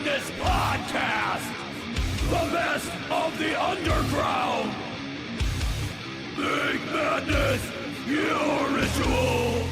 Madness Podcast! The best of the underground! Make madness your ritual!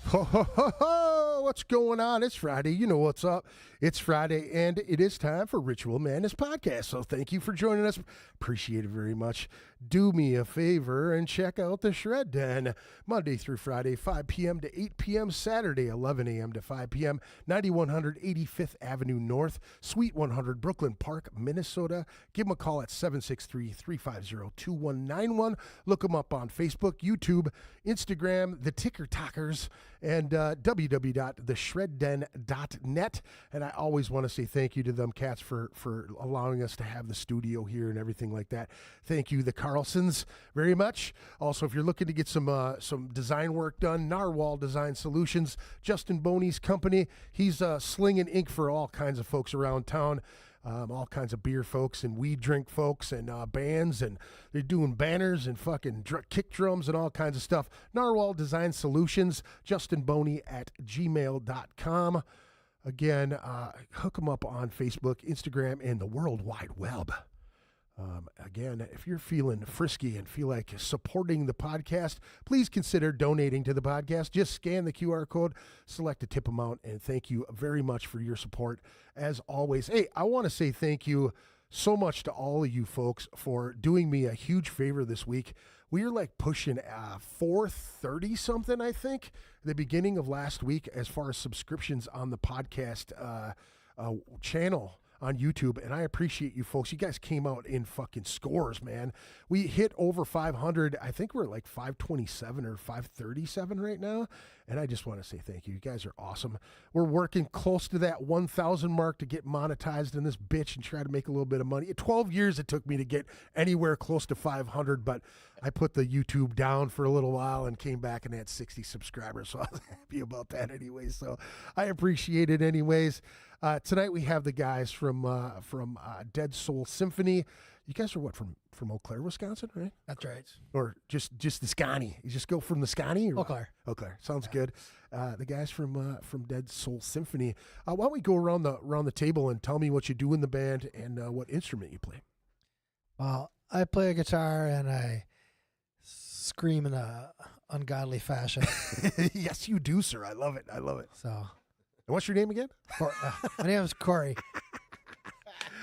Ho, ho, ho, ho. What's going on? It's Friday. You know what's up. It's Friday, and it is time for Ritual Madness Podcast. So thank you for joining us. Appreciate it very much. Do me a favor and check out the Shred Den. Monday through Friday, 5 p.m. to 8 p.m. Saturday, 11 a.m. to 5 p.m. 9100 85th Avenue North, Suite 100, Brooklyn Park, Minnesota. Give them a call at 763-350-2191. Look them up on Facebook, YouTube, Instagram, The Ticker Talkers, and www.theshredden.net. And I always want to say thank you to them cats for allowing us to have the studio here and everything like that. Thank you, the Carlsons, very much. Also, if you're looking to get some design work done, Narwhal Design Solutions, Justin Boney's company. He's slinging ink for all kinds of folks around town. All kinds of beer folks and weed drink folks and bands, and they're doing banners and fucking kick drums and all kinds of stuff. Narwhal Design Solutions, Justin Boney at gmail.com. Again, hook them up on Facebook, Instagram, and the World Wide Web. Again, if you're feeling frisky and feel like supporting the podcast, please consider donating to the podcast. Just scan the QR code, select a tip amount, and thank you very much for your support. As always, hey, I want to say thank you so much to all of you folks for doing me a huge favor this week. We are like pushing 430 something, I think, the beginning of last week as far as subscriptions on the podcast channel on YouTube, and I appreciate you folks. You guys came out in fucking scores, man. We hit over 500. I think we're at like 527 or 537 right now, and I just want to say thank you. You guys are awesome. We're working close to that 1,000 mark to get monetized in this bitch and try to make a little bit of money. 12 years it took me to get anywhere close to 500, but I put the YouTube down for a little while and came back and had 60 subscribers, so I was happy about that anyway. So I appreciate it anyways. Tonight we have the guys from Dead Soul Symphony. You guys are what, from Eau Claire, Wisconsin, right? That's right. Or just the Scotty? You just go from the Scotty? Eau Claire. Eau Claire. Sounds good. The guys from Dead Soul Symphony. Why don't we go around the table and tell me what you do in the band and what instrument you play? Well, I play a guitar and I scream in a ungodly fashion. Yes, you do, sir. I love it. So, And what's your name again? my name is Cory.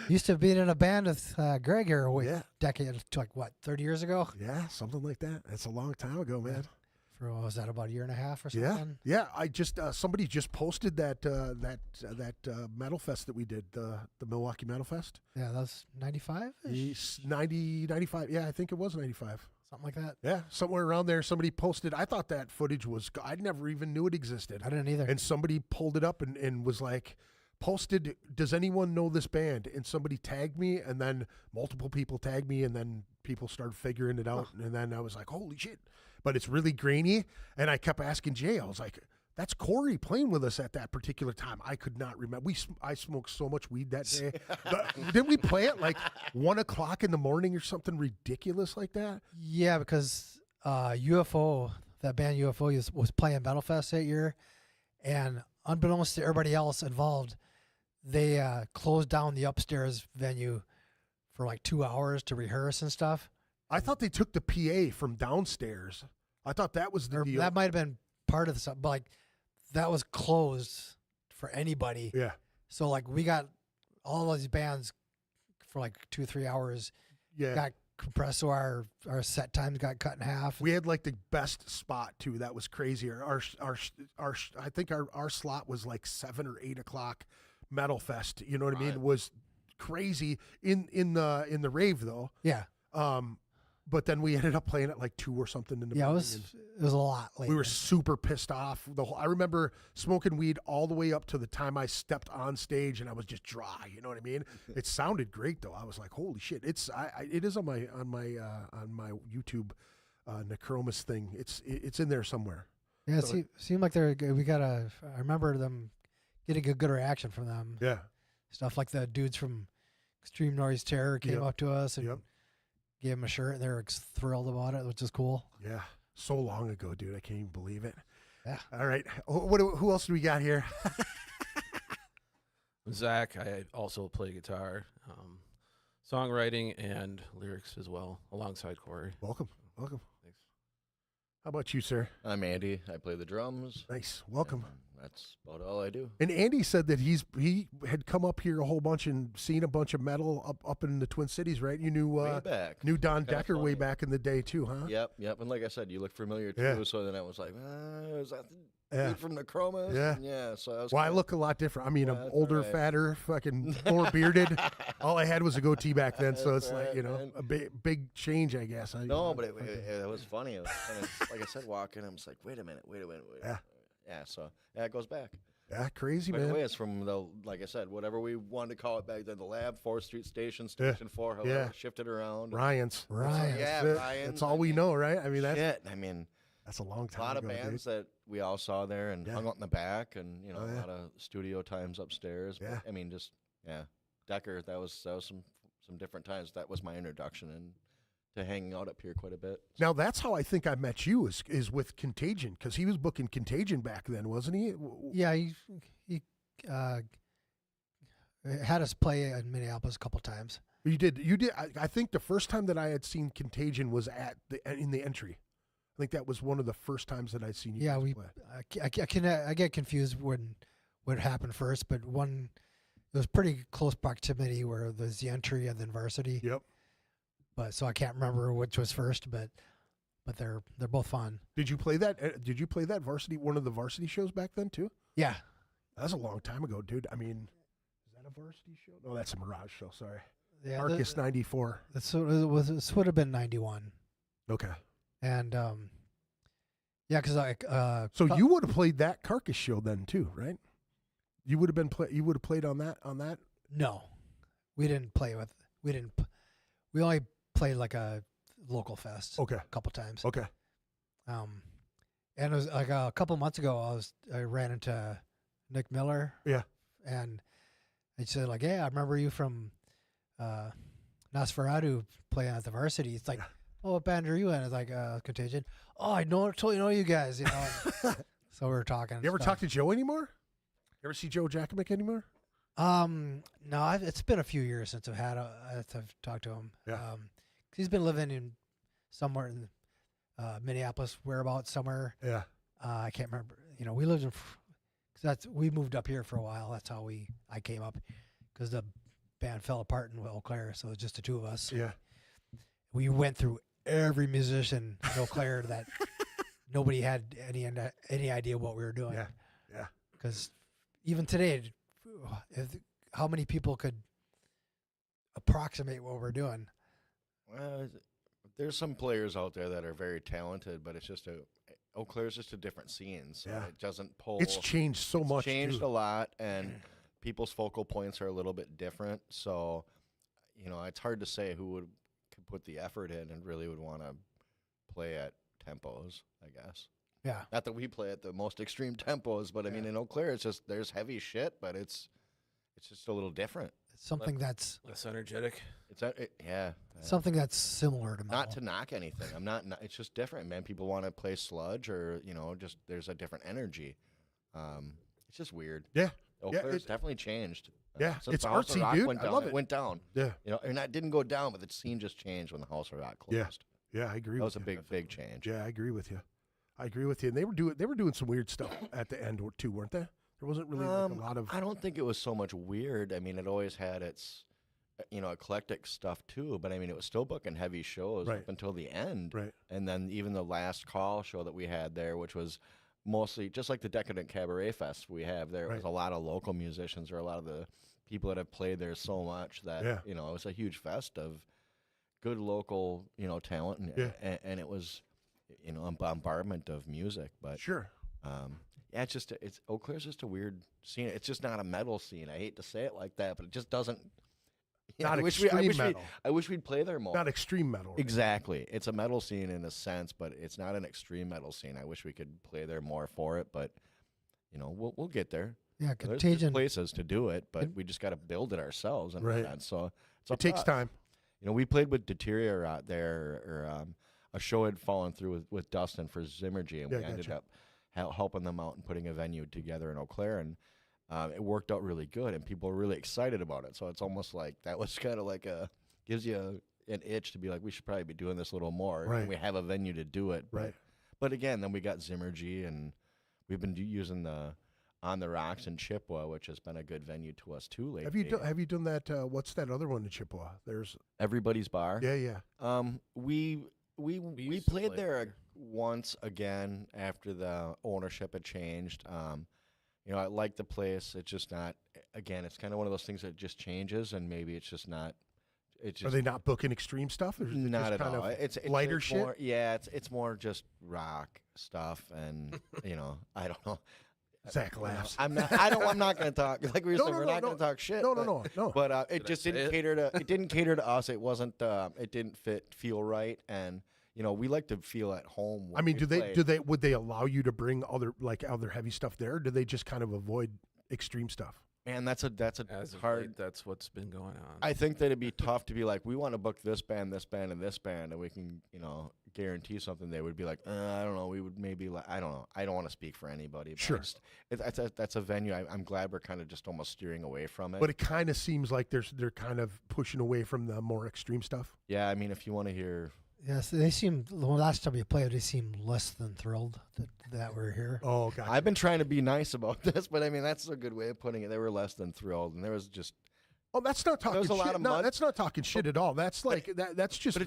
Used to be in a band with Greg here decade, like what, 30 years ago? Yeah, something like that. That's a long time ago, man. For what was that, about a year and a half or something? Yeah. I just somebody just posted that Metal Fest that we did, the Milwaukee Metal Fest. Yeah, that was 95? 95. Yeah, I think it was 95. Something like that. Yeah, somewhere around there. Somebody posted. I thought that footage was. I never even knew it existed. I didn't either. And somebody pulled it up and was like, posted, does anyone know this band? And somebody tagged me, and then multiple people tagged me, and then people started figuring it out. And then I was like, holy shit. But it's really grainy. And I kept asking Jay, I was like, that's Cory playing with us at that particular time. I could not remember. I smoked so much weed that day. Didn't we play at like 1 o'clock in the morning or something ridiculous like that? Yeah, because UFO, that band UFO was playing Metal Fest that year. And unbeknownst to everybody else involved, they closed down the upstairs venue for like 2 hours to rehearse and stuff. I thought they took the PA from downstairs. I thought that was the deal. That might have been part of the stuff, but like that was closed for anybody. Yeah. So like we got all of these bands for like 2 or 3 hours. Yeah. Got compressed, so our set times got cut in half. We had like the best spot too. That was crazy. Our I think our slot was like 7 or 8 o'clock. Metal Fest. You know what I mean? It was crazy in the rave though. Yeah. But then we ended up playing at like 2 or something in the morning. It was a lot later. We were super pissed off. I remember smoking weed all the way up to the time I stepped on stage, and I was just dry. You know what I mean? It sounded great though. I was like, holy shit! It is on my YouTube Necromis thing. It's in there somewhere. Yeah, So it seemed like I remember them getting a good reaction from them. Yeah. Stuff like the dudes from Extreme Noise Terror came up to us and gave them a shirt, and they were thrilled about it, which is cool. Yeah. So long ago, dude. I can't even believe it. Yeah. All right. Who else do we got here? Zach, I also play guitar, songwriting, and lyrics as well, alongside Cory. Welcome. Thanks. How about you, sir? I'm Andy. I play the drums. Nice. Welcome. And that's about all I do. And Andy said that he had come up here a whole bunch and seen a bunch of metal up in the Twin Cities, right? You knew Way back. knew Don Kinda Decker way funny. back in the day too, huh? Yep. And like I said, you look familiar too. Yeah. So then I was like, is that the Yeah. dude from Necromis? Yeah. And yeah. So I was. Well, I look a lot different. I mean, I'm That's older, all right. fatter, fucking more bearded. All I had was a goatee back then, so That's it's like, right, you know, man. a big change, I guess. No, but it was funny. It was kinda, like I said, walking, I was like, wait a minute. Yeah. Yeah. So it goes back. Yeah, crazy, Right man. away, it's from the, like I said, whatever we wanted to call it back then, the lab, 4th Street Station, Station 4, however, Yeah. shifted around. Ryan's. Ryan's. Yeah, That's it. Ryan's. That's all we know, right? I mean, Shit. I mean, that's a long a time lot ago, of bands that we all saw there and Yeah. hung out in the back, and you know, Oh, yeah. a lot of studio times upstairs. Yeah. But, I mean, just Decker. That was some different times. That was my introduction and to hanging out up here quite a bit. Now that's how I think I met you is with Contagion, because he was booking Contagion back then, wasn't he? Yeah, he had us play in Minneapolis a couple times. You did. I think the first time that I had seen Contagion was in the entry. I think that was one of the first times that I'd seen you guys play. I get confused when what happened first, but it was pretty close proximity where there's the entry and then varsity. Yep. But so I can't remember which was first, but they're both fun. Did you play that? Did you play that varsity? One of the varsity shows back then too? Yeah. That was a long time ago, dude. I mean, is that a varsity show? No, that's a Mirage show. Sorry. Yeah. August '94. This would have been '91. Okay. And yeah, because so you would have played that Carcass show then too, right? You would have You would have played on that. No, we didn't play with. We only played like a local fest. Okay. A couple times. Okay. And it was like a couple months ago. I ran into Nick Miller. Yeah. And he said like, "Hey, I remember you from Nosferatu playing at the varsity." It's like, "Oh, what band are you in?" It's like Contagion. "Oh, I totally know you guys." You know. So we were talking. You ever talk to Joe anymore? You ever see Joe Jakovic anymore? No, it's been a few years since I've talked to him. Yeah. 'Cause he's been living in somewhere in Minneapolis, whereabouts somewhere. Yeah. I can't remember. You know, we lived in. We moved up here for a while. That's how I came up, because the band fell apart in Eau Claire, so it was just the two of us. Yeah. We went through every musician in Eau Claire that nobody had any idea what we were doing. Yeah. Yeah. Because even today, how many people could approximate what we're doing? Well, there's some players out there that are very talented, but it's just Eau Claire's just a different scene, so Yeah. it doesn't pull. It's changed so much. Changed too. a lot, and people's focal points are a little bit different. So, it's hard to say who could put the effort in and really would want to play at tempos, I guess. Yeah. Not that we play at the most extreme tempos, but I mean, in Eau Claire, it's just there's heavy shit, but it's just a little different. It's something that's Less energetic. Something that's similar to metal. not to knock anything. I'm not. It's just different, man. People want to play sludge, or just there's a different energy. It's just weird. Yeah. Eau Yeah, Claire's it- definitely changed. Yeah, Since it's the House of artsy, Rock dude. Went I down, love it it. went down. Yeah. And that didn't go down, but the scene just changed when the House of Rock closed. Yeah. Yeah, I agree. That with was a you. big change. Yeah, I agree with you. And they were doing some weird stuff at the end too, weren't they? There wasn't really like a lot of. I don't think it was so much weird. I mean, it always had its, eclectic stuff too. But I mean, it was still booking heavy shows Right. up until the end. Right. And then even the last call show that we had there, which was mostly just like the Decadent Cabaret Fest we have there, it was Right. a lot of local musicians or a lot of the people that have played there so much that Yeah. it was a huge fest of good local talent, and Yeah. and it was a bombardment of music. But Sure. yeah, it's Eau Claire's just a weird scene. It's just not a metal scene. I hate to say it like that, but it just doesn't. Not I wish extreme metal. I wish we'd play there more. Not extreme metal. Right? Exactly. It's a metal scene in a sense, but it's not an extreme metal scene. I wish we could play there more for it, but we'll get there. Yeah, There's Contagion. places to do it, but we just got to build it ourselves. In Right. a sense. So It takes time. We played with Deterior out there, or a show had fallen through with Dustyn for Zymurgy, and we Yeah, ended gotcha. up helping them out and putting a venue together in Eau Claire, and it worked out really good, and people were really excited about it. So it's almost like that was kind of like gives you an itch to be like, we should probably be doing this a little more. Right. And we have a venue to do it. Right. But again, then we got Zymurgy, and we've been using the On the Rocks in Chippewa, which has been a good venue to us too lately. Have you done that? What's that other one in Chippewa? There's. Everybody's Bar. Yeah. We used to played play there there. once again after the ownership had changed. I like the place. It's just not. Again, it's kind of one of those things that just changes, and maybe it's just not. It's Are just they not booking extreme stuff? Or is it not just at kind all. of It's lighter it's shit. More, yeah, it's more just rock stuff, and I don't know. Zach laughs. I'm not going to talk like we were saying. No, We're no, not no. going to talk shit. No. But it just say didn't it? cater to. It didn't cater to us. It wasn't. It didn't feel right, and we like to feel at home. I mean, when we play. would they allow you to bring other heavy stuff there? Or do they just kind of avoid extreme stuff? Man, that's a As of hard. late, that's what's been going on. I think that it'd be tough to be like, we want to book this band, and this band, and we can, guarantee something. They would be like, I don't know. We would maybe, I don't know. I don't want to speak for anybody. But Sure. That's a venue. I'm glad we're kind of just almost steering away from it. But it kind of seems like they're kind of pushing away from the more extreme stuff. Yeah, I mean, if you want to hear. Yes, they seem, the last time we played, they seemed less than thrilled that we're here. Oh, God. I've been trying to be nice about this, but I mean, that's a good way of putting it. They were less than thrilled, and there was just. Oh, that's not talking There's a shit. lot of No, mud. that's not talking shit at all. That's like that's just,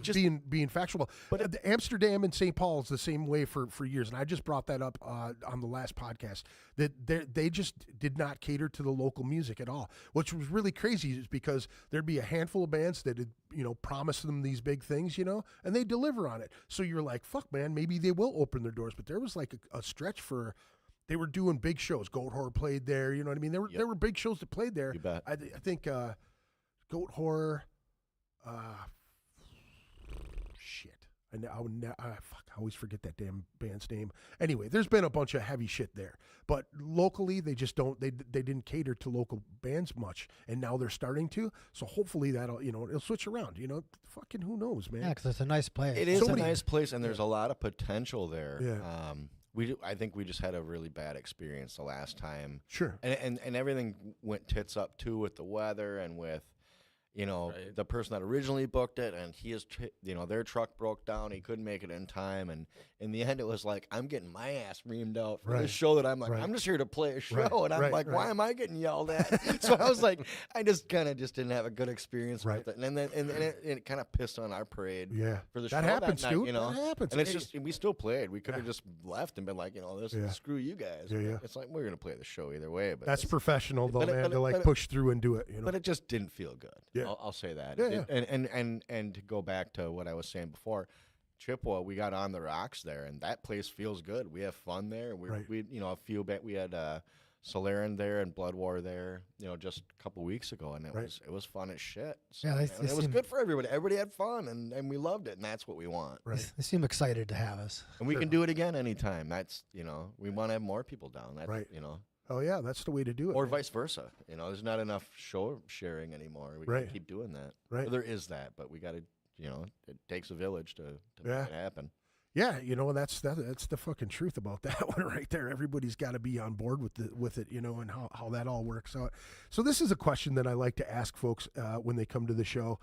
being factual. But Amsterdam and St. Paul is the same way for years, and I just brought that up on the last podcast. That they just did not cater to the local music at all, which was really crazy. Is because there'd be a handful of bands that had promised them these big things, and they deliver on it. So you're like, fuck, man, maybe they will open their doors. But there was like a stretch for. They were doing big shows. Goat Horror played there. You know what I mean? There were big shows that played there. You bet. I think Goat Horror. Shit. I always forget that damn band's name. Anyway, there's been a bunch of heavy shit there, but locally they just don't. They didn't cater to local bands much, and now they're starting to. So hopefully that'll it'll switch around. Fucking who knows, man. Yeah, because it's a nice place. It is So a many- nice place, and there's a lot of potential there. Yeah. I think we just had a really bad experience the last time. Sure. And everything went tits up too with the weather and with, Right. the person that originally booked it, and their truck broke down. He couldn't make it in time, and in the end, it was like, I'm getting my ass reamed out for Right. this show that I'm like, Right. I'm just here to play a show, Right. and I'm Right. like, why Right. am I getting yelled at? So I was like, I just kind of didn't have a good experience Right. with it, and then it kind of pissed on our parade. Yeah. For the That show happens, that night, dude. That happens. and it's Hey. just we still played. We could have Yeah. just left and been like, this Yeah. screw you guys. Yeah, yeah. It's like we're gonna play the show either way. But That's it's- professional, though, but it- man. but it- To like but it- push through and do it. But it just didn't feel good. Yeah. I'll say that. Yeah, yeah. And to go back to what I was saying before, Chippewa, we got on the rocks there, and that place feels good. We have fun there. Right. We we had Solarian there and Blood War there, just a couple weeks ago, and it was fun as shit. So, Yeah, they and it was seem- good for everybody. Everybody had fun, and we loved it, and that's what we want. Right. They seem excited to have us. And we Sure. can do it again anytime. That's we want to have more people down. That's Right. Oh yeah, that's the way to do it. or man. vice versa. There's not enough show sharing anymore. We Right. can keep doing that. Right. Or there is that, but we got to, it takes a village to Yeah. make it happen. Yeah, that's the fucking truth about that one right there. Everybody's got to be on board with it, and how that all works out. So this is a question that I like to ask folks when they come to the show.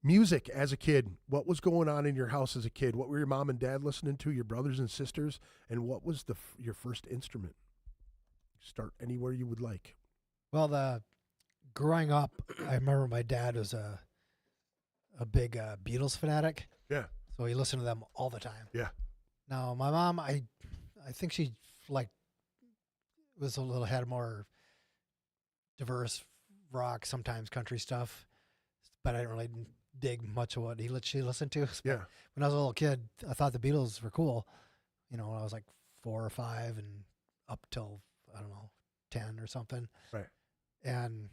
Music as a kid, what was going on in your house as a kid? What were your mom and dad listening to, your brothers and sisters, and what was your first instrument? Start anywhere you would like. Well, growing up, I remember my dad was a big Beatles fanatic. Yeah. So he listened to them all the time. Yeah. Now my mom, I think she had more diverse rock, sometimes country stuff, but I didn't really dig much of what she listened to. Yeah. When I was a little kid, I thought the Beatles were cool. When I was like 4 or 5 and up till, I don't know, 10 or something. Right. And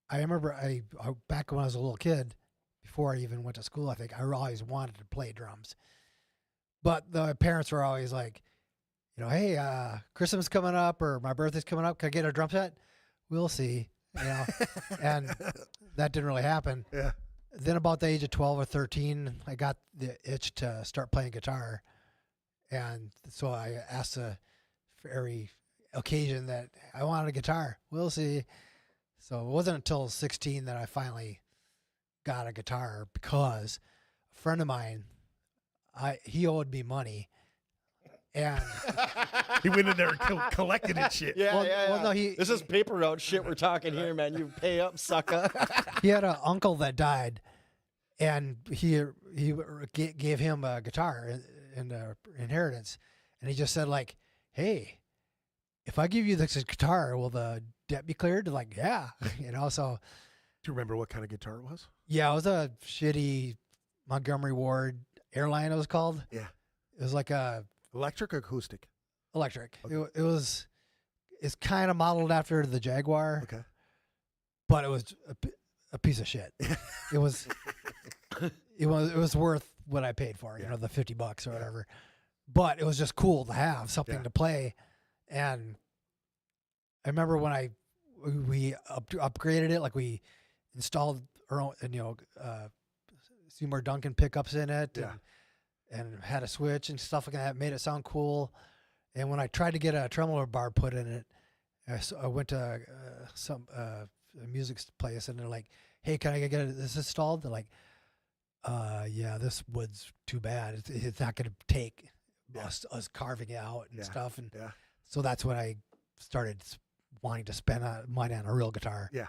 I remember I back when I was a little kid, before I even went to school, I think I always wanted to play drums. But the parents were always like, hey, Christmas coming up or my birthday's coming up. Can I get a drum set? We'll see. And that didn't really happen. Yeah. Then about the age of 12 or 13, I got the itch to start playing guitar. And so I asked for every occasion that I wanted a guitar. We'll see. So it wasn't until 16 that I finally got a guitar because a friend of mine, he owed me money. And He went in there and collected it shit. well, no, this is paper route shit we're talking here, man. You pay up, sucker. he had an uncle that died, and he gave him a guitar in inheritance, and he just said like, "Hey, if I give you this guitar, will the debt be cleared?" Like, yeah, So, Do you remember what kind of guitar it was? yeah, it was a shitty Montgomery Ward Airline. It was called. Yeah. It was like a Electric or acoustic? electric. Okay. It's kind of modeled after the Jaguar, Okay. but it was a piece of shit. It was worth what I paid for, Yeah. the $50 or whatever. But it was just cool to have something Yeah. to play. And I remember when I we upgraded it. Like we installed our own, and Seymour Duncan pickups in it, and had a switch and stuff like that. Made it sound cool. And when I tried to get a tremolo bar put in it, I went to a music place, and they're like, "Hey, can I get this installed?" They're like, "Yeah, this wood's too bad. It's not going to take us carving it out and stuff." And so that's when I started wanting to spend money on a real guitar. Yeah.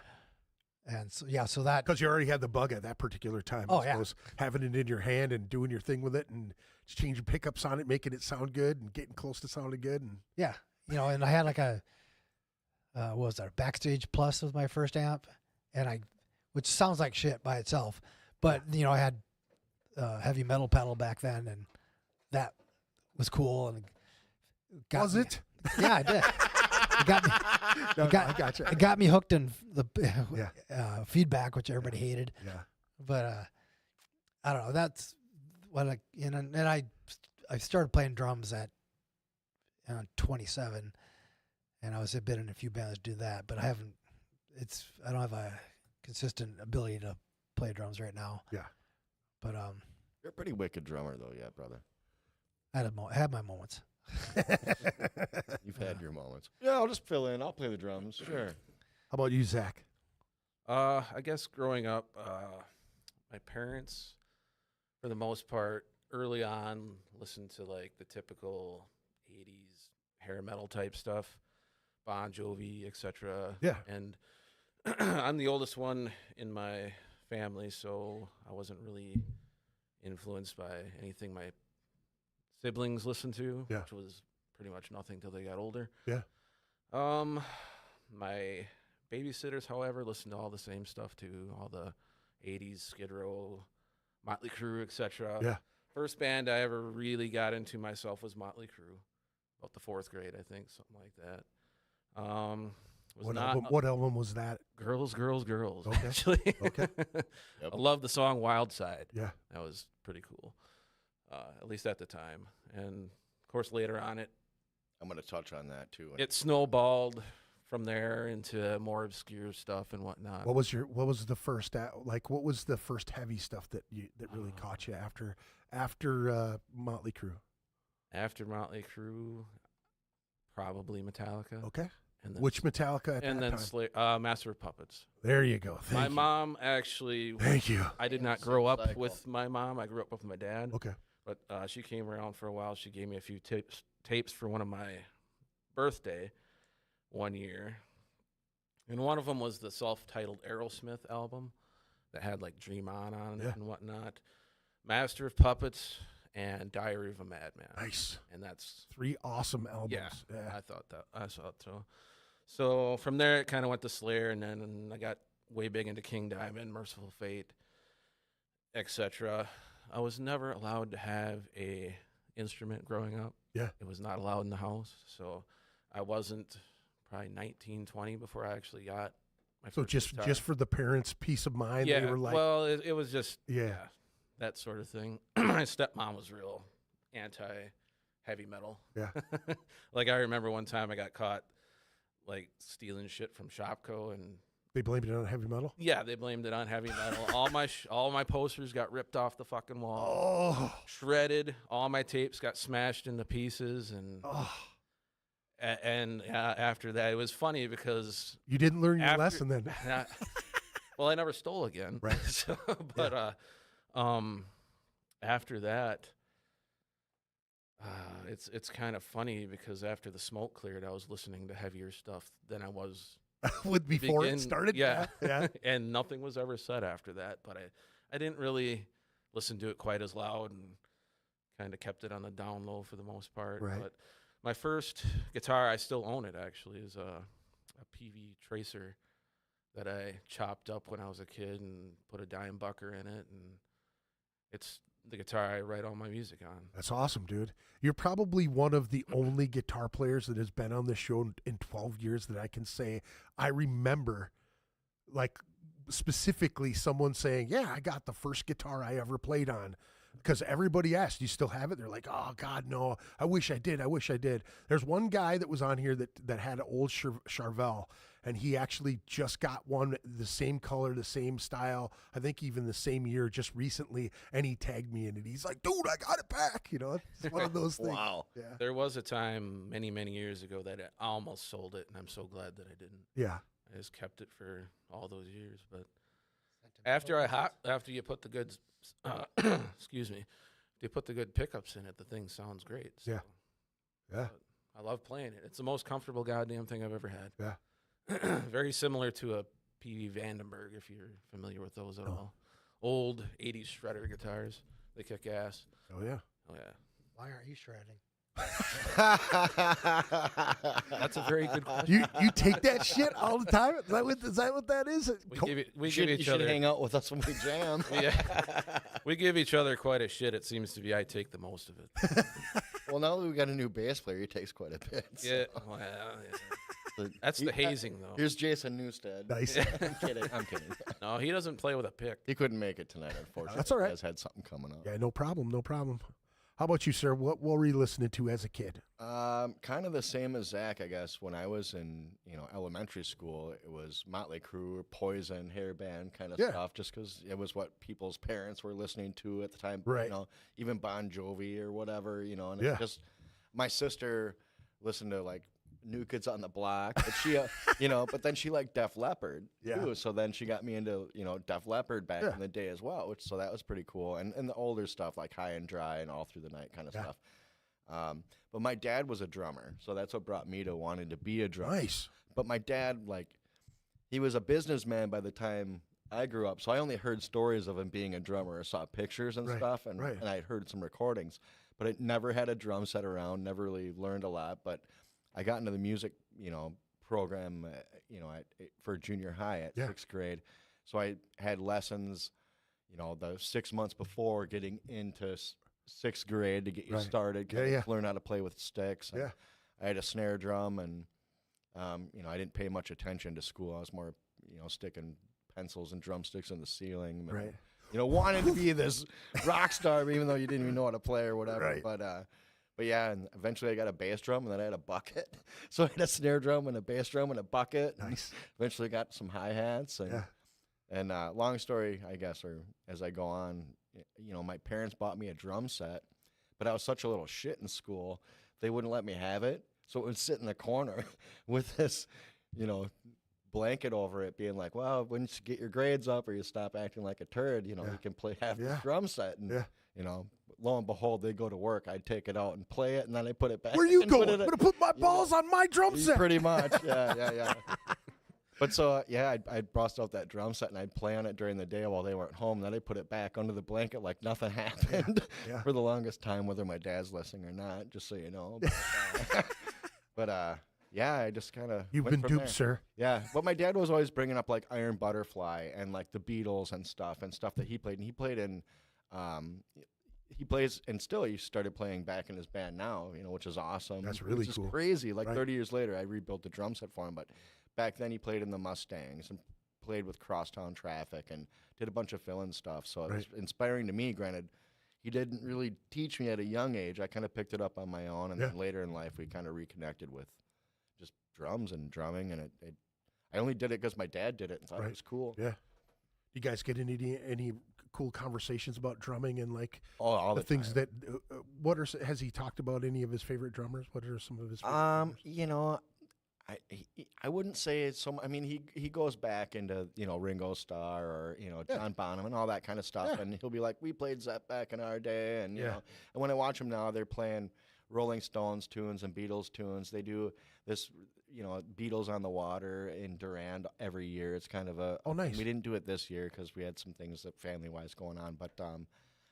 And so that, because you already had the bug at that particular time. Oh, I suppose, having it in your hand and doing your thing with it and just changing pickups on it, making it sound good and getting close to sounding good. And and I had like a what was that? Backstage Plus was my first amp, and which sounds like shit by itself, but I had heavy metal pedal back then, and that was cool. And was it? Yeah, I did. It got me hooked in the feedback, which everybody hated. Yeah. But I don't know. That's what I started playing drums at 27, and I was been in a few bands to do that, but I don't have a consistent ability to play drums right now. Yeah. But You're a pretty wicked drummer, though, yeah, brother. I had my moments. You've had your moments. Yeah, I'll just fill in. I'll play the drums. Sure. How about you, Zach? I guess growing up, my parents, for the most part, early on, listened to like the typical 80s hair metal type stuff, Bon Jovi, etc. Yeah. And I'm the oldest one in my family, so I wasn't really influenced by anything my siblings listened to, which was pretty much nothing till they got older. Yeah. My babysitters, however, listened to all the same stuff too, all the 80s Skid Row, Motley Crue, etc. Yeah. First band I ever really got into myself was Motley Crue, about the 4th grade, I think, something like that. What album was that? Girls, Girls, Girls. Okay. Actually. Okay. I love the song Wild Side. Yeah. That was pretty cool, at least at the time. And, of course, later on I'm going to touch on that, too. it snowballed from there into more obscure stuff and whatnot. What was the first what was the first heavy stuff that really caught you after Motley Crue? After Motley Crue, probably Metallica. Okay. And then, which Metallica at and that then time? Master of Puppets. There you go. My mom actually. Thank you. I did not grow up with my mom. I grew up with my dad. Okay. But she came around for a while. She gave me a few tapes for one of my birthday one year. And one of them was the self-titled Aerosmith album that had like Dream On it and whatnot. Master of Puppets and Diary of a Madman. Nice. And that's 3 awesome albums. Yeah. I thought so. So from there it kind of went to Slayer, and then I got way big into King Diamond, Merciful Fate, etc. I was never allowed to have a instrument growing up. Yeah. It was not allowed in the house. So I wasn't probably 19, 20 before I actually got my So first guitar. just for the parents' peace of mind, Yeah, they were like, well, it was just Yeah. that sort of thing. My stepmom was real anti-heavy metal. Yeah. Like I remember one time I got caught like stealing shit from Shopko, and they blamed it on heavy metal. yeah, they blamed it on heavy metal. all my posters got ripped off the fucking wall, shredded. All my tapes got smashed into pieces, and after that, it was funny because You didn't learn your lesson then. well, I never stole again. Right. So, but after that, it's kind of funny because after the smoke cleared, I was listening to heavier stuff than I was Before it started? Yeah. Yeah. And nothing was ever said after that. But I didn't really listen to it quite as loud, and kind of kept it on the down low for the most part. Right. But my first guitar, I still own it actually, is a PV Tracer that I chopped up when I was a kid and put a dime bucker in it, and it's the guitar I write all my music on. That's awesome, dude. You're probably one of the only guitar players that has been on this show in 12 years that I can say I remember, like, specifically someone saying, yeah, I got the first guitar I ever played on because everybody asked, "Do you still have it?" They're like, "Oh God, no! I wish I did. I wish I did." There's one guy that was on here that had an old Charvel, and he actually just got one the same color, the same style. I think even the same year, just recently, and he tagged me in it. He's like, "Dude, I got it back." You know, it's one of those things. Wow. Yeah. There was a time many, many years ago that I almost sold it, and I'm so glad that I didn't. Yeah. I just kept it for all those years. But after you put the good, excuse me, you put the good pickups in it, the thing sounds great. So. Yeah. Yeah. I love playing it. It's the most comfortable goddamn thing I've ever had. Yeah. Very similar to a P.V. Vandenberg, if you're familiar with those at all. Old 80s shredder guitars. They kick ass. Oh yeah. Oh, yeah. Why aren't you shredding? That's a very good question. You take that shit all the time? Is that what that is? We You give each should other. hang out with us when we jam. We give each other quite a shit. It seems to be I take the most of it. Well, now that we got a new bass player, he takes quite a bit. Yeah, so. well, yeah. So That's the hazing, though. Here's Jason Newstead. Nice. I'm kidding. I'm kidding. No, he doesn't play with a pick. He couldn't make it tonight, unfortunately. That's all right. He has had something coming up. Yeah, no problem. No problem. How about you, sir? What were you listening to as a kid? Kind of the same as Zach, I guess. When I was in, elementary school, it was Motley Crue, Poison, hair band kind of stuff, just because it was what people's parents were listening to at the time. Right. Even Bon Jovi or whatever, and Yeah. it just my sister listened to like New Kids on the Block, but she, but then she liked Def Leppard too. So then she got me into, Def Leppard back in the day as well, so that was pretty cool. And the older stuff like High and Dry and All Through the Night kind of stuff. But my dad was a drummer, so that's what brought me to wanting to be a drummer. Nice. But my dad, he was a businessman by the time I grew up, so I only heard stories of him being a drummer, or saw pictures and stuff, and I heard some recordings. But I never had a drum set around, never really learned a lot. But I got into the music, program, for junior high at 6th grade. So I had lessons, the 6 months before getting into 6th grade to get you started, learn how to play with sticks. And I had a snare drum, and I didn't pay much attention to school. I was more, sticking pencils and drumsticks in the ceiling. Right. Wanting to be this rock star, even though you didn't even know how to play or whatever. Right. But yeah, and eventually I got a bass drum, and then I had a bucket. So I had a snare drum and a bass drum and a bucket. Nice. Eventually got some hi-hats. And long story, I guess, or as I go on, my parents bought me a drum set, but I was such a little shit in school, they wouldn't let me have it. So it would sit in the corner with this, blanket over it, being like, well, once you get your grades up or you stop acting like a turd, you can have this drum set. And, lo and behold, they go to work. I'd take it out and play it, and then I put it back. Where you and going? put I'm going to put my balls on my drum set. Pretty much, yeah. But so, I'd bust out that drum set, and I'd play on it during the day while they weren't home. Then I'd put it back under the blanket like nothing happened for the longest time, whether my dad's listening or not, just so you know. I just kind of You've been duped, sir. Yeah, but my dad was always bringing up like Iron Butterfly and like the Beatles and stuff that he played. And he played in, he plays, and still he started playing back in his band now, which is awesome. That's really which cool. Is crazy. Like 30 years later, I rebuilt the drum set for him. But back then he played in the Mustangs and played with Crosstown Traffic and did a bunch of fill-in stuff. So it was inspiring to me. Granted, he didn't really teach me at a young age. I kind of picked it up on my own, and then later in life we kind of reconnected with just drums and drumming, and I only did it because my dad did it and thought it was cool. Yeah. You guys get into any cool conversations about drumming and all the things time. that has he talked about any of his favorite drummers? What are some of his favorite drummers? I wouldn't say it's so. I mean, he goes back into Ringo Starr or John Bonham and all that kind of stuff, and he'll be like, we played that back in our day, and and when I watch him now, they're playing Rolling Stones tunes and Beatles tunes. They do this, Beatles on the Water in Durand every year. It's kind of a nice. We didn't do it this year because we had some things that family-wise going on, but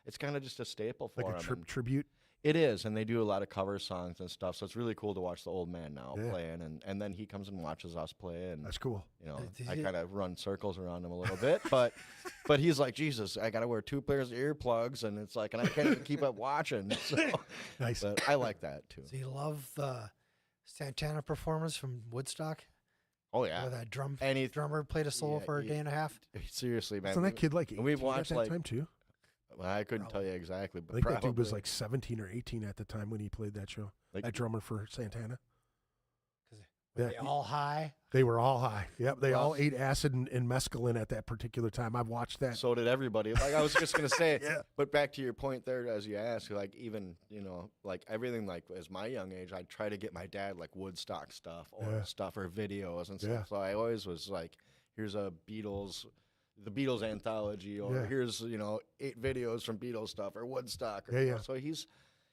it's kind of just a staple for like them. a tribute. It is, and they do a lot of cover songs and stuff. So it's really cool to watch the old man now playing, and then he comes and watches us play, and that's cool. I kind of run circles around him a little bit, but he's like, Jesus, I got to wear 2 pairs of earplugs, and it's like, and I can't even keep up watching. So, nice. But I like that too. So you love the Santana performance from Woodstock? Oh yeah, where that drummer played a solo for a day and a half. Seriously, man. Wasn't that kid like 18 we've watched at that time too? Well, I couldn't tell you exactly, I but think that dude was probably. like 17 or 18 at the time when he played that show. Like- that drummer for Santana. Were Yeah, they all high? they were all high. Yep, they Well- all ate acid and mescaline at that particular time. I've watched that. So did everybody. Like I was just gonna say, Yeah. but back to your point there, as you asked, like even like everything, like as my young age, I'd try to get my dad like Woodstock stuff or Yeah. stuff or videos and stuff. Yeah. So I always was like, here's the Beatles anthology, or Yeah. here's 8 videos from Beatles stuff or Woodstock. Or, Yeah, yeah. So he's,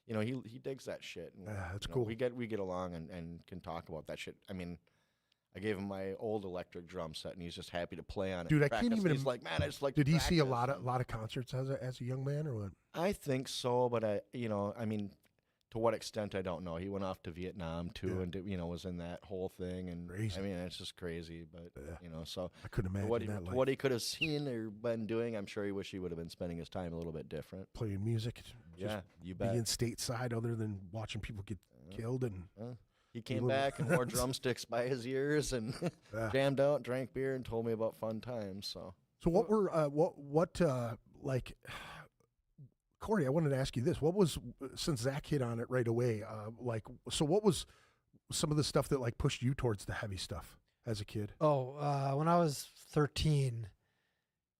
he digs that shit. And, Yeah, that's you know, cool. We get along and can talk about that shit. I mean, I gave him my old electric drum set, and he's just happy to play on it. Dude, and I can't practice. even He's like, man, I just like. Did to he see a practice." lot of concerts as a young man, or what? I think so, but I mean, to what extent I don't know. He went off to Vietnam too, Yeah. and was in that whole thing, and Crazy. I mean, it's just crazy. But Yeah. so I couldn't imagine what he, that. Life. what he could have seen or been doing, I'm sure he wish he would have been spending his time a little bit different. Playing music, just Yeah, you bet. being stateside, other than watching people get killed, and He came little- back and wore drumsticks by his ears and Yeah. jammed out, drank beer, and told me about fun times. So So what were like, Cory? I wanted to ask you this: what was, since Zach hit on it right away? What was some of the stuff that like pushed you towards the heavy stuff as a kid? Oh, when I was 13,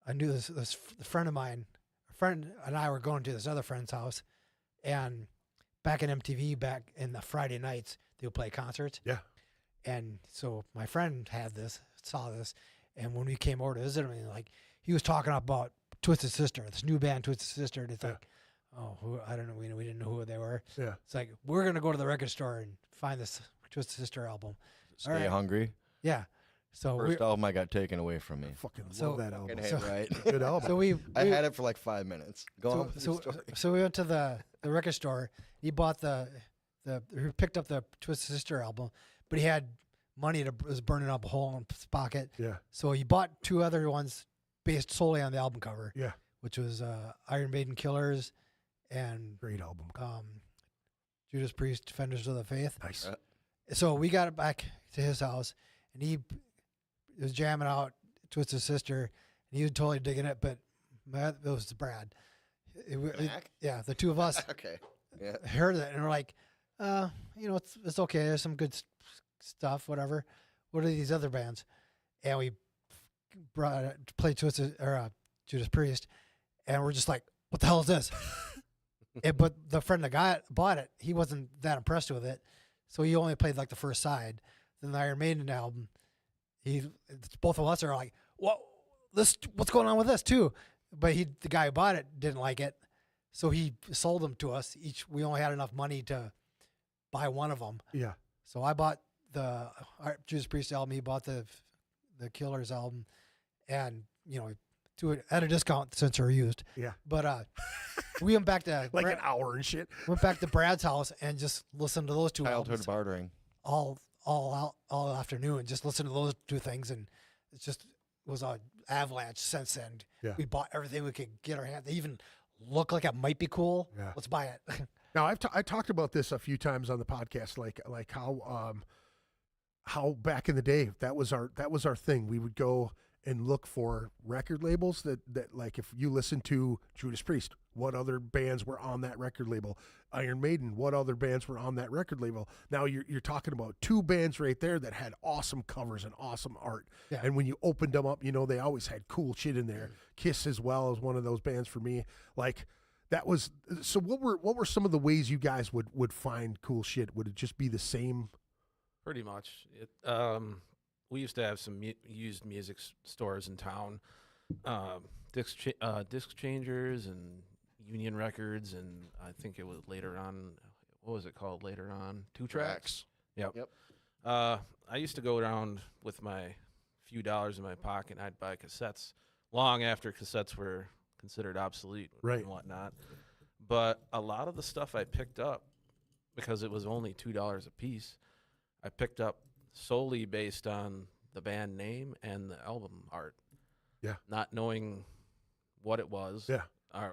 I knew this friend of mine. A friend and I were going to this other friend's house, and back in MTV, back in the Friday nights, they would play concerts. Yeah. And so my friend saw this, and when we came over to visit him, like he was talking about Twisted Sister, this new band, Twisted Sister. And it's Yeah. like, I don't know, we didn't know who they were. Yeah. It's like we're gonna go to the record store and find this Twisted Sister album. stay right. hungry. Yeah. So First album I got taken away from me. Fucking So- love that album. Fucking hate, right? Good album. so we I had it for like 5 minutes. Go on. with the so, story. so we went to the record store. He bought he picked up the Twisted Sister album, but he had money was burning up a hole in his pocket. Yeah. So he bought 2 other ones based solely on the album cover, Yeah. which was Iron Maiden Killers and Great album. Judas Priest Defenders of the Faith. Nice. So we got it back to his house, and he was jamming out Twisted Sister, and he was totally digging it, but it was Brad. Mac? Yeah, the 2 of us Okay. Yeah. heard it, and we're like, it's okay. There's some good stuff, whatever. What are these other bands? And we played Twisted or Judas Priest, and we're just like, what the hell is this? But the friend that bought it, he wasn't that impressed with it, so he only played like the first side. Then the Iron Maiden album, both of us are like, what's going on with this too? But the guy who bought it didn't like it, so he sold them to us each. We only had enough money to buy one of them. Yeah. So I bought the Judas Priest album. He bought the Killers album, and at a discount since they're used. Yeah. But we went back to Like an hour and shit. Brad's house and just listened to those 2 Childhood albums bartering. all afternoon. Just listened to those 2 things, and it was an avalanche since then. Yeah. We bought everything we could get our hands. They even look like it might be cool. Yeah. Let's buy it. Now I talked about this a few times on the podcast, like how back in the day that was our thing. We would go and look for record labels that like, if you listen to Judas Priest, what other bands were on that record label? Iron Maiden, what other bands were on that record label? Now you're talking about 2 bands right there that had awesome covers and awesome art. Yeah. And when you opened them up, they always had cool shit in there. Kiss as well as one of those bands for me. Like that was, so what were some of the ways you guys would find cool shit? Would it just be the same? Pretty much. We used to have some used music stores in town, disc changers and Union Records, and I think it was later on. What was it called later on? 2 Tracks. Yep. I used to go around with my few dollars in my pocket, and I'd buy cassettes long after cassettes were considered obsolete Right. and whatnot. But a lot of the stuff I picked up, because it was only $2 a piece, I picked up solely based on the band name and the album art. Yeah. Not knowing what it was. Yeah.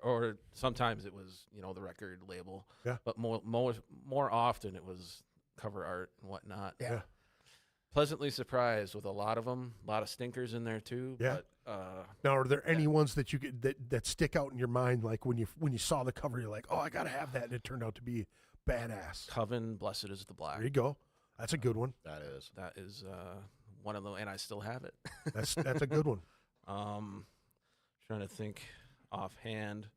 Or sometimes it was, the record label. Yeah. But more often it was cover art and whatnot. Yeah. pleasantly surprised with a lot of them. A lot of stinkers in there too. Yeah. But, Now, are there any ones that you could that stick out in your mind, like when you saw the cover, you're like, oh, I gotta have that, and it turned out to be badass? Coven, Blessed is the Black. There you go. That's a good one. That is. That is one of them, and I still have it. That's a good one. Trying to think offhand.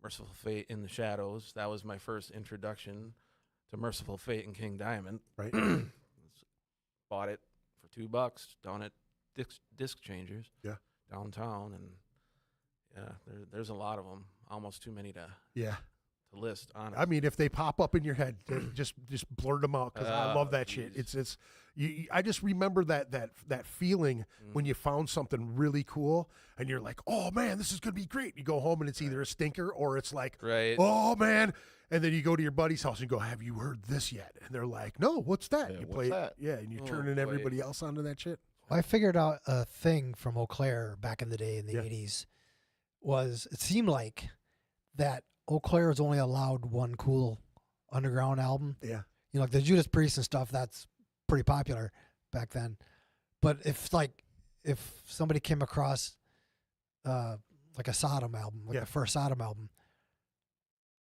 Merciful Fate in the Shadows. That was my first introduction to Merciful Fate and King Diamond. Right. Bought it for $2 down at disc changers. Yeah. Downtown, and yeah, there's a lot of them. Almost too many to Yeah. list. Honestly. I mean, if they pop up in your head, just blurt them out, because I love that shit. geez. It's I just remember that feeling when you found something really cool and you're like, oh man, this is gonna be great. You go home and it's either a stinker or it's like, Right. oh man. And then you go to your buddy's house and go, have you heard this yet? And they're like, no, what's that? Yeah, you what's play that? it, yeah, and you're Oh, turning boy. everybody else onto that shit. I figured out a thing from Eau Claire back in the day in the Yeah. 80s was it seemed like that Eau Claire was only allowed one cool underground album. Yeah. You know, like the Judas Priest and stuff, that's pretty popular back then. But if somebody came across like a Sodom album, like Yeah. the first Sodom album,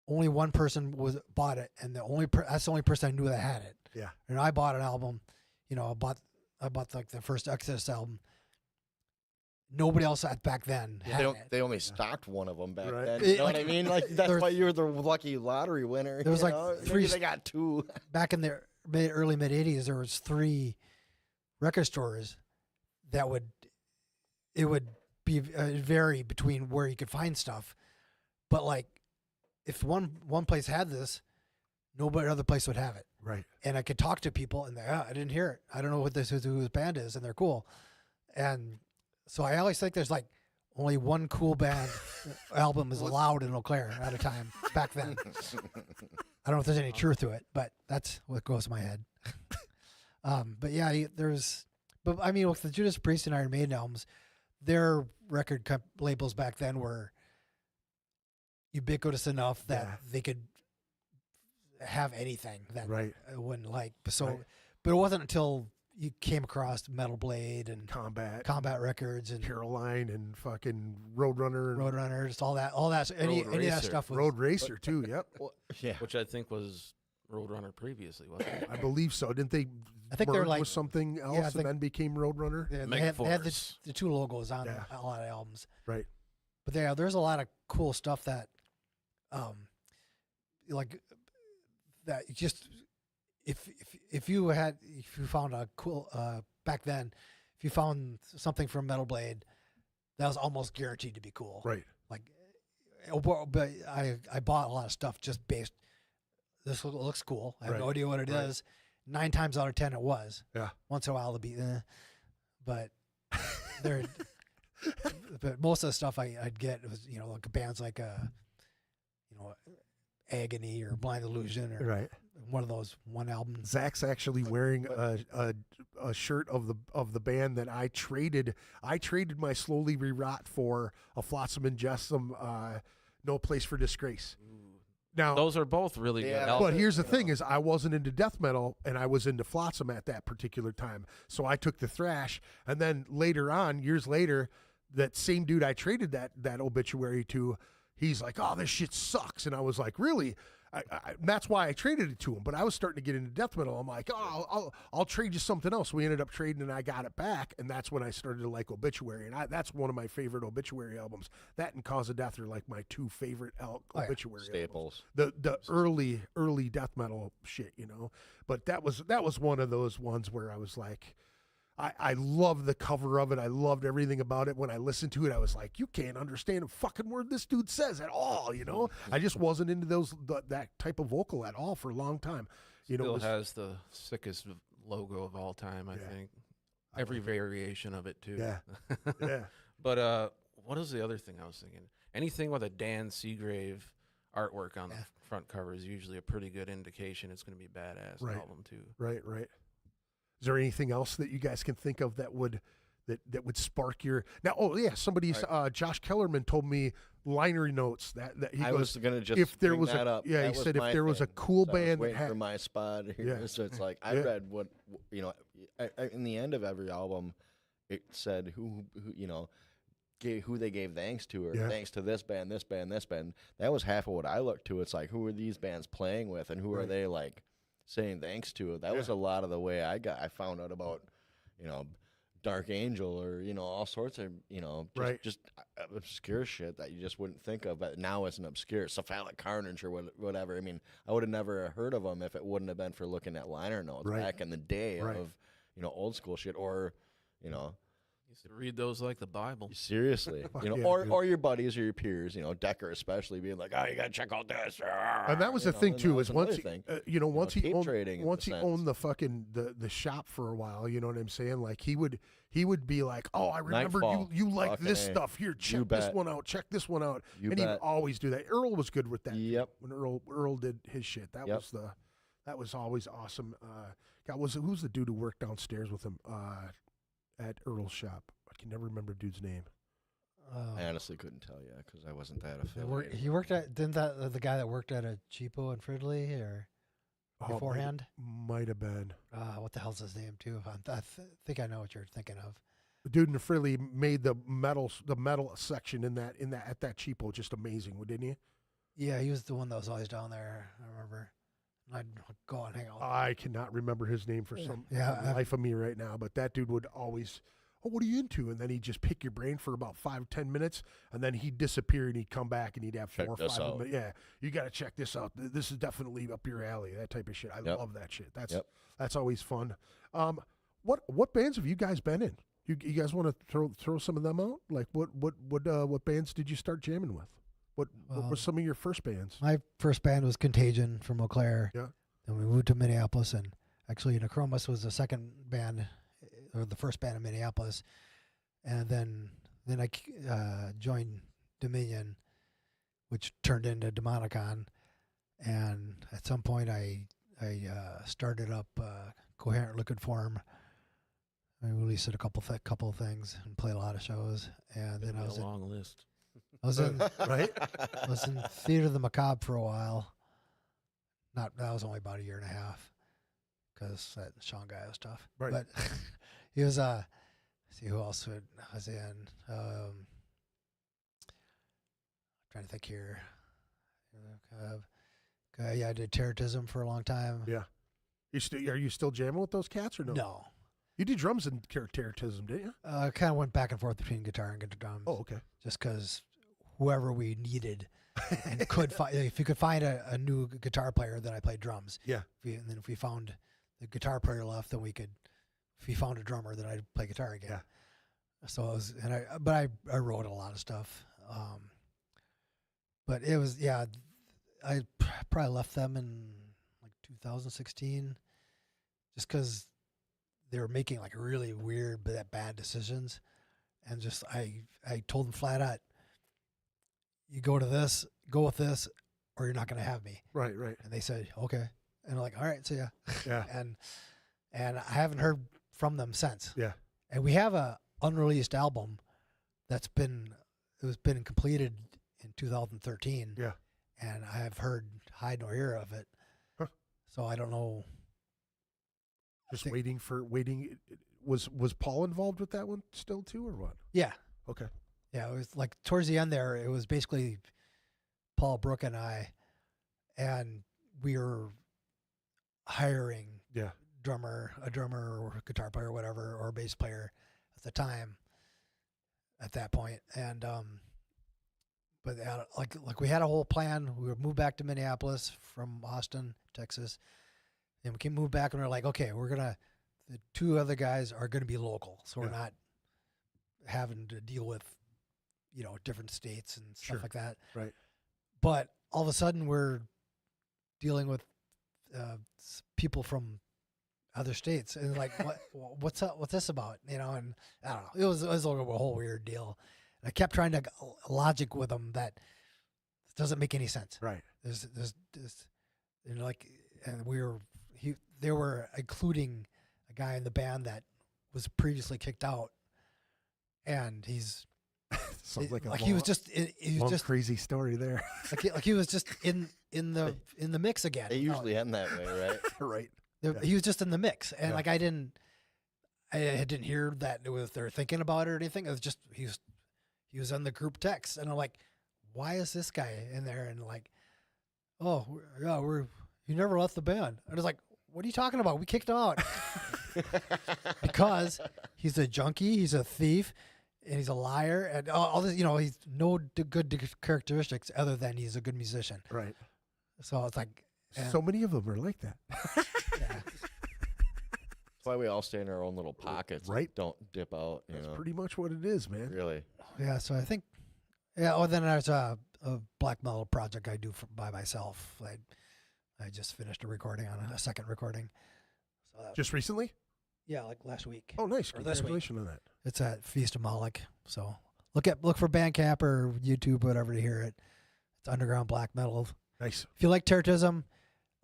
only one person bought it, and that's the only person I knew that had it. Yeah. And I bought an album, you know, I bought like the first Exodus album. Nobody else back then Yeah, had it. they only stocked one of them back Right. then. It- You know like, what I mean? Like that's there's- why you were the lucky lottery winner. There was you like know? Maybe three they got two. Back in the early mid 80s, there was 3 record stores that would vary between where you could find stuff, but like if one place had this, nobody other place would have it. Right. And I could talk to people and I didn't hear it. I don't know what who this band is, and they're cool. And so I always think there's like only one cool band album is allowed in Eau Claire at a time back then. I don't know if there's any truth to it, but that's what goes in my head. But yeah, but I mean, with the Judas Priest and Iron Maiden albums, their record labels back then were ubiquitous enough that Yeah. they could have anything that Right. I wouldn't like. So, Right. but it wasn't until you came across Metal Blade and Combat Records and Caroline and fucking Roadrunner and Roadrunners, all that. Any of that Racer. stuff was Road Racer too. Yep. Well, yeah. Which I think was Roadrunner previously, wasn't it? I believe so. Didn't they? I think they're merge like- with something else I and think- then became Roadrunner. They Meg had Force. the 2 logos on Yeah. a lot of albums. Right. But there's a lot of cool stuff that, like that. Just if you found a cool back then, if you found something from Metal Blade, that was almost guaranteed to be cool. Right. Like, but I bought a lot of stuff just based. This looks cool. I have no Right. idea what it Right. is. 9 times out of 10 it was. Yeah. Once in a while it'll be, but there. But most of the stuff I'd get was like bands like Agony or Blind Illusion or Right. one of those one albums. Zach's actually wearing a shirt of the band that I traded. I traded my Slowly Rerot for a Flotsam and Jetsam, No Place for Disgrace. Now, Those are both really Yeah, good but albums. but here's the thing: is I wasn't into death metal, and I was into Flotsam at that particular time. So I took the thrash, and then later on, years later, that same dude I traded that obituary to, he's like, "Oh, this shit sucks," and I was like, "Really?" That's why I traded it to him. But I was starting to get into death metal. I'm like, "Oh, I'll trade you something else." We ended up trading, and I got it back, and that's when I started to like Obituary, and that's one of my favorite Obituary albums. That and Cause of Death are like my 2 favorite yeah. Obituary albums. Staples. The early death metal shit, but that was one of those ones where I was like, I loved the cover of it. I loved everything about it. When I listened to it, I was like, you can't understand a fucking word this dude says at all. I just wasn't into that type of vocal at all for a long time. It Still was- has the sickest logo of all time, I Yeah. think. Every variation of it too. Yeah. yeah. But what is the other thing I was thinking? Anything with a Dan Seagrave artwork on the front cover is usually a pretty good indication it's going to be a badass Right. album too. Right. Is there anything else that you guys can think of that would that would spark your now. Oh yeah, somebody's Josh Kellerman told me liner notes that he I goes, was gonna just if there bring was that a up. yeah, That he was said if my there was a thing. cool So I was band that waiting for had my spot here. Yeah. So it's like I Yeah. read what in the end of every album, it said who who they gave thanks to, or Yeah. thanks to this band, this band, this band. That was half of what I looked to. It's like, who are these bands playing with, and who are Right. they like saying thanks to? That was a lot of the way I found out about, Dark Angel, or all sorts of Right. just obscure shit that you just wouldn't think of, but now it's an obscure Cephalic Carnage or whatever. I mean, I would have never heard of them if it wouldn't have been for looking at liner notes Right. back in the day Right. of old school shit, or Used to read those like the Bible. seriously, Fuck you know, yeah, or dude. or your buddies or your peers, Decker especially, being like, oh, you gotta check out this. And that was the thing and too. that Is was once another he, thing. once he tape owned, trading in once a he sense. owned the fucking the shop for a while. You know what I'm saying? Like he would be like, oh, I remember Nightfall. you like Fucking this A. stuff. Here, You check this bet. one out. Check this one out. You and he would bet. always do that. Earl was good with that. too. Yep. When Earl did his shit, that Yep. was always awesome. Who's the dude who worked downstairs with him at Earl's shop? I can never remember dude's name. I honestly couldn't tell you because I wasn't that He affiliated. worked at didn't that the guy that worked at a Cheapo in Fridley or Oh, beforehand? might have been. What the hell's his name too? Think I know what you're thinking of. The dude in Frilly made the metal section in that at that cheapo just amazing, didn't he? Yeah, he was the one that was always down there. I remember. I'd go and hang out. I cannot remember his name for some Yeah, life of me right now, but that dude would always, oh, what are you into? And then he'd just pick your brain for about 5-10 minutes, and then he'd disappear and he'd come back and he'd have Check 4 or this 5 out. minutes. Yeah, you got to check this out. This is definitely up your alley. That type of shit. I Yep. love that shit. That's Yep. always fun. What bands have you guys been in? You guys want to throw some of them out? Like what bands did you start jamming with? What were some of your first bands? My first band was Contagion from Eau Claire. Yeah. Then we moved to Minneapolis, and actually Necromis was the second band, or the first band in Minneapolis. And then I joined Dominion, which turned into Demonicon. And at some point, I started up Coherent Liquid Form. I released a couple of things and played a lot of shows. And then I was a long list. Right? I was in Theater of the Macabre for a while. That was only about a year and a half, because that Sean guy was tough. Right. But he was see who else was in. Trying to think here. Yeah, I did Terrorism for a long time. Yeah. Are you still jamming with those cats or no? No. You did drums in Terrorism, didn't you? Kind of went back and forth between guitar and drums. Oh, okay. Just because whoever we needed and could find, if you could find a new guitar player, then I played drums. Yeah. And then if we found the guitar player left, then we could. If we found a drummer, then I'd play guitar again. Yeah. So it was, but I wrote a lot of stuff. But it was, yeah, I probably left them in like 2016, just because they were making like really weird but bad decisions, and just I told them flat out, you go with this, or you're not going to have me. Right. And they said, okay. And I'm like, all right, see ya. Yeah. and I haven't heard from them since. Yeah. And we have a unreleased album that's been completed in 2013. Yeah. And I have heard hide nor hear of it. Huh. So I don't know. Just waiting. Was Paul involved with that one still too, or what? Yeah. Okay. Yeah, it was like towards the end there, it was basically Paul, Brooke, and I, and we were hiring Yeah. a drummer or a guitar player or whatever, or a bass player at the time at that point. And but like we had a whole plan. We would move back to Minneapolis from Austin, Texas, and we can move back, and we're like, okay, the 2 other guys are gonna be local, so we're not having to deal with different states and stuff Sure. like that. Right. But all of a sudden we're dealing with people from other states, and like, what's up? What's this about? And I don't know. It was a whole weird deal. And I kept trying to logic with them that it doesn't make any sense. Right. There's and they were including a guy in the band that was previously kicked out and he's Sounds like a like long, he was just he was long just crazy story there. like he was just in the mix again. They usually end that way, right? Right. He was just in the mix, and Yeah. like I didn't hear that it was they're thinking about it or anything. It was just he was in the group text, and I'm like, why is this guy in there? And like, oh yeah, he never left the band. I was like, what are you talking about? We kicked him out because he's a junkie, he's a thief, and he's a liar, and all this. You know, he's no good characteristics other than he's a good musician. Right. So it's like, yeah. So many of them are like that. Yeah. That's why we all stay in our own little pockets. Right. Don't dip out. That's pretty much what it is, man. Really. Yeah, so I think, yeah. Oh, then there's a black metal project I do by myself. I just finished a recording on a second recording. So Just recently? yeah, like last week. Oh, nice. Or this week. Congratulations on that. It's at Feast of Moloch. So look for Bandcamp or YouTube, whatever, to hear it. It's underground black metal. Nice. If you like Terrorism,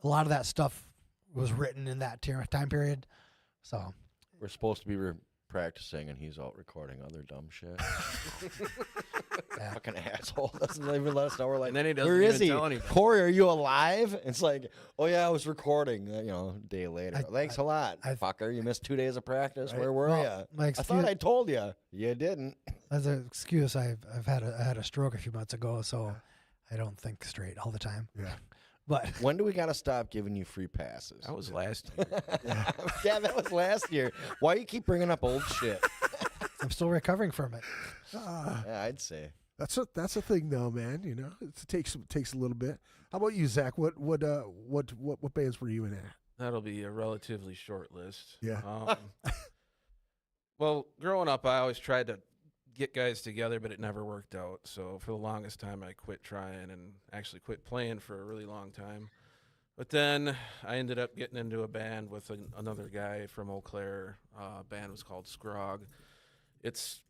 a lot of that stuff was written in that time period. So We're supposed to be practicing, and he's out recording other dumb shit. yeah. Fucking asshole. Doesn't even let us know. We're like, And then he doesn't where is even he? tell anybody. Corey, are you alive? It's like, oh yeah, I was recording. You know, a day later. Thanks a lot, I- fucker. You missed 2 days of practice. Right. Where were Well, you? my I excuse, thought I told you. You didn't. as an excuse, I had a stroke a few months ago, so I don't think straight all the time. Yeah. But When do we gotta stop giving you free passes? That was last year. Yeah, that was last year. Why you keep bringing up old shit? I'm still recovering from it. Yeah, I'd say. That's a thing, though, man. You know, it takes a little bit. How about you, Zach? What bands were you in at? That'll be a relatively short list. Yeah. Well, growing up, I always tried to get guys together, but it never worked out. So for the longest time, I quit trying and actually quit playing for a really long time. But then I ended up getting into a band with another guy from Eau Claire. Band was called Scrog. It's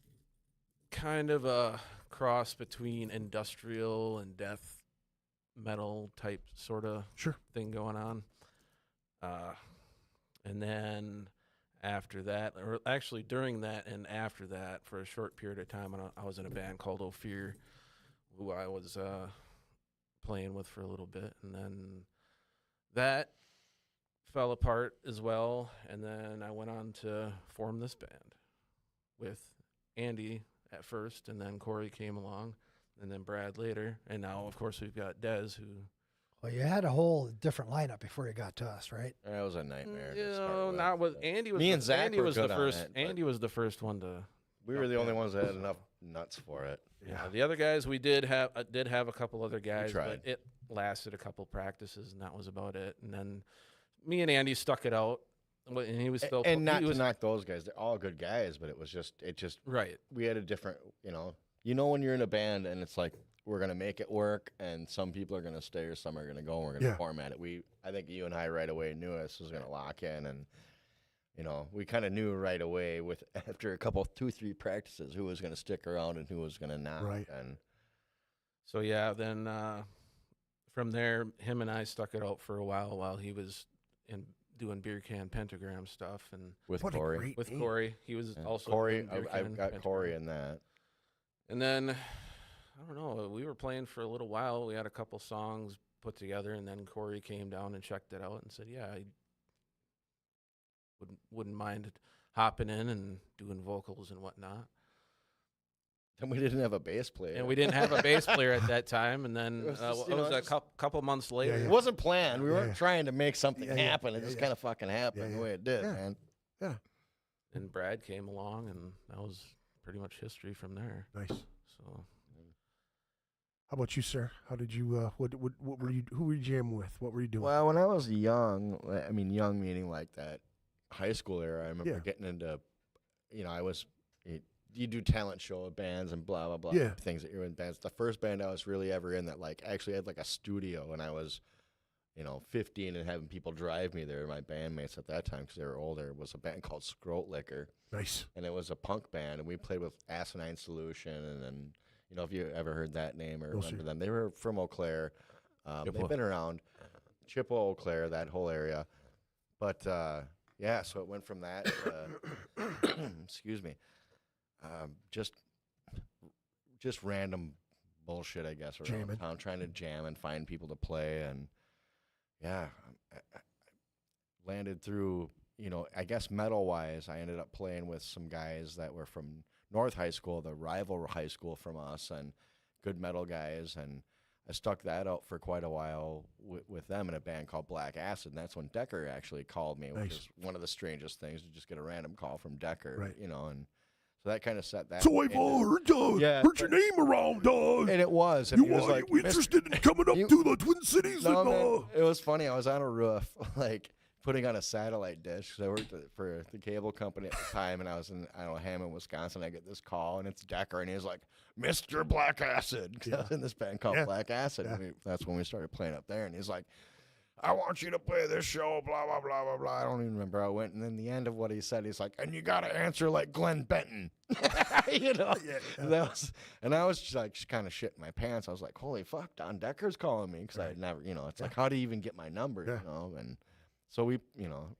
kind of a cross between industrial and death metal type sort of Sure. thing going on. And then after that, or actually during that and after that, for a short period of time, I was in a band called Ophir, who I was playing with for a little bit. And then that fell apart as well. And then I went on to form this band with Andy at first, and then Cory came along, and then Brad later. And now, of course, we've got Dez, who... Well, you had a whole different lineup before you got to us, right? That was a nightmare. You to start know, with, not with but Andy. Was Me the, and Zach Andy were was the good on first. it, but- Andy was the first one to. We were the only ones that had enough nuts for it. Yeah, the other guys we did have a couple other guys, tried. but it lasted a couple practices, and that was about it. And then me and Andy stuck it out, and he was still And not he to was, knock those guys. They're all good guys, but it just right. we had a different, you know when you're in a band and it's like we're gonna make it work, and some people are gonna stay or some are gonna go, and we're gonna Yeah. format it. I think you and I right away knew this was gonna lock in, and we kind of knew right away after a couple 2-3 practices who was gonna stick around and who was gonna not. Right. And So yeah, then from there, him and I stuck it out for a while he was doing beer can pentagram stuff, and with What a Corey, great with name. Corey, he was Yeah. also Corey, doing beer I've can got Corey pentagram. in that. And then, I don't know, we were playing for a little while. We had a couple songs put together, and then Corey came down and checked it out and said, yeah, I wouldn't mind hopping in and doing vocals and whatnot. And we didn't have a bass player. And we didn't have a bass player at that time. And then It was just, it was a couple months later. yeah. It wasn't planned. We Yeah, weren't yeah. trying to make something Yeah, yeah, happen. It yeah, just yeah. kind of fucking happened Yeah, the yeah. way it did, Yeah. man. And Brad came along, and that was pretty much history from there. Nice. So How about you, sir? How did you? What were you? Who were you jamming with? What were you doing? Well, when I was young, I mean, young meaning like that high school era, I remember Yeah. getting into, you do talent show bands and blah, blah, blah. Yeah. Things that you're in bands. The first band I was really ever in that like actually had like a studio, and I was, 15 and having people drive me there, my bandmates at that time because they were older, was a band called Scrote Liquor. Nice. And it was a punk band, and we played with Asinine Solution, and then, if you ever heard that name or No, remember sir. them, they were from Eau Claire. Chippewa. They've been around. Chippewa, Eau Claire, that whole area. But, yeah, so it went from that, excuse me. just random bullshit, I guess, around Jamming. town, trying to jam and find people to play. And yeah, I landed through, I guess metal wise, I ended up playing with some guys that were from North High School, the rival high school from us, and good metal guys. And I stuck that out for quite a while with them in a band called Black Acid. And that's when Decker actually called me, which is one of the strangest things, to just get a random call from Decker, Right. And so that kind of set that. So I've heard your name around, and it was. And you he was are like, you interested in coming up to the Twin Cities? No, and, man, it was funny. I was on a roof, like, putting on a satellite dish, because I worked for the cable company at the time, and I was in, Hammond, Wisconsin. I get this call, and it's Decker, and he's like, Mr. Black Acid. 'Cause I was in this band called Black Acid. Yeah. And that's when we started playing up there, and he's like, I want you to play this show, blah, blah, blah, blah, blah. I don't even remember how it went. And then the end of what he said, he's like, and you got to answer like Glenn Benton. And I was just like kind of shitting my pants. I was like, holy fuck, Don Decker's calling me. Because I had never, it's like, how do you even get my number, And so we,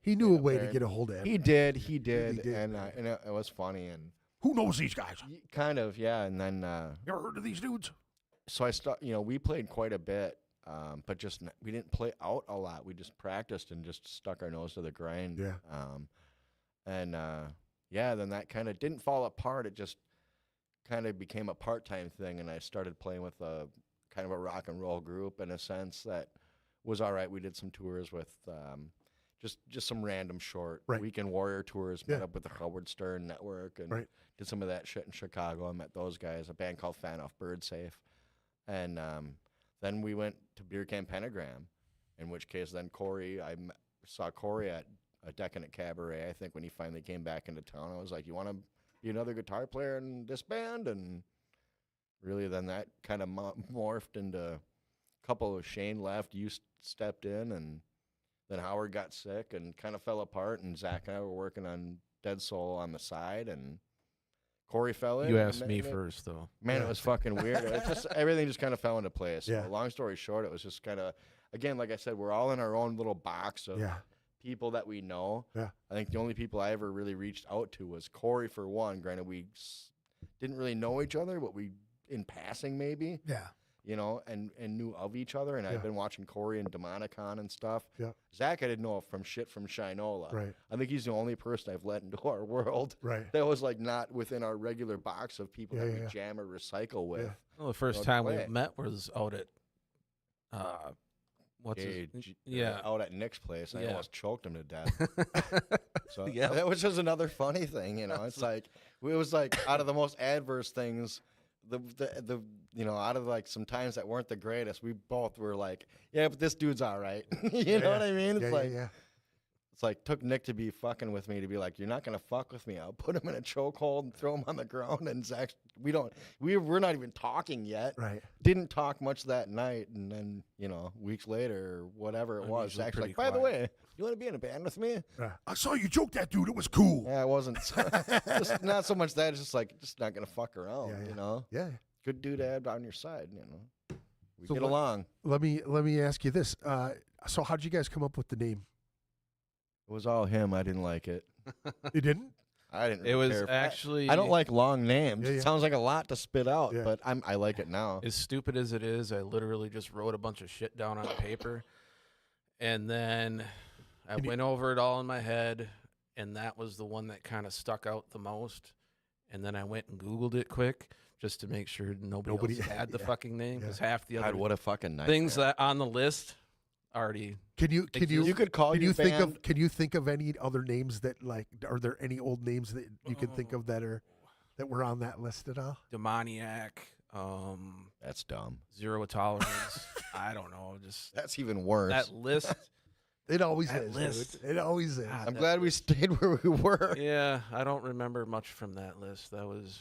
he knew a way to get a hold of him. He did. And it was funny. And who knows these guys? kind of, yeah. And then, You ever heard of these dudes? so we played quite a bit. But just we didn't play out a lot. We just practiced and just stuck our nose to the grind. Yeah. Then that kind of didn't fall apart. It just kind of became a part-time thing, and I started playing with a kind of a rock and roll group in a sense that was all right. We did some tours with just some random short weekend warrior tours. Met up with the Howard Stern Network and did some of that shit in Chicago. I met those guys, a band called Fan Off Bird Safe, and then we went to Beer Can Pentagram, in which case then I saw Cory at a Decadent Cabaret, I think, when he finally came back into town. I was like, you want to be another guitar player in this band? And really then that kind of morphed into a couple of Shane left, you stepped in, and then Howard got sick and kind of fell apart, and Zach and I were working on Dead Soul on the side, and Cory fell in. You asked me first, though. Man, it was fucking weird. It just everything just kind of fell into place. Yeah. So long story short, it was just kind of, again, like I said, we're all in our own little box of people that we know. Yeah. I think the only people I ever really reached out to was Cory, for one. Granted, we didn't really know each other, but we, in passing maybe, Yeah. and knew of each other. And I've been watching Cory and Demonicon and stuff. Yeah. Zach I didn't know from Shinola. Right. I think he's the only person I've let into our world. Right. That was like not within our regular box of people that we yeah. jam or recycle with. Yeah. Well, the first time we met was out at, Out at Nick's place. I Yeah. almost choked him to death. So that was just another funny thing, It's like it was like out of the most adverse things, the out of like some times that weren't the greatest, we both were like, yeah, but this dude's all right. You know what I mean? It's it's like took Nick to be fucking with me to be like, you're not gonna fuck with me. I'll put him in a chokehold and throw him on the ground. And Zach, we're not even talking yet. Right. Didn't talk much that night, and then weeks later or whatever it was, Zach's like, by the way, you want to be in a band with me? I saw you choke that dude. It was cool. Yeah, it wasn't. Just not so much that. It's just like not gonna fuck around. Yeah. Good dude to have on your side. We So get along. Let me ask you this. So how did you guys come up with the name? It was all him. I didn't like it. You didn't? I didn't. It was care. actually. I don't like long names. Yeah, yeah. It sounds like a lot to spit out, Yeah. but I like it now. As stupid as it is, I literally just wrote a bunch of shit down on paper, and then I went over it all in my head, and that was the one that kind of stuck out the most. And then I went and Googled it quick just to make sure nobody else had the fucking name, because half the God, other what a fucking nightmare. things that on the list already. Can you Can you think of any other names that, like, are there any old names that you can think of that were on that list at all? Demoniac, That's dumb. Zero Tolerance. I don't know, just That's even worse. that list. It always That is. list. Dude. It always is. God, I'm that glad we list. stayed where we were. Yeah, I don't remember much from that list. That was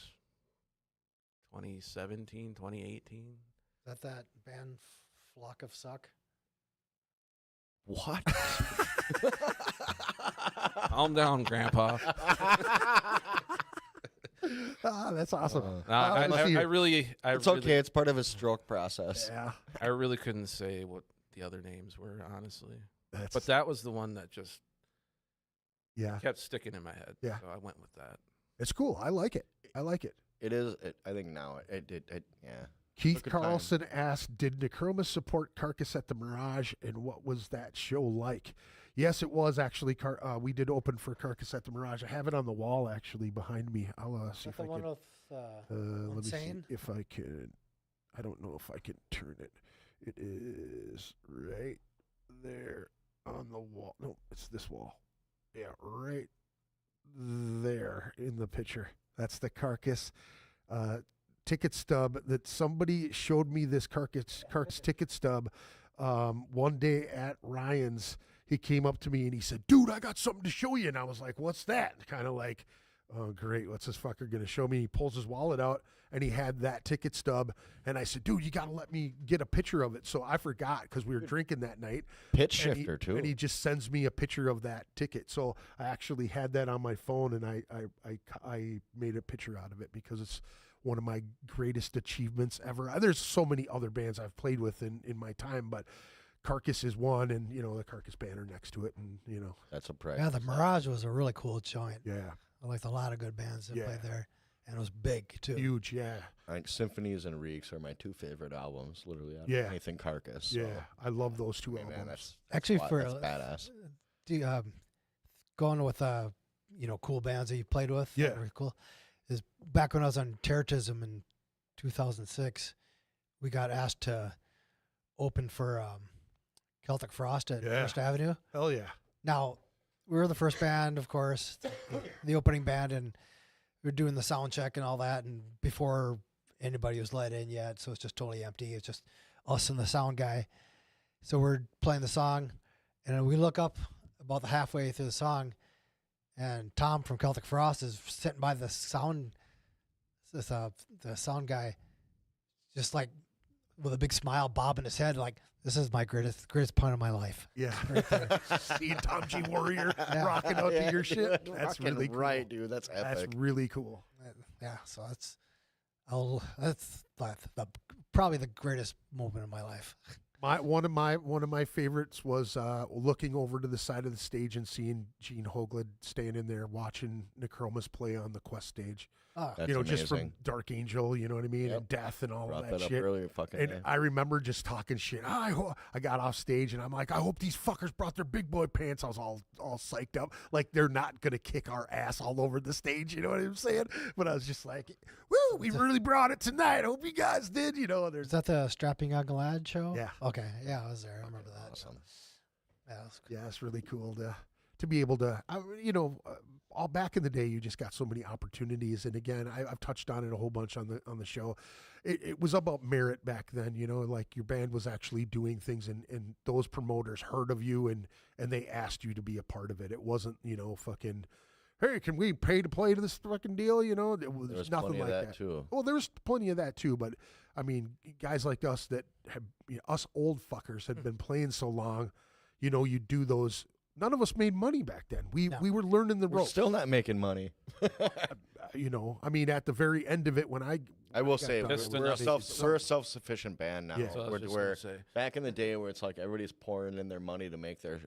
2017, 2018. Is that band Flock of Suck? What? Calm down, Grandpa. That's awesome. I really, It's okay. It's part of his stroke process. Yeah. I really couldn't say what the other names were, honestly. That's, But that was the one that just yeah, kept sticking in my head. Yeah. So I went with that. it's cool. I like it. I like it. It is. I think now yeah. Keith Took a time. Carlson asked, "Did Necromis support Carcass at the Mirage, and what was that show like?" Yes, it was actually. We did open for Carcass at the Mirage. I have it on the wall actually behind me. I'll see Is if that I the one can. with Let me see Insane? if I can. I don't know if I can turn it. It is right there on the wall. No, it's this wall. Yeah, right there in the picture. That's the Carcass ticket stub that somebody showed me. This Carcass ticket stub one day at Ryan's. He came up to me and he said, "Dude, I got something to show you." And I was like, "What's that?" Kind of like, "Oh, great. What's this fucker going to show me?" He pulls his wallet out and he had that ticket stub. And I said, "Dude, you got to let me get a picture of it." So I forgot because we were drinking that night. Pitch And shifter too. And he just sends me a picture of that ticket. So I actually had that on my phone, and I made a picture out of it because it's one of my greatest achievements ever. There's so many other bands I've played with in my time, but Carcass is one, and the Carcass banner next to it, and That's a price. Yeah, the Mirage was a really cool joint. yeah, I liked a lot of good bands that Yeah. played there, and it was big too. huge, yeah, I think Symphonies and Reeks are my two favorite albums. Literally, out of Yeah. anything Carcass. So, yeah. I love those two hey, albums. man, that's Actually, wild. for that's badass. going with cool bands that you played with, that Yeah. were cool. Is back when I was on Terrorism in 2006, we got asked to open for Celtic Frost at Yeah. First Avenue. Hell yeah, Now, we were the first band, of course, the opening band, and we were doing the sound check and all that, and before anybody was let in yet, so it's just totally empty. It's just us and the sound guy. So we're playing the song, and then we look up about the halfway through the song, and Tom from Celtic Frost is sitting by the sound guy, just like with a big smile, bobbing his head, like, "This is my greatest point of my life." yeah. Right there. Seeing Tom G. Warrior Yeah. rocking out to your shit, dude, that's fucking really cool. right, dude. That's epic. That's really cool. Yeah, so that's probably the greatest moment of my life. One of my favorites was looking over to the side of the stage and seeing Gene Hoglan standing there watching Necromis play on the Quest stage. Oh, That's Just from amazing. Dark Angel, you know what I mean, Yep. and Death and all Brought of that that up shit. earlier. Fucking And yeah. I remember just talking shit. I got off stage and I'm like, I hope these fuckers brought their big boy pants. I was all psyched up, like they're not gonna kick our ass all over the stage. You know what I'm saying? But I was just like, woo, we really brought it tonight. I hope you guys did. There's is that the Strapping Young Lad show? Yeah. Okay. Yeah, I was there. I remember that. Awesome. Yeah, it was Yeah, it's really cool to be able to, all back in the day, you just got so many opportunities. And again, I've touched on it a whole bunch on the show. It was about merit back then, like your band was actually doing things, and those promoters heard of you and they asked you to be a part of it. It wasn't, fucking, hey, can we pay to play to this fucking deal? It was There was nothing plenty like of that. that too. Well, there's plenty of that too, but I mean, guys like us that have, us old fuckers had been playing so long, you do those. None of us made money back then. We were learning the We're ropes. still not making money. I mean, at the very end of it, when I will got say done, Just we're enough a self-sufficient band now. Yeah. So I was just We're gonna say. back in the day where it's like everybody's pouring in their money to make their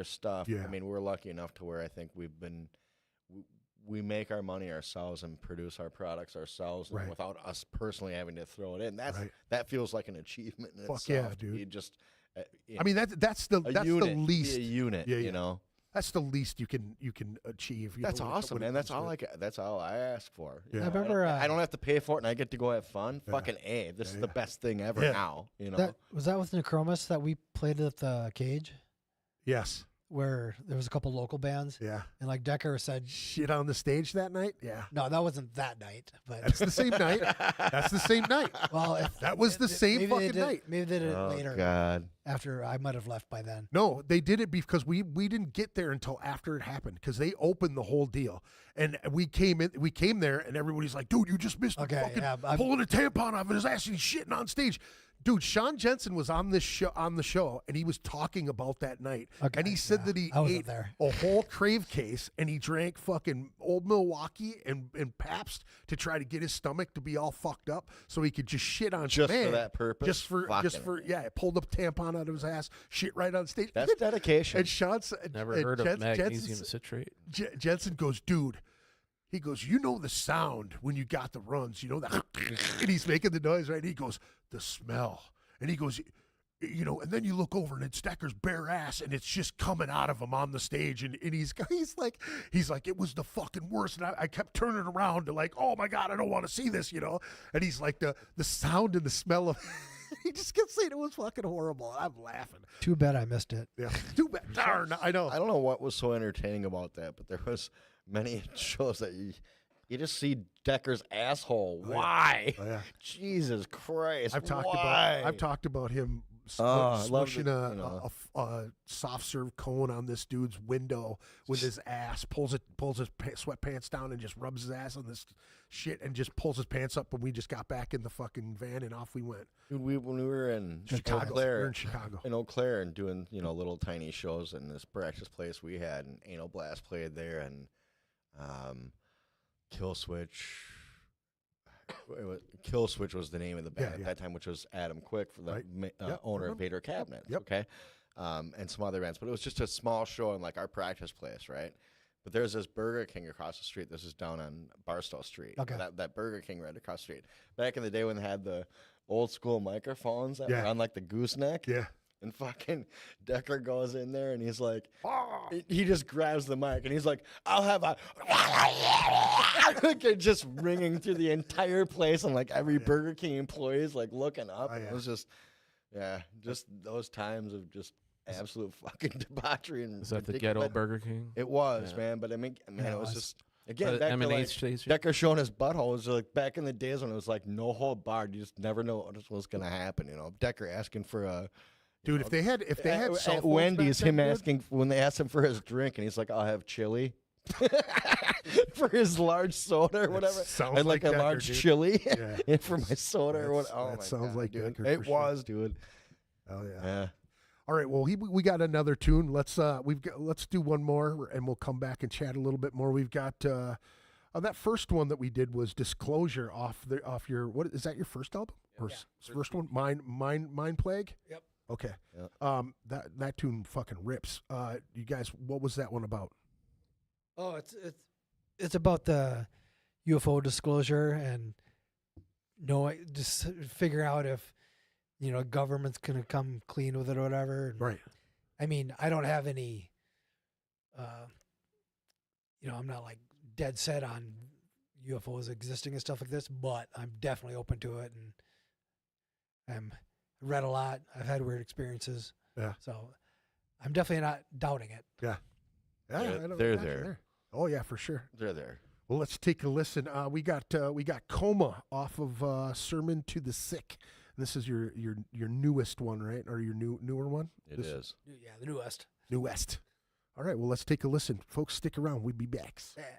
stuff. Yeah. I mean, we're lucky enough to where I think we make our money ourselves and produce our products ourselves, Right. without us personally having to throw it in. Right. That feels like an achievement in Fuck itself. yeah, dude. You just, I mean, that's the unit, least. be a unit. Yeah, You yeah. know, That's the least you can achieve. that's when it- awesome, when it man. That's comes all to it. that's all I ask for. Yeah. I remember I don't have to pay for it, and I get to go have fun. Yeah. Fucking A. This is Yeah, the yeah. best thing ever Yeah. now. You know. that with Necromis that we played at the Cage, Yes. where there was a couple local bands, Yeah. and like Decker said, Shit on the stage that night. Yeah. no, that wasn't that night, but That's the same night. That's the same night. well, That was the same maybe fucking they did, night. Maybe they did it Oh later God. after I might have left by then. No, they did it because we didn't get there until after it happened, because they opened the whole deal, and we came there, and everybody's like, "Dude, you just missed Okay, fucking yeah, pulling a tampon off his ass and he's shitting on stage." Dude, Sean Jensen was on the show, and he was talking about that night, Okay, and he said yeah, that he I wasn't ate there. a whole Crave case, and he drank fucking Old Milwaukee and Pabst to try to get his stomach to be all fucked up, so he could just shit on Just for man. that purpose? Just for Fucking- yeah, pulled a tampon out of his ass, shit right on stage. That's dedication. And Sean's Never and heard of Jensen- magnesium citrate. Jensen goes, "Dude, He goes, you know the sound when you got the runs, you know that, and he's making the noise, right? He goes, the smell, and he goes, you know, and then you look over and it's Decker's bare ass, and it's just coming out of him on the stage, and he's like, it was the fucking worst, and I kept turning around to like, oh my God, I don't want to see this, you know, and he's like the sound and the smell of. He just kept saying it was fucking horrible. I'm laughing. Too bad I missed it. Yeah, too bad. Darn, I know. I don't know what was so entertaining about that, but there was many shows that you just see Decker's asshole. Why? Oh, yeah. Jesus Christ! I've talked about him I love smushing a soft serve cone on this dude's window with his ass. Pulls his sweatpants down and just rubs his ass on this shit and just pulls his pants up. And we just got back in the fucking van and off we went. Dude, when we were in Chicago, Eau we're in Chicago. In Eau Claire, and doing little tiny shows in this practice place we had, and Anal Blast played there, and Kill Switch was the name of the band at that time, which was Adam Quick, for the owner of Vader Cabinets. Yep. Okay, and some other bands, but it was just a small show in like our practice place, right? But there's this Burger King across the street. This is down on Barstow Street. Okay. That Burger King right across the street. Back in the day when they had the old school microphones that were on like the gooseneck. Yeah. And fucking Decker goes in there and he's like, he just grabs the mic and he's like, I'll have a, like, just ringing through the entire place, and like every Burger King employee is like looking up. It was just, just those times of just absolute fucking debauchery. And Is that the ghetto Burger King? It was, man. But I mean, it was just, again, back to M&H like, station? Decker showing his butthole. It was like back in the days when it was like no hold barred. You just never know what was going to happen. You know, Decker asking for a, Dude, if they had cell at phones Wendy's, back then, him dude, asking when they asked him for his drink, and he's like, "I'll have chili." For his large soda or whatever, sounds I'd like like a Decker, large dude. chili Yeah. for my soda or what. Oh that my sounds God, like dude. Decker It for was, dude. Oh yeah. Yeah. All right. Well, we got another tune. Let's do one more, and we'll come back and chat a little bit more. We've got that first one that we did was Disclosure off your, what is that, your first album or first one? Mind Plague. Yep. Okay. Yeah. That tune fucking rips. You guys, what was that one about? Oh, it's about the UFO disclosure and just figure out if government's gonna come clean with it or whatever. And, Right. I mean, I don't have any. I'm not like dead set on UFOs existing and stuff like this, but I'm definitely open to it, and I'm read a lot. I've had weird experiences. Yeah. So I'm definitely not doubting it. Yeah. They're there. Oh yeah, for sure. They're there. Well, let's take a listen. We got Coma off of Sermon to the Sick. This is your newest one, right? Or your newer one? It is. Yeah, the newest. Newest. All right. Well, let's take a listen, folks. Stick around. We'll be back. Yeah. Yeah.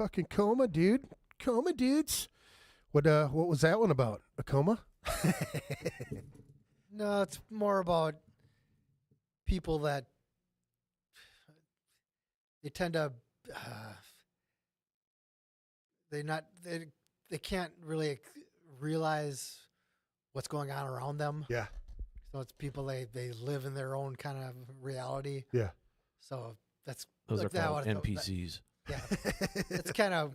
fucking coma, dude. Coma, dudes. What was that one about? A coma? No, it's more about people that they tend to they can't really realize what's going on around them. Yeah. So it's people they live in their own kind of reality. Yeah. So that's Those like are that called one- NPCs. Yeah, it's kind of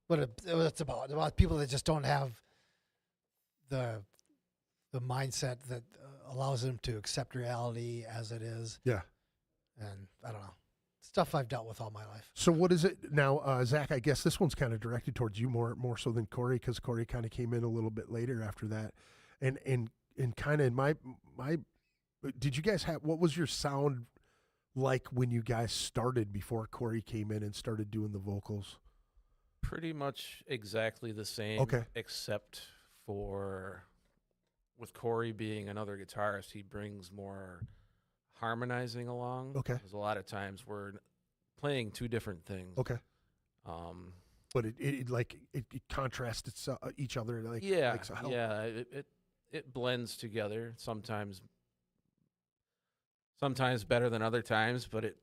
what it's about. It's about people that just don't have the mindset that allows them to accept reality as it is. Yeah. And I don't know, stuff I've dealt with all my life. So what is it now, Zach? I guess this one's kind of directed towards you more so than Cory, because Cory kind of came in a little bit later after that, and kind of in my. Did you guys have, what was your sound like when you guys started before Cory came in and started doing the vocals? Pretty much exactly the same. Okay. Except for with Cory being another guitarist, he brings more harmonizing along. Okay. Because a lot of times we're playing two different things. Okay. Um, But it contrasts each other. Like, yeah, like, so how- yeah. It blends together. Sometimes better than other times, but I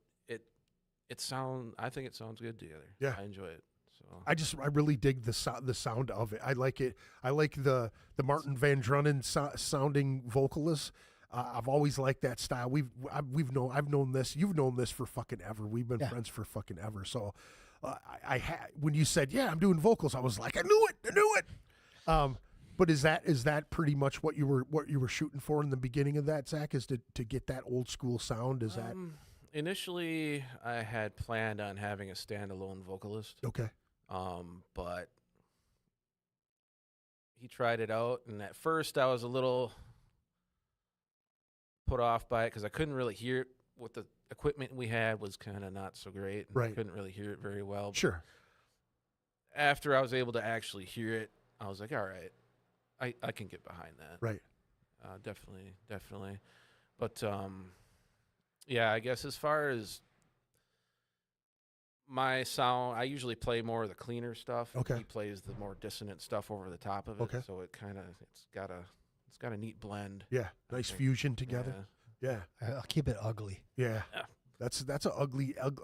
think it sounds good together. Yeah. I enjoy it. So I really dig the sound of it. I like it. I like the Martin Van Drunen sounding vocalist. I've always liked that style. I've known this. You've known this for fucking ever. We've been friends for fucking ever. So I had, when you said, yeah, I'm doing vocals, I was like, I knew it. But is that pretty much what you were shooting for in the beginning of that, Zach? Is to get that old school sound? Is that initially I had planned on having a standalone vocalist. okay? But he tried it out, and at first I was a little put off by it because I couldn't really hear it. What the equipment we had was kind of not so great. And Right. I couldn't really hear it very well. But Sure. after I was able to actually hear it, I was like, all right, I can get behind that. Right. Definitely. But yeah, I guess as far as my sound, I usually play more of the cleaner stuff. Okay. He plays the more dissonant stuff over the top of it. Okay. So it's got a neat blend. Yeah. Nice think. fusion together. Yeah. I'll keep it ugly. Yeah. Yeah. That's an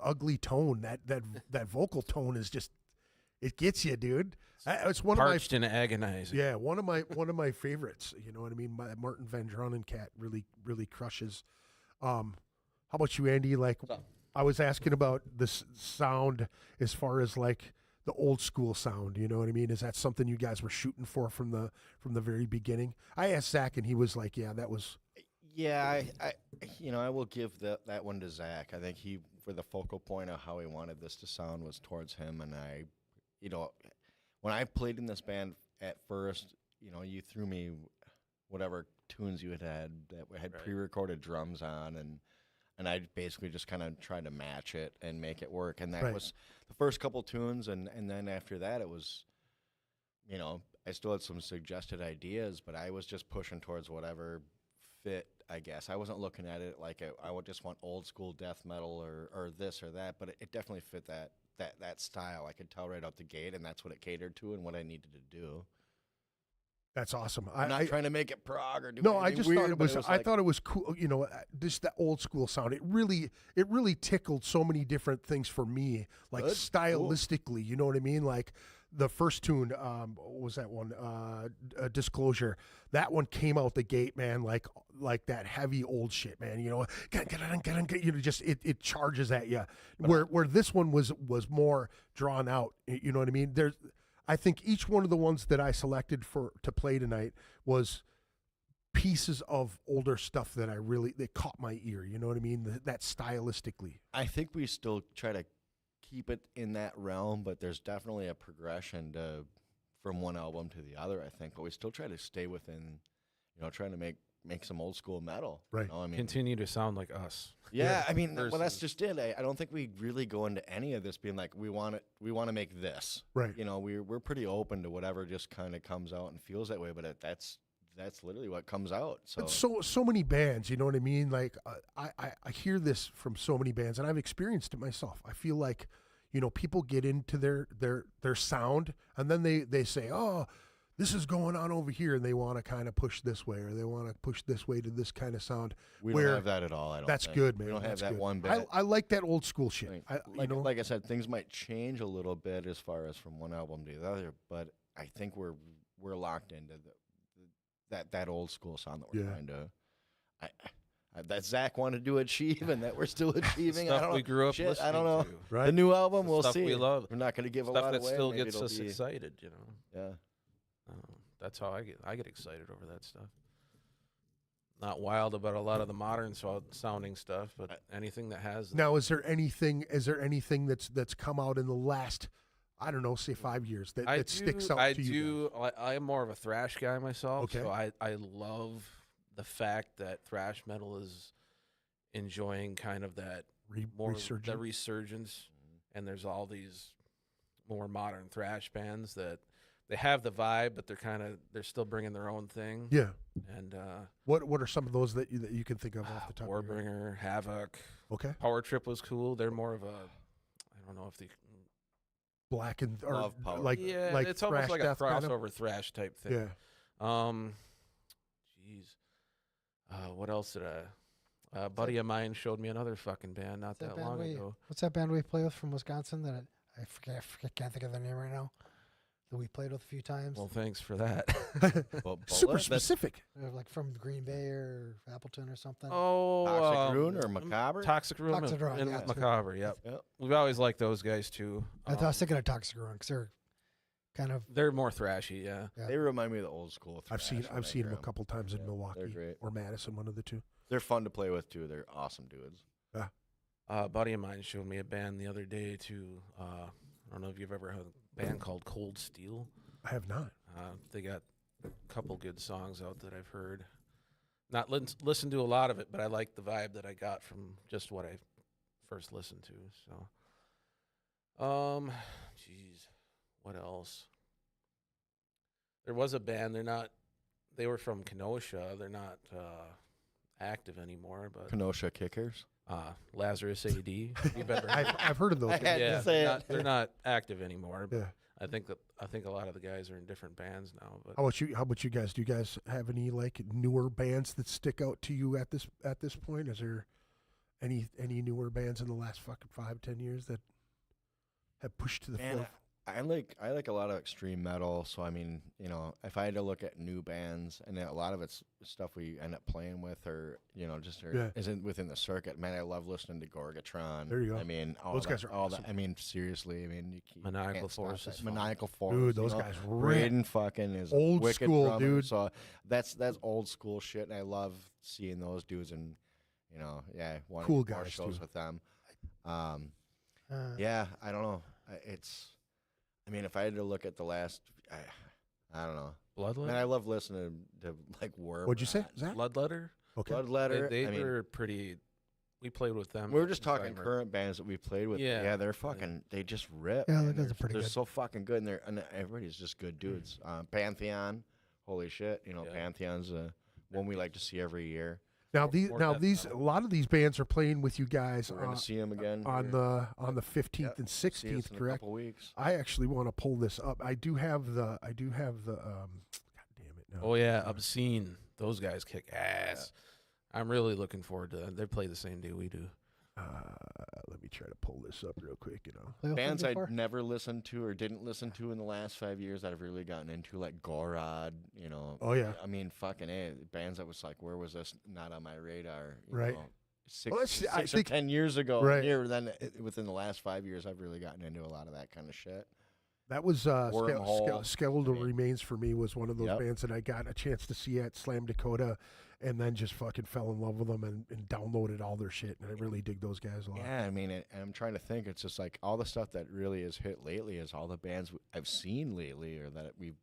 ugly tone. That vocal tone is just, it gets you, dude. It's one Parched and agonizing. Yeah, one of my favorites. You know what I mean? My Martin Van Drunen cat really crushes. How about you, Andy? Like, I was asking about this sound as far as like the old school sound. You know what I mean? Is that something you guys were shooting for from the very beginning? I asked Zach, and he was like, "Yeah, that was." Yeah, I will give that one to Zach. I think he, for the focal point of how he wanted this to sound, was towards him, and when I played in this band at first, you threw me whatever tunes you had that had Right. pre-recorded drums on, and I basically just kind of tried to match it and make it work. And that Right. was the first couple tunes, and then after that, it was, I still had some suggested ideas, but I was just pushing towards whatever fit, I guess. I wasn't looking at it like I would just want old school death metal or this or that, but it definitely fit that style. I could tell right out the gate, and that's what it catered to and what I needed to do. That's awesome. I'm not trying to make it prog or do No, I anything just weird, thought it but was. I like, thought it was cool. Just that old school sound. It really tickled so many different things for me, like Good, stylistically. You know what I mean? Like the first tune. What was that one? Disclosure. That one came out the gate, man. Like that heavy old shit, man. Just it charges at you. Where this one was more drawn out. You know what I mean? I think each one of the ones that I selected to play tonight was pieces of older stuff that that caught my ear. You know what I mean? That stylistically. I think we still try to keep it in that realm, but there's definitely a progression from one album to the other, I think. But we still try to stay within, trying to make some old school metal. Right. I mean, Continue to sound like us. yeah, I mean, well, that's Versus- just it. I don't think we really go into any of this being like, we want to make this. Right. We're pretty open to whatever just kind of comes out and feels that way, but that's literally what comes out. So But so many bands, you know what I mean? Like I hear this from so many bands, and I've experienced it myself. I feel like, people get into their sound, and then they say, oh, this is going on over here, and they want to kind of push this way, or they want to push this way to this kind of sound. We where don't have that at all. I don't. That's think. good, man. We don't have That's that good. one bit. I like that old school shit. Like I said, things might change a little bit as far as from one album to the other, but I think we're locked into that old school sound that we're trying to. That Zach wanted to achieve, and that we're still achieving. Stuff I don't know. we grew up listening I don't know. to. Right. The new album, we'll Stuff see. we love. We're not going to give a Stuff lot that away. still Maybe gets it'll us be- excited, Yeah. That's how I get excited over that stuff. Not wild about a lot of the modern sounding stuff, but anything that has. Now, is there anything that's come out in the last, I don't know, say 5 years that sticks out to you? I'm more of a thrash guy myself, Okay. so I love the fact that thrash metal is enjoying kind of that the resurgence, and there's all these more modern thrash bands that they have the vibe, but they're still bringing their own thing. Yeah. And What are some of those that you can think of off the top of your head? Warbringer, Havoc, Okay. Power Trip was cool. They're more of a, I don't know if they. Black and or Love Power. like Yeah, like it's almost thrash like a death kind of? crossover thrash type thing. Yeah. Jeez. What else did a buddy of mine showed me another fucking band not that long ago. What's that band we play with from Wisconsin that I forget, can't think of their name right now, that we played with a few times? Well, thanks for that. Super Bullet? specific. They're like from Green Bay or Appleton or something. Toxic Ruin or Macabre? Toxic Ruin Toxic Ruin, and yeah. Macabre, yep. Yep. We've always liked those guys too. I was thinking of Toxic Ruin because they're kind of. They're more thrashy, yeah. They remind me of the old school. I've seen thrash when I them hear a couple times in Yeah, Milwaukee they're great. or Madison, one of the two. They're fun to play with too. They're awesome dudes. A buddy of mine showed me a band the other day too. I don't know if you've ever heard a band called Cold Steel. I have not. They got a couple good songs out that I've heard. Not listened to a lot of it, but I like the vibe that I got from just what I first listened to. So, jeez, what else? There was a band. They were from Kenosha. They're not active anymore, but Kenosha Kickers. Lazarus AD. You've ever I've heard of those. I guys. had to yeah, say it. they're not active anymore. But Yeah. I think a lot of the guys are in different bands now. But How about you guys? Do you guys have any like newer bands that stick out to you at this point? Is there any newer bands in the last fucking 5-10 years that have pushed to the Man, front? I like a lot of extreme metal. So I mean, if I had to look at new bands, and a lot of it's stuff we end up playing with, or isn't within the circuit. Man, I love listening to Gorgatron. There you go. I mean, Those guys are all awesome. that. I mean, seriously. I mean, you Maniacal can't stop Force that. is fun. Maniacal Force. Dude, those guys rip. Braden fucking is Old a wicked school, drummer, dude. So that's old school shit, and I love seeing those dudes, and one Cool more guys, shows too. with them. Yeah, I don't know. I mean, if I had to look at the last, I don't know. Bloodletter. Man, I love listening to like Worm. What'd you say, Zach? Bloodletter. Okay. Bloodletter. They I mean, were pretty. We played with them. we were just in talking Zymurgy. current bands that we played with. Yeah. They're fucking. They just rip. Yeah, man. those are pretty they're good. so fucking good, and everybody's just good dudes. Pantheon, holy shit! Yeah. Pantheon's one we like to see every year. Now more these death a metal. lot of these bands are playing with you guys We're gonna see them again on here. the 15th Yep. and See us 16th, in a correct? couple weeks. I actually want to pull this up. I do have the God damn it. No. Oh yeah, Obscene. Those guys kick ass. I'm really looking forward to that. They play the same day we do. Let me try to pull this up real quick, Play with them Bands before? I'd never listened to or didn't listen to in the last 5 years that I've really gotten into, like Gorod, Oh yeah. I mean, fucking bands that was like, where was this not on my radar? You Right. know, six, Well, that's- I six or think- 10 years ago. Right. Here, then within the last 5 years, I've really gotten into a lot of that kind of shit. That was Wormhole. Skeletal I mean- Remains for me was one of those Yep. bands that I got a chance to see at Slam Dakota, and then just fucking fell in love with them and downloaded all their shit, and I really dig those guys a lot. Yeah, I mean, and I'm trying to think. It's just like all the stuff that really has hit lately is all the bands I've seen lately or that we've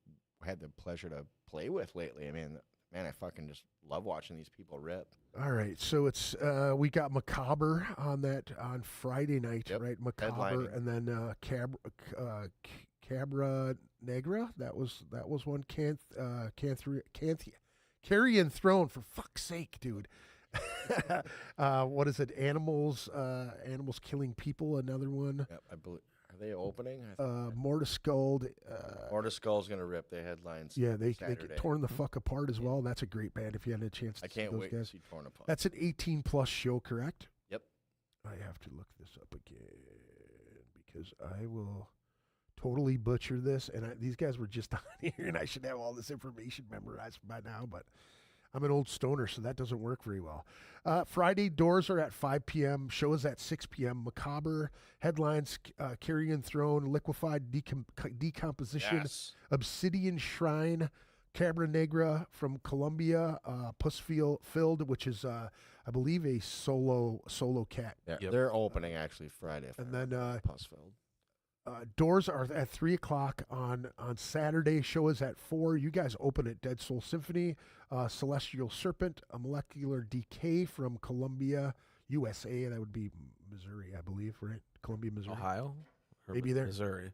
had the pleasure to play with lately. I mean, man, I fucking just love watching these people rip. All right, so it's we got Macabre on Friday night, Yep, right? Macabre, headlining. and then Cabra Negra. That was one. Carrion Throne, for fuck's sake, dude. What is it? Animals Killing People. Another one. Yep, I believe. Are they opening? I think Mortis Scold. Mortis Skull's gonna rip the headlines. Yeah, they Saturday. get Torn the Fuck Apart as well. That's a great band if you had a chance to I see can't those wait guys. to see Torn Apart. That's an 18+ show, correct? Yep. I have to look this up again because I will totally butcher this. And these guys were just on here, and I should have all this information memorized by now, but I'm an old stoner, so that doesn't work very well. Friday, doors are at 5 p.m. Show is at 6 p.m. Macabre headlines, Carrion Throne, Liquefied Decomposition, Yes. Obsidian Shrine, Cabra Negra from Colombia, Filled, which is, I believe, a solo cat. Yeah, Yep. they're opening actually Friday. And then Pussfield. doors are at 3 o'clock on Saturday. Show is at 4. You guys open at Dead Soul Symphony, Celestial Serpent, a Molecular Decay from Columbia, USA. That would be Missouri, I believe, right? Columbia, Missouri. Ohio? Or Maybe there. Missouri.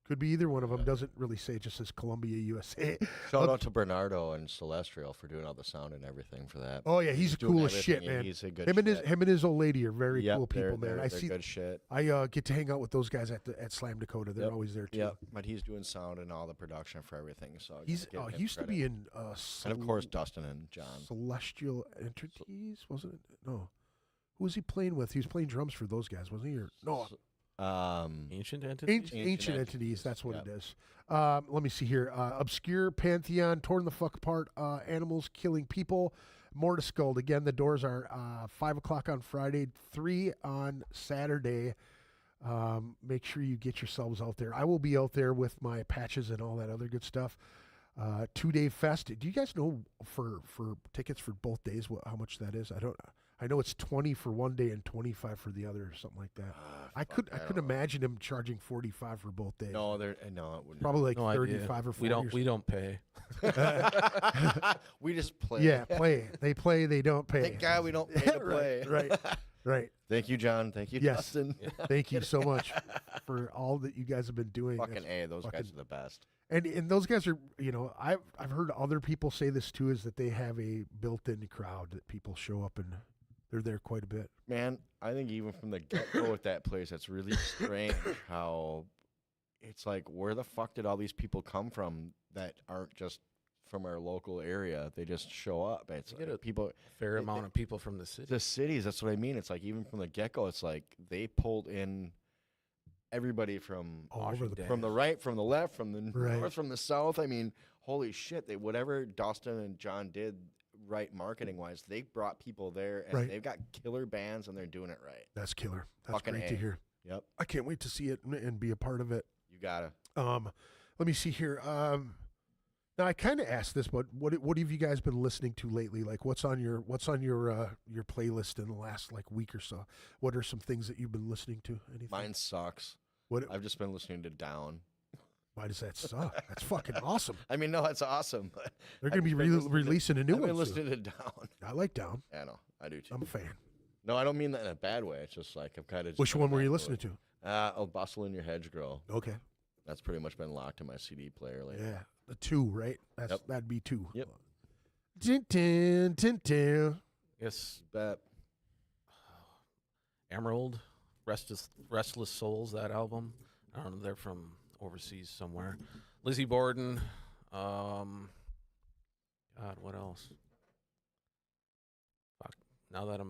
Could be either one of them. Doesn't really say. It just says Columbia, USA. Shout out to Bernardo and Celestial for doing all the sound and everything for that. Oh yeah, he's doing cool as everything, shit, and man. He's a good Him and his old lady are very Yep, cool people, man. They're I see. good shit. I get to hang out with those guys at Slam Dakota. They're Yep. always there too. Yeah, but he's doing sound and all the production for everything. So I He's gotta give he him used to credit. be in and of course Dustin and John. Celestial Entities, wasn't it? No. Who was he playing with? He was playing drums for those guys, wasn't he? Or no, Ancient entities? Ancient Entities. That's what Yep. it is. Let me see here. Obscure Pantheon, Torn the Fuck Apart, Animals Killing People, Mortis Scold. Again, the doors are 5 o'clock on Friday, 3 on Saturday. Make sure you get yourselves out there. I will be out there with my patches and all that other good stuff. 2-day fest. Do you guys know for tickets for both days how much that is? I know it's 20 for one day and 25 for the other, or something like that. I could imagine him charging 45 for both days. No, it wouldn't. Probably like No 35 idea. or 40. We don't pay. We just play. Yeah, play. They play. They don't pay. Thank God we don't pay to play. Right. Thank you, John. Thank you, Yes. Dustin. Thank you so much for all that you guys have been doing. Fucking That's A, those guys fucking- are the best. And those guys are, I've heard other people say this too, is that they have a built-in crowd that people show up and they're there quite a bit. Man, I think even from the get-go with that place, it's really strange how it's like, where the fuck did all these people come from that aren't just from our local area? They just show up. It's You get like a people, Fair amount of people from the city. the cities. That's what I mean. It's like even from the get-go, it's like they pulled in everybody from All over the from the right, from the left, from the Right. north, from the south. I mean, holy shit! Whatever Dustin and John did right marketing wise, they brought people there, and Right. they've got killer bands, and they're doing it right. That's killer. That's Fucking great A. to hear. Yep, I can't wait to see it and be a part of it. you gotta. Let me see here. Now I kind of asked this, but what have you guys been listening to lately? Like, what's on your playlist in the last like week or so? What are some things that you've been listening to? Anything? Mine sucks. What? I've just been listening to Down. Why does that suck? That's fucking awesome. I mean, no, it's awesome. But They're going to be I've been listening to- releasing a new I've one been soon. listening to Down. I like Down. Yeah, no, I do too. I'm a fan. No, I don't mean that in a bad way. It's just like I'm kind of. Which one were you listening to? "Oh, Bustle in Your Hedgerow." Okay. That's pretty much been locked in my CD player lately. Yeah. The 2, right? Yep. That'd be 2. Yep. Tin, tin, tin. Yes, Bet. Emerald, Restless Souls, that album. I don't know, they're from overseas somewhere. Lizzie Borden. God, what else? Fuck. Now that I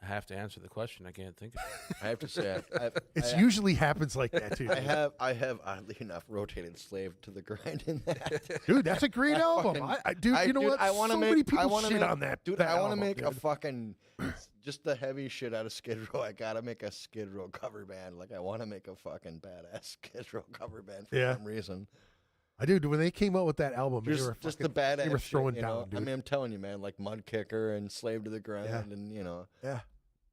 have to answer the question, I can't think of it. I have to say, It usually happens like that too. I have oddly enough rotated Slave to the Grind in that. Dude, that's a great album. Dude, you know what? I want to so make. many people I want to shit make on that. dude. that I want to album, make a dude. fucking just the heavy shit out of Skid Row. I gotta make a Skid Row cover band. Like I want to make a fucking badass Skid Row cover band for Yeah. some reason. I do. When they came out with that album, they were Just fucking, the badass. they were shit, throwing you down, know? dude. I mean, I'm telling you, man. Like Mud Kicker and Slave to the Grind, Yeah. and you know, yeah.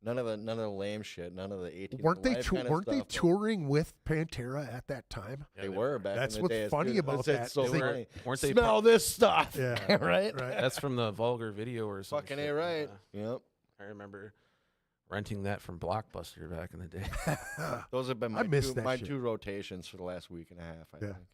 none of the lame shit. None of the 18. Weren't they kind of weren't they stuff, but touring with Pantera at that time? Yeah, They were back. That's in the what's day. It's funny good. about It's that, so is they- funny. Weren't they? Smell this stuff. Yeah. right. That's from the Vulgar video or something. Fucking A, right. Yep. I remember renting that from Blockbuster back in the day. Those have been I my, missed that my shit. 2 rotations for the last week and a half, I Yeah. think.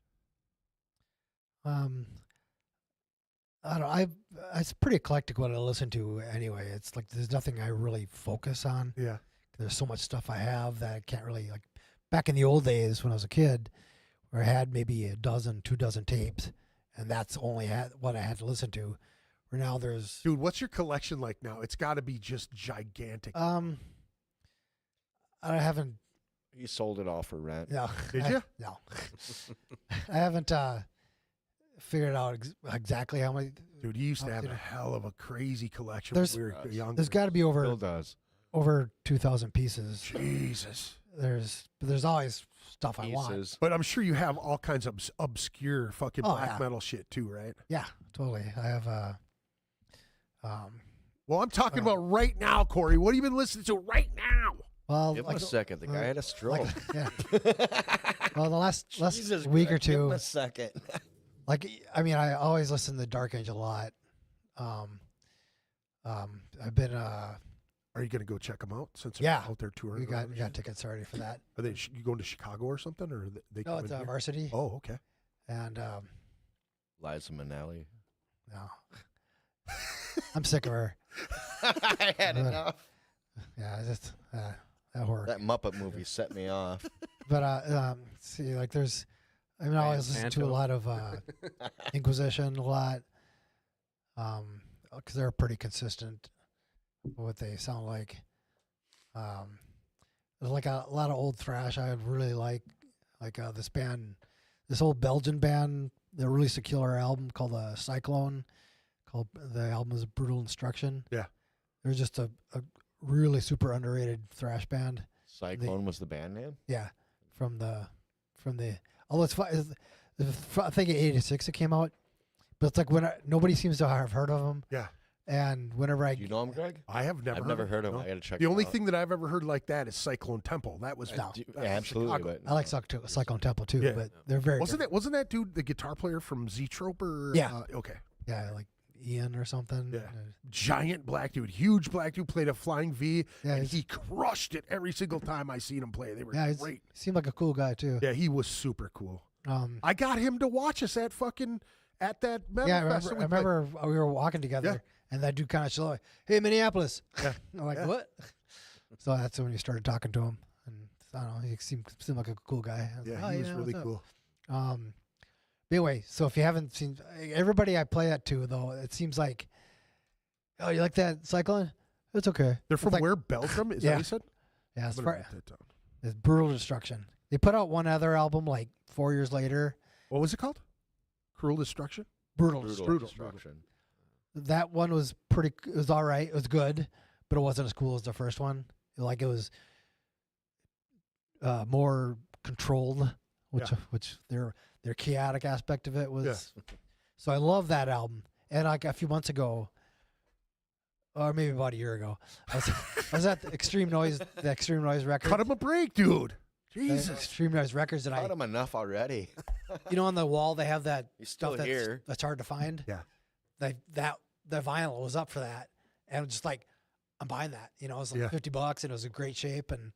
I don't know. It's pretty eclectic what I listen to anyway. It's like there's nothing I really focus on. Yeah. There's so much stuff I have that I can't really like back in the old days when I was a kid, where I had maybe a dozen, 2 dozen tapes, and that's only what I had to listen to. Where now there's Dude, what's your collection like now? It's got to be just gigantic. I haven't. You sold it all for rent. No, Did you? No, I haven't figured out exactly how many. Dude, you used to I'll have do a it. hell of a crazy collection There's- when we were younger. There's got to be Still does. over 2,000 pieces. Jesus. There's always stuff I want. Pieces. But I'm sure you have all kinds of obscure fucking Oh, black yeah. metal shit too, right? Yeah, totally. I have Well, I'm talking about right now, Corey. What have you been listening to right now? well, Give him like, a second. The guy had a stroke. yeah. Well, the last Jesus week or Christ, give him two, a second. like I mean, I always listen to Dark Age a lot. I've been Are you going to go check them out since Yeah. they're out there touring? we around and got shit? tickets already for that. Are they you going to Chicago or something, or they No, come it's in here? Varsity, Oh, okay. and Liza Minnelli. no, I'm sick of her. I had But- enough. Yeah, just that horror. That Muppet movie set me off. But see, like there's, I mean, I always listen to a Santo. lot of Inquisition, a lot, because they're pretty consistent with what they sound like. There's like a lot of old thrash I really like this band, this old Belgian band that released a killer album called Cyclone. The album is Brutal Instruction. Yeah. They're just a really super underrated thrash band. Cyclone was the band name? Yeah, from the although it's I think in '86 it came out, but it's like when nobody seems to have heard of them. Yeah. And whenever I Do you know him, Greg? I have never. I've never heard of him. no. I got to check The him only out. thing that I've ever heard like that is Cyclone Temple. That was No. from Absolutely, Chicago. but I like Cyclone Temple too, Yeah. but they're very Wasn't that dude the guitar player from Z-Trope or Yeah. okay. yeah, like Ian or something. Yeah. Giant black dude, huge black dude, played a flying V, Yeah, and he's- he crushed it every single time I seen him play. They were Yeah, great. he seemed like a cool guy too. Yeah, he was super cool. Um, I got him to watch us at that metal yeah, I fest that remember, we played. we were walking together, and that dude kind of showed, "Hey, Minneapolis." Yeah. I'm like, Yeah. "What?" So that's when you started talking to him, and I don't know, he seemed like a cool guy. I was Yeah, like, he "Oh, was really what's up?" cool. But anyway, so if you haven't seen everybody I play that to, though, it seems like, oh, you like that Cyclone? It's okay. They're It's from like- where? Belgium? Is that Yeah. what you said? Yeah, it's, I'm gonna write that down. it's Brutal Destruction. They put out one other album like 4 years later. What was it called? Cruel Destruction? Brutal. Brutal Destruction. Destruction. That one was pretty. It was all right. It was good, but it wasn't as cool as the first one. Like it was more controlled, which their chaotic aspect of it was. So I love that album. And like a few months ago, or maybe about a year ago, I was at the Extreme Noise record. Cut him a break, dude. the Jesus. Extreme Noise Records, and Cut him enough already. on the wall they have that He's still stuff here. that's hard to find. Yeah. The vinyl was up for that, and I'm just like, I'm buying that. It was like Yeah. $50, and it was in great shape, and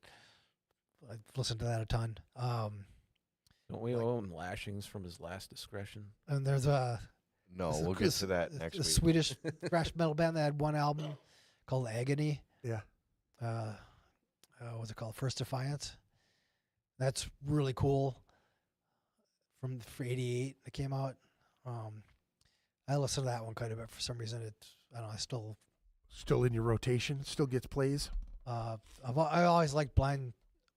I listened to that a ton. Don't we owe him lashings from his last discretion? And there's No, this- we'll get to that next a week. Swedish thrash metal band that had one album called Agony. Yeah. What's it called? First Defiance. That's really cool. For '88, it came out. I listened to that one quite a bit for some reason. I don't know. I still. Still in your rotation? Still gets plays? I always liked Blind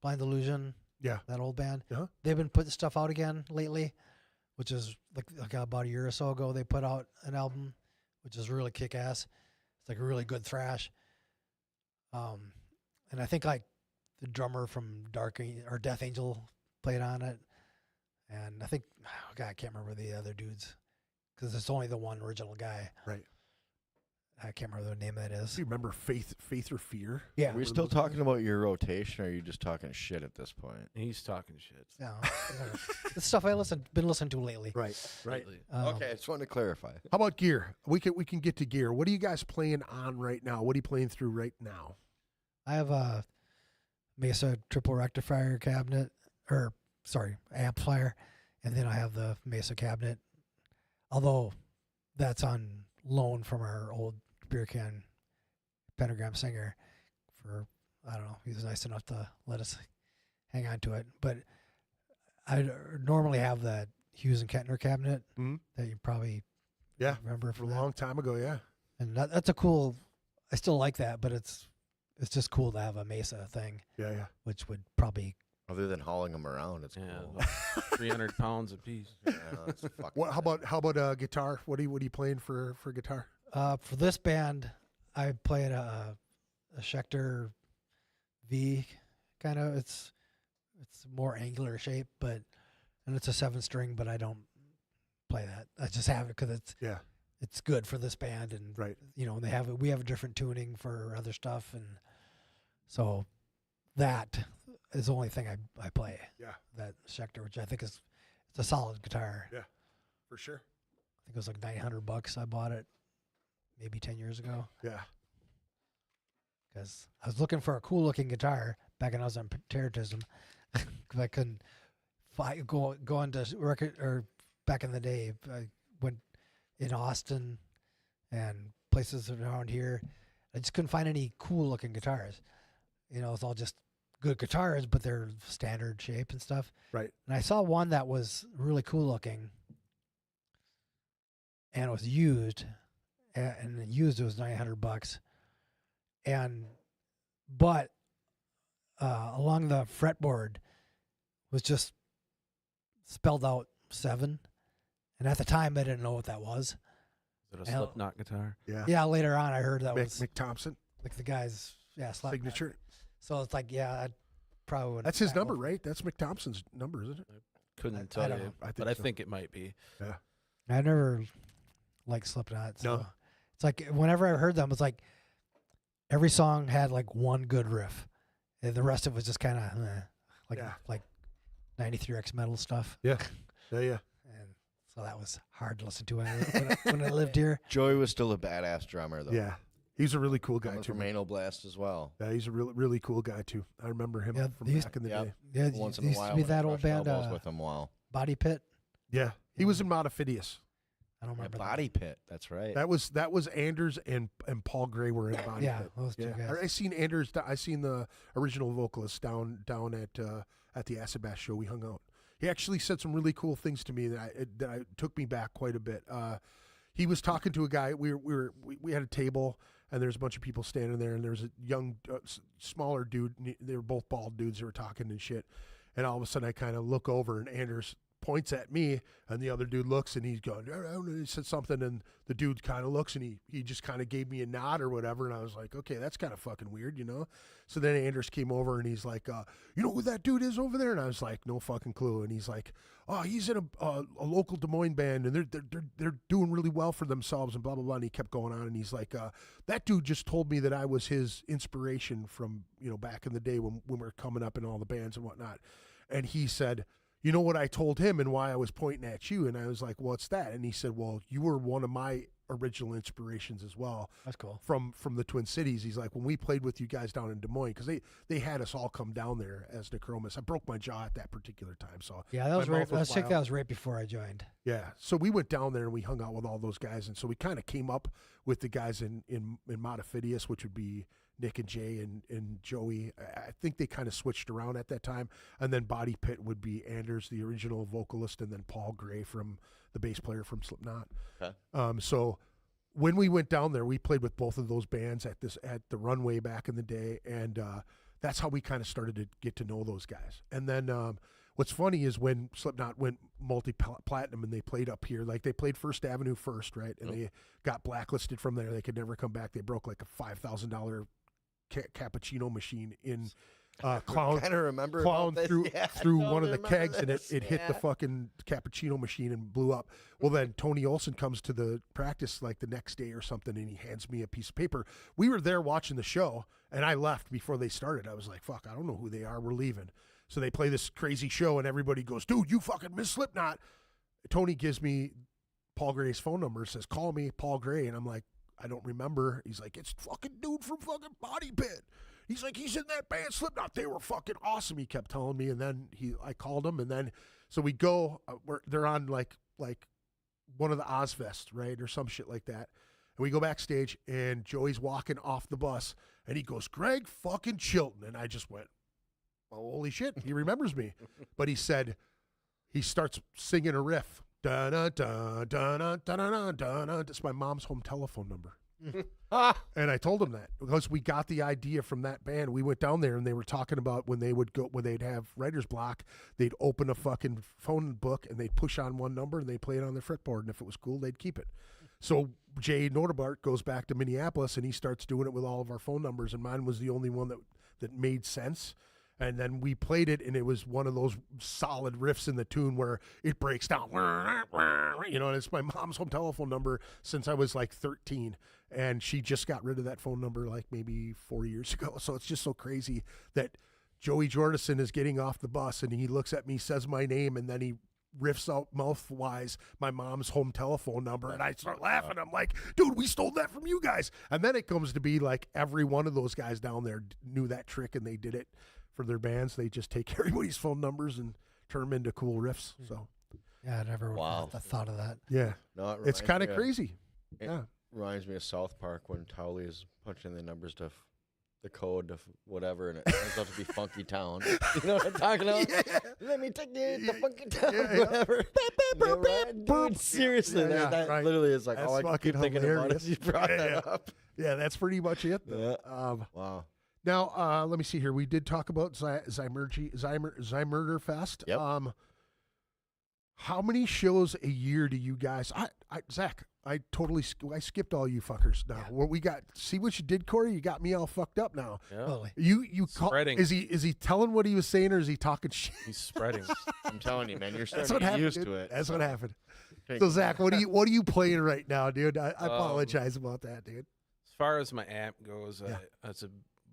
Illusion. Yeah. That old band. Uh-huh. They've been putting stuff out again lately, which is like about a year or so ago. They put out an album, which is really kick ass. It's like a really good thrash. And I think like the drummer from Death Angel played on it, and I think I can't remember the other dudes because it's only the one original guy. Right. I can't remember the name of that is. Do you remember Faith or Fear? Yeah. Are we still talking about your rotation, or are you just talking shit at this point? He's talking shit. Yeah. The stuff I been listening to lately. Right. Lately. Okay, I just wanted to clarify. How about gear? We can get to gear. What are you guys playing on right now? What are you playing through right now? I have a Mesa triple rectifier cabinet, amplifier, and then I have the Mesa cabinet. Although that's on loan from our old beer can pentagram singer for, I don't know, he was nice enough to let us hang on to it. But I normally have that Hughes and Kettner cabinet Mhm. that you probably Yeah, remember for from a that. long time ago. Yeah, And that's a cool. I still like that, but it's just cool to have a Mesa thing, yeah. which would probably. Other than hauling them around, it's Yeah, cool. about 300 pounds apiece. Yeah, it's fucking What? How bad. about guitar? What are you playing for guitar? For this band, I played a Schecter V, kind of. It's more angular shape, and it's a 7-string, but I don't play that. I just have it because Yeah, it's good for this band, and right. we have a different tuning for other stuff, and so that is the only thing I play. Yeah, That Schecter, which I think it's a solid guitar. Yeah. for sure. I think it was like $900. I bought it maybe 10 years ago Yeah, because I was looking for a cool looking guitar back when I was on terrorism because I couldn't go into record or back in the day. I went in Austin and places around here. I just couldn't find any cool looking guitars. It's all just good guitars, but they're standard shape and stuff. right. And I saw one that was really cool looking, and it was used, and the used it was $900, but along the fretboard was just spelled out 7, and at the time I didn't know what that was. Is it a Hell. Slipknot guitar? Yeah, Yeah, later on I heard that was Mick Thompson like the guy's slap signature. So it's like, yeah, I probably would. That's his number, right? That's Mick Thompson's number, isn't it? Couldn't I tell don't you, know. I think but I so. think it might be. I never liked Slipknot. So No. it's like whenever I heard them, it's like every song had like one good riff, and the rest of it was just kind of like 93X metal stuff. Yeah. Yeah. And so that was hard to listen to when I lived here. Joey was still a badass drummer, though. Yeah. He's a really cool guy, Coming too. from Anal Blast as well. Yeah, he's a really cool guy, too. I remember him Yeah, from they used- back in the Yep. day. Yeah, Once in there a used while, to be when I that old brushed band, elbows with him while Body Pit. Yeah. He was in Monofidius. I don't remember that. Body Pit. That's right. That was Anders and Paul Gray were in Body Yeah, Pit. those two guys. I seen Anders. I seen the original vocalist down at the Acid Bash show. We hung out. He actually said some really cool things to me that took me back quite a bit. He was talking to a guy. We had a table and there's a bunch of people standing there, and there's a young, smaller dude. And they were both bald dudes who were talking and shit. And all of a sudden, I kind of look over, and Anders points at me, and the other dude looks, and he's going, he said something, and the dude kind of looks, and he just kind of gave me a nod or whatever, and I was like, okay, that's kind of fucking weird, you know? So then Anders came over, and he's like, you know who that dude is over there? And I was like, no fucking clue. And he's like, oh, he's in a local Des Moines band, and they're doing really well for themselves, and blah, blah, blah. And he kept going on, and he's like, that dude just told me that I was his inspiration from, back in the day when we were coming up in all the bands and whatnot. And he said, you know what I told him and why I was pointing at you? And I was like, what's that? And he said, well, you were one of my original inspirations as well. That's cool. From the Twin Cities. He's like, when we played with you guys down in Des Moines, because they had us all come down there as Necromis. I broke my jaw at that particular time. So Yeah, that was my right. mouth was I think wild. that was right before I joined. Yeah. So we went down there and we hung out with all those guys. And so we kind of came up with the guys in Monofidius, which would be Nick and Jay and Joey. I think they kind of switched around at that time. And then Body Pit would be Anders, the original vocalist, and then Paul Gray, from the bass player from Slipknot. Okay. So when we went down there, we played with both of those bands at the Runway back in the day, and that's how we kind of started to get to know those guys. And then what's funny is when Slipknot went multi-platinum and they played up here, like they played First Avenue first, right? And they got blacklisted from there. They could never come back. They broke like a $5,000 cappuccino machine in Clown. Kind of remember Clown about this. through Yeah, I through totally one of the remember kegs, and this. it hit the Yeah. fucking cappuccino machine and blew up. Well, then Tony Olson comes to the practice like the next day or something, and he hands me a piece of paper. We were there watching the show, and I left before they started. I was like, fuck, I don't know who they are. We're leaving. So they play this crazy show, and everybody goes, dude, you fucking miss Slipknot. Tony gives me Paul Gray's phone number, says, call me, Paul Gray. And I'm like, I don't remember. He's like, it's fucking dude from fucking Body Pit. He's like, he's in that band Slipknot. They were fucking awesome. He kept telling me, and then I called him, and then so we go. They're on like one of the Ozfest, right, or some shit like that. And we go backstage, and Joey's walking off the bus, and he goes, Greg fucking Chilton, and I just went, holy shit, he remembers me. But he said, he starts singing a riff. Da da da da da da da da da. It's my mom's home telephone number. And I told him that because we got the idea from that band. We went down there and they were talking about when they'd have writer's block, they'd open a fucking phone book and they'd push on one number and they'd play it on their fretboard. And if it was cool, they'd keep it. So Jay Nordebart goes back to Minneapolis and he starts doing it with all of our phone numbers. And mine was the only one that made sense. And then we played it, and it was one of those solid riffs in the tune where it breaks down. You know, and it's my mom's home telephone number since I was like 13. And she just got rid of that phone number like maybe 4 years ago. So it's just so crazy that Joey Jordison is getting off the bus, and he looks at me, says my name, and then he riffs out mouth-wise my mom's home telephone number. And I start laughing. I'm like, dude, we stole that from you guys. And then it comes to be like every one of those guys down there knew that trick, and they did it for their bands. They just take everybody's phone numbers and turn them into cool riffs. So Yeah, I never thought of that. yeah, No, it's kind of crazy. It Yeah. reminds me of South Park when Towley is punching the numbers to the code of whatever, and it turns out to be Funky Town. You know what I'm talking about? Yeah. Let me take you to Funky Town, Yeah. whatever. Yeah, right? Dude, seriously, Yeah, that right. literally is like That's all I keep fucking thinking about hilarious. is you brought Yeah. that up. Yeah, that's pretty much it. Though. Yeah. Wow. Now, let me see here. We did talk about ZYMURDER FEST. Yep. How many shows a year do you guys? Zach, I skipped all you fuckers. Now, what we got? See what you did, Corey? You got me all fucked up now. Yeah. Totally. You Spreading. Is he telling what he was saying, or is he talking shit? He's spreading. I'm telling you, man, you're That's starting what to get happened. used Dude. to it. That's what happened. Okay. So Zach, what are you playing right now, dude? I apologize about that, dude. As far as my amp goes, Yeah. it's a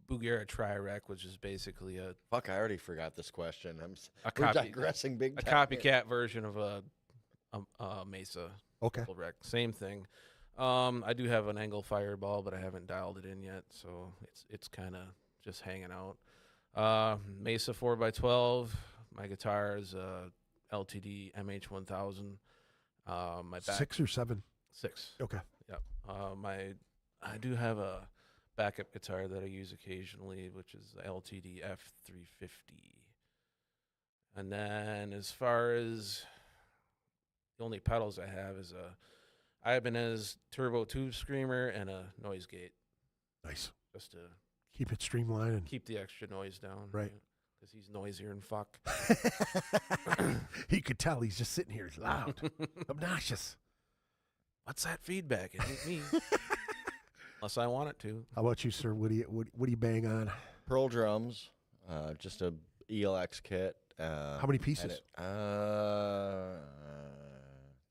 Bugera Tri-Rec, which is basically a Fuck, I already forgot this question. We're copy- digressing big a time. copycat version of a Mesa Okay. full rec. Same thing. I do have an Angle Fireball, but I haven't dialed it in yet, so it's kind of just hanging out. Mesa 4x12. My guitar is a LTD MH1000. My back 6 or 7. 6. Okay. Yep. I do have a backup guitar that I use occasionally, which is the LTD F350. And then as far as the only pedals I have is a Ibanez Turbo Tube Screamer and a noise gate, Nice. just to Keep it streamlined. And keep the extra noise down. Right. Because he's noisier than fuck. He could tell he's just sitting here. It's loud, obnoxious. What's that feedback? It ain't me. Unless I want it to. How about you, sir? What do you bang on? Pearl drums, just a ELX kit. How many pieces?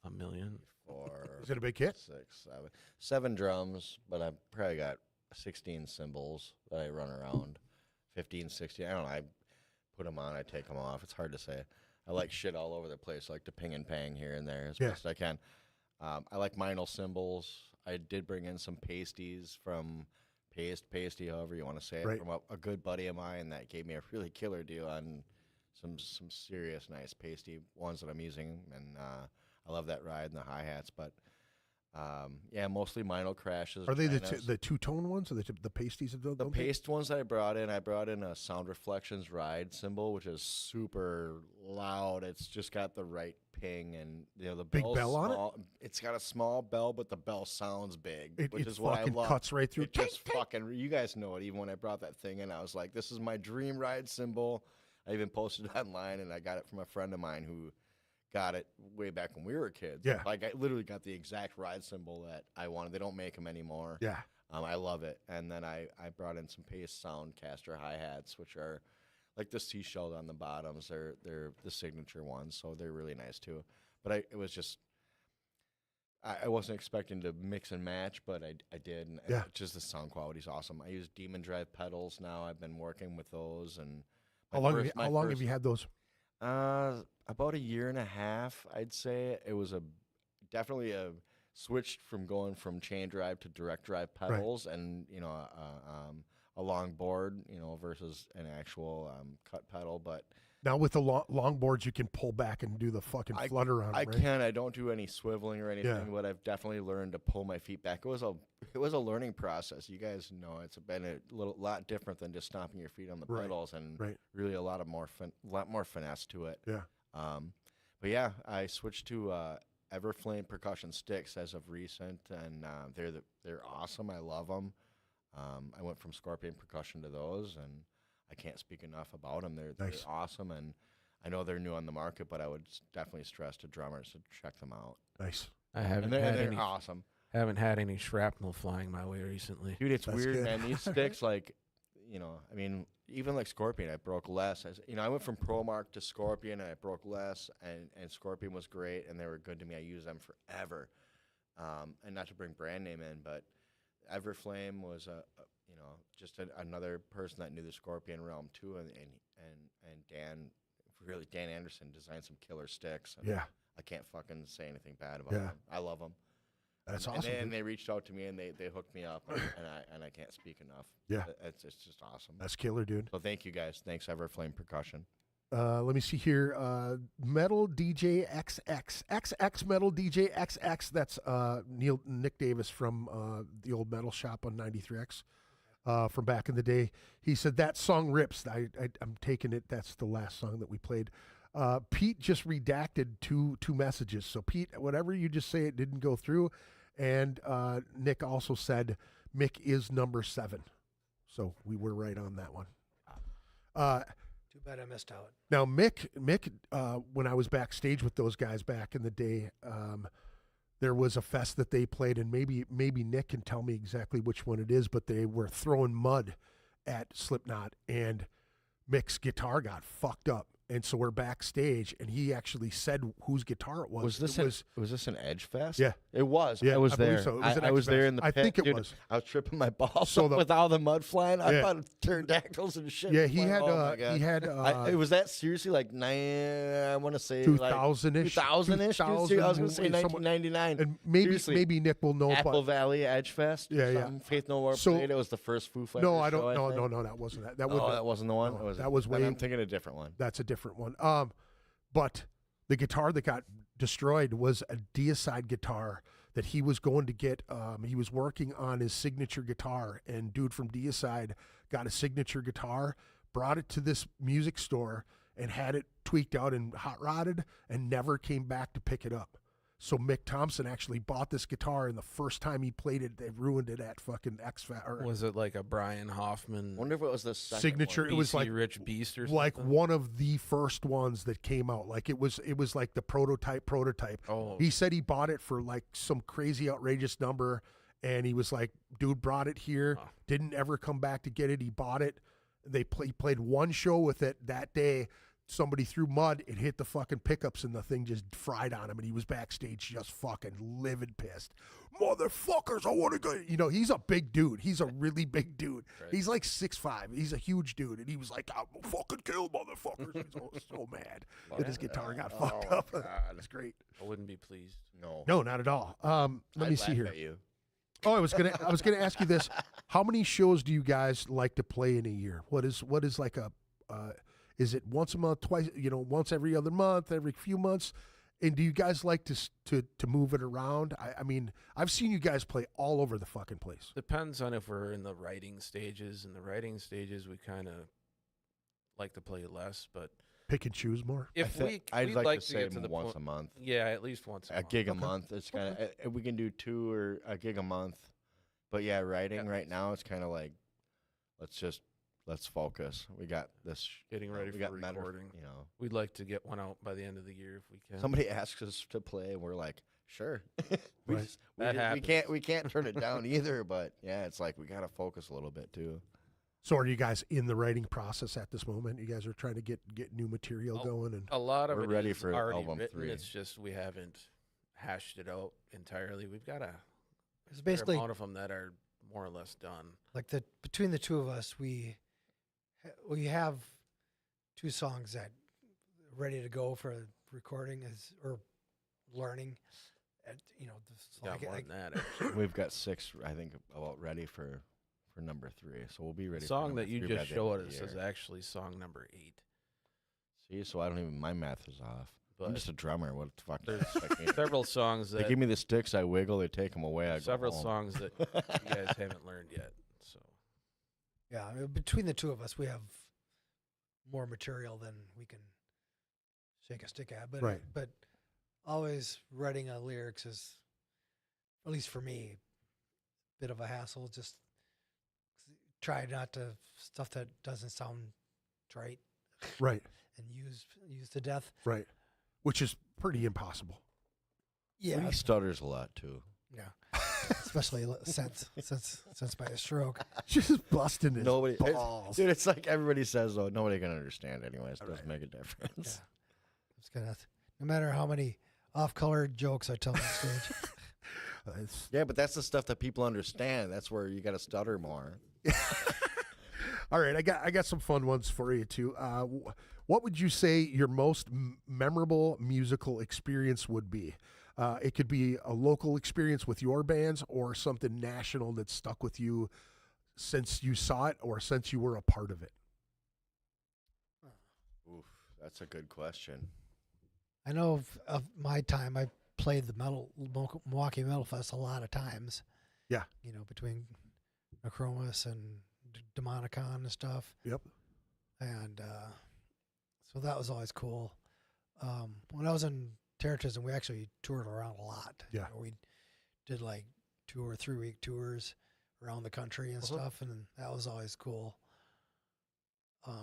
A million. 4, Is it a big kit? 6, 7 drums, but I've probably got 16 cymbals that I run around. 15, 16. I don't know. I put them on. I take them off. It's hard to say. I like shit all over the place. I like to ping and pang here and there as best I can. I like Meinl cymbals. I did bring in some pasties from Pasty, however you want to say it, Right. from a good buddy of mine that gave me a really killer deal on some serious nice pasty ones that I'm using, and I love that ride and the hi-hats, but yeah, mostly Meinl crashes. Are they Dynas. the two-tone ones or the pasties of The paste ones that I brought in a Sound Reflections ride cymbal, which is super loud. It's just got the right ping, and the Big bell's bell on it? small. It's got a small bell, but the bell sounds big, which It is what I fucking love. cuts right through. It just fucking, you guys know it. Even when I brought that thing in, I was like, this is my dream ride cymbal. I even posted it online, and I got it from a friend of mine who got it way back when we were kids. Yeah. Like, I literally got the exact ride cymbal that I wanted. They don't make them anymore. Yeah. I love it. And then I brought in some Pace Soundcaster hi-hats, which are like the seashell on the bottoms. They're the signature ones, so they're really nice too. But it was just, I wasn't expecting to mix and match, but I did. And Yeah. just the sound quality is awesome. I use Demon Drive pedals now. I've been working with those. And How long have you had those? about a year and a half, I'd say. It was definitely a switch from going from chain drive to direct drive pedals, and a long board, versus an actual cut pedal. But Now with the longboards, you can pull back and do the fucking flutter on I it, right? can. I don't do any swiveling or anything, Yeah. but I've definitely learned to pull my feet back. It was a learning process. You guys know it's been a lot different than just stomping your feet on the Right, pedals, and right. really a lot more finesse to it. Yeah. But yeah, I switched to Everflame percussion sticks as of recent, and they're awesome. I love them. I went from Scorpion percussion to those, and I can't speak enough about them. They're awesome, and I know they're new on the market, but I would definitely stress to drummers to check them out. Nice. I haven't And had they're any. awesome. Haven't had any shrapnel flying my way recently. Dude, it's That's weird, good. man. These sticks, like, I mean, even like Scorpion, I broke less. I went from ProMark to Scorpion, and I broke less, and Scorpion was great, and they were good to me. I used them forever. And not to bring brand name in, but Everflame was just another person that knew the Scorpion realm too, and Dan Anderson designed some killer sticks. And Yeah. I can't fucking say anything bad about Yeah. them. I love them. That's And awesome. they, and dude. they reached out to me and they hooked me up, and I can't speak enough. Yeah. It's just awesome. That's killer, dude. So thank you guys. Thanks Everflame Percussion. Let me see here. Metal DJ XX. XX Metal DJ XX. That's Nick Davis from the old metal shop on 93X from back in the day. He said, that song rips. I'm taking it. That's the last song that we played. Pete just redacted two messages. So, Pete, whatever you just say, it didn't go through. And Nick also said Mick is number 7. So we were right on that one. Too bad I missed out. Now, Mick, when I was backstage with those guys back in the day, there was a fest that they played, and maybe Nick can tell me exactly which one it is, but they were throwing mud at Slipknot, and Mick's guitar got fucked up. And so we're backstage, and he actually said whose guitar it was. Was this an Edge Fest? Yeah. It was. Yeah, I was I believe there. so. It was an I was Edge there Fest. in the I pit, think it dude. was. I was tripping my balls So up the- with all the mud flying. I Yeah. thought pterodactyls and shit. Yeah, was he flying. had. Oh my God. He had. It was that seriously like I want to say 2000-ish. 2000-ish. I was going to say 1999. And Seriously. maybe Nick will know. Apple But Valley Edge Fest. Yeah, yeah. something. Faith No More So- played. It was the first Foo Fighters no, I show, don't. think. No, that wasn't that. That Oh, was that wasn't the one. no, It that was then way- I'm thinking a different one. That's a different one. But the guitar that got destroyed was a Deicide guitar that he was going to get. He was working on his signature guitar, and dude from Deicide got a signature guitar, brought it to this music store, and had it tweaked out and hot rodded, and never came back to pick it up. So Mick Thompson actually bought this guitar, and the first time he played it, they ruined it at fucking X-Factor. Was it like a Brian Hoffman Wonder if it was the second Signature. one. It was BC like Rich Beast or something? like one of the first ones that came out. Like it was like the prototype. Oh, He said he bought it for like some crazy outrageous number, and he was like, dude brought it here, Huh. didn't ever come back to get it. He bought it. He played one show with it that day. Somebody threw mud, it hit the fucking pickups, and the thing just fried on him, and he was backstage just fucking livid pissed. Motherfuckers, I want to go. He's a big dude. He's a really big dude. Right. He's like 6'5". He's a huge dude, and he was like, I'm gonna fucking kill motherfuckers. He's so mad that his guitar got fucked up. God. It's great. I wouldn't be pleased. No. No, not at all. Let I'd me see laugh here. at you. Oh, I was gonna ask you this. How many shows do you guys like to play in a year? What is like a is it once a month, twice, once every other month, every few months? And do you guys like to move it around? I mean, I've seen you guys play all over the fucking place. Depends on if we're in the writing stages. In the writing stages, we kind of like to play less, but Pick and choose more. if I'd we'd like to say get to the once point, a month. yeah, at least once A month. gig a Okay. month. It's kind of we can do 2 or a gig a month. But yeah, writing Yeah. right now it's kind of like let's focus. We got this. Getting ready we for got Meta, recording. You know, We'd like to get one out by the end of the year if we can. somebody asks us to play, and we're like, sure. we Right. just- That we happens. can't turn it down either. But yeah, it's like we gotta focus a little bit too. So are you guys in the writing process at this moment? You guys are trying to get new material Oh, going, and A lot of We're it ready is for already album written. 3. It's just we haven't hashed it out entirely. We've got a It's fair basically amount of them that are more or less done. like between the two of us, we have 2 songs that ready to go for recording or learning. So Got more than that. Actually. We've got 6, I think, about ready for number 3. So we'll be ready. The for song number that you 3 by just the end of showed the us year. is actually song number 8. See, so I don't even, my math is off. I'm But just a drummer. What the fuck? there's Expect me to- several songs They that give me the sticks, I wiggle, they take them away, I go several home. songs that you guys haven't learned yet. So Yeah, between the two of us, we have more material than we can shake a stick at. But Right. but always writing lyrics is, at least for me, a bit of a hassle. Just try not to stuff that doesn't sound trite Right. and used to death. Right. Which is pretty impossible. Yeah, He stutters a lot too. yeah. Especially since my stroke. Just busting his Nobody, balls. dude. It's like everybody says though. Nobody can understand anyways. It doesn't make a difference. Yeah. It's gonna, no matter how many off-color jokes I tell on stage. Yeah, but that's the stuff that people understand. That's where you got to stutter more. All right, I got some fun ones for you too. What would you say your most memorable musical experience would be? It could be a local experience with your bands or something national that stuck with you since you saw it or since you were a part of it. Oof, that's a good question. I know of my time, I played the Milwaukee Metal Fest a lot of times. Yeah. You know, between Necromis and Demonicon and stuff. Yep. And so that was always cool. When I was in Terrorism, we actually toured around a lot. Yeah. You know, we did like 2 or 3 week tours around the country and stuff, and that was always cool. The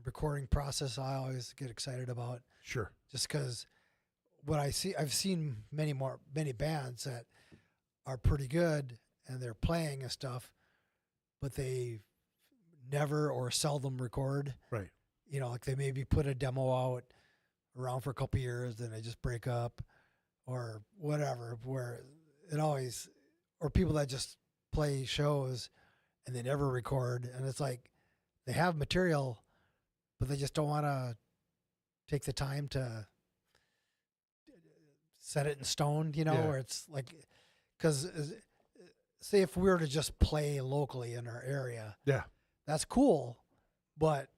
recording process I always get excited about. Sure. Just because I've seen many bands that are pretty good and they're playing and stuff, but they never or seldom record. Right. You know, like they maybe put a demo out around for a couple of years, then they just break up or whatever, where it always, or people that just play shows and they never record. And it's like they have material, but they just don't want to take the time to set it in stone, you know, Yeah. where it's like, because say if we were to just play locally in our area, Yeah. that's cool, but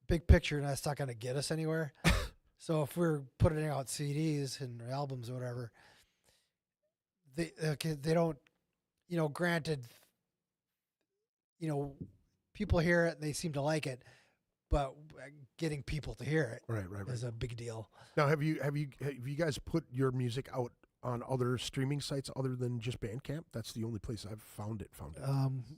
big picture, that's not going to get us anywhere. So if we're putting out CDs and albums or whatever, they don't, you know, granted, you know, people hear it and they seem to like it, but getting people to hear it Right. is a big deal. Now, have you guys put your music out on other streaming sites other than just Bandcamp? That's the only place I've found it.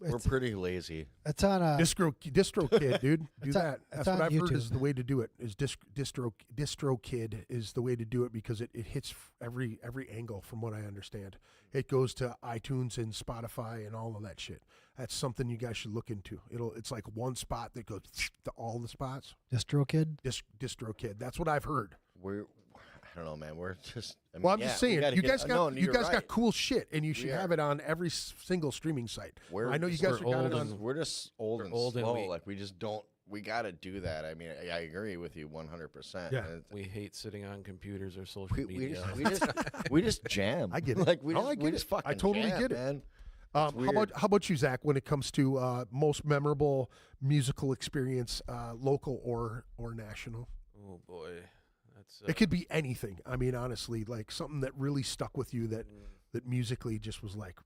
We're pretty lazy. It's on a DistroKid, dude. Do It's on- that. That's it's what on I've heard YouTube. is the way to do it. Is DistroKid is the way to do it because it hits every angle from what I understand. It goes to iTunes and Spotify and all of that shit. That's something you guys should look into. It's like one spot that goes to all the spots. DistroKid. DistroKid. That's what I've heard. I don't know, man. We're just. I mean, Well, I'm yeah, just we saying, gotta you get- guys got no, you you're guys got right. cool shit, and you should We have are. it on every single streaming site. We're I know you just- guys we're got it old on. and- We're just old We're and old and slow. weak. Like we just don't. We got to do that. I mean, I agree with you 100%. Yeah. And we hate sitting on computers or social We, media. we just jam. I get it. Like we No, just, I get we it. just fucking I totally jam, get it. man. How weird. about you, Zach? When it comes to most memorable musical experience, local or national, Oh boy, that's it could be anything. I mean, honestly, like something that really stuck with you that musically just was like,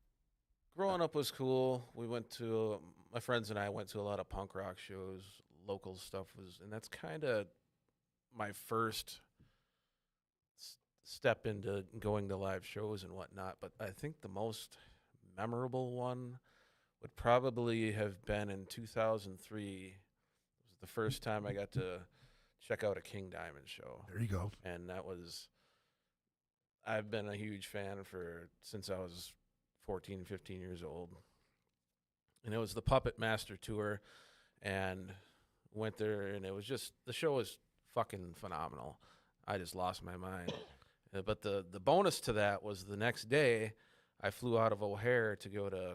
growing up was cool. We went to my friends and I went to a lot of punk rock shows. Local stuff was, and that's kind of my first step into going to live shows and whatnot. But I think the most memorable one would probably have been in 2003. It was the first time I got to check out a King Diamond show. there you go. And that was, I've been a huge fan since I was 14, 15 years old. And it was the Puppet Master Tour, and went there, and it was just, the show was fucking phenomenal. I just lost my mind. But the bonus to that was the next day, I flew out of O'Hare to go to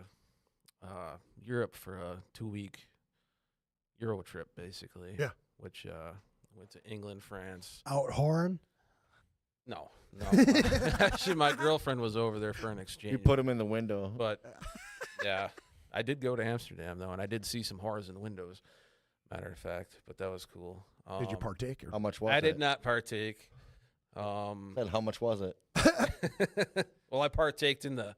Europe for a 2-week Euro trip, basically. Yeah. Which went to England, France. Out horn. No. Actually, my girlfriend was over there for an exchange. You put him in the window. But yeah, I did go to Amsterdam though, and I did see some horrors in the windows. Matter of fact, but that was cool. Did you partake? Or? How much was it? I did not partake. Said how much was it? Well, I partaked in the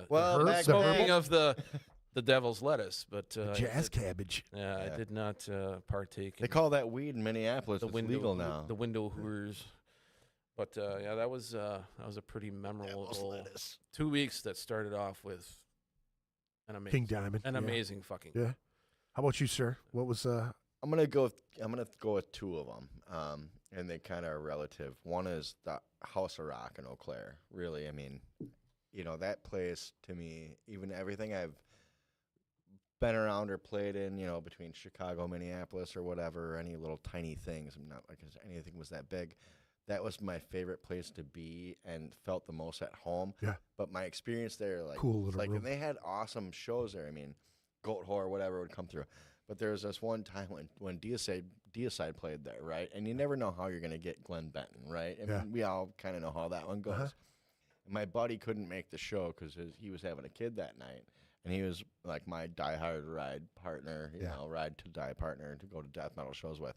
Well, herbs, back the smoking then- of the devil's lettuce, but Jazz cabbage. yeah, I did not partake. They in call that weed in Minneapolis. the It's window legal now. The window hoors. But yeah, that was a pretty memorable Devil's lettuce. 2 weeks that started off with an amazing, King Diamond. an yeah. amazing fucking. Yeah. How about you, sir? What was I'm gonna go with two of them, and they kind of are relative. One is the House of Rock in Eau Claire. Really, I mean, that place to me, even everything I've been around or played in, between Chicago, Minneapolis, or whatever, any little tiny things. I'm not like anything was that big. That was my favorite place to be and felt the most at home. Yeah. But my experience there, Cool little room. and they had awesome shows there. I mean, Goat Whore, whatever would come through. But there was this one time when Deicide played there, right? And you never know how you're going to get Glenn Benton, right? I mean, we all kind of know how that one goes. Uh-huh. And my buddy couldn't make the show because he was having a kid that night. And he was like my diehard ride partner, ride to die partner to go to death metal shows with.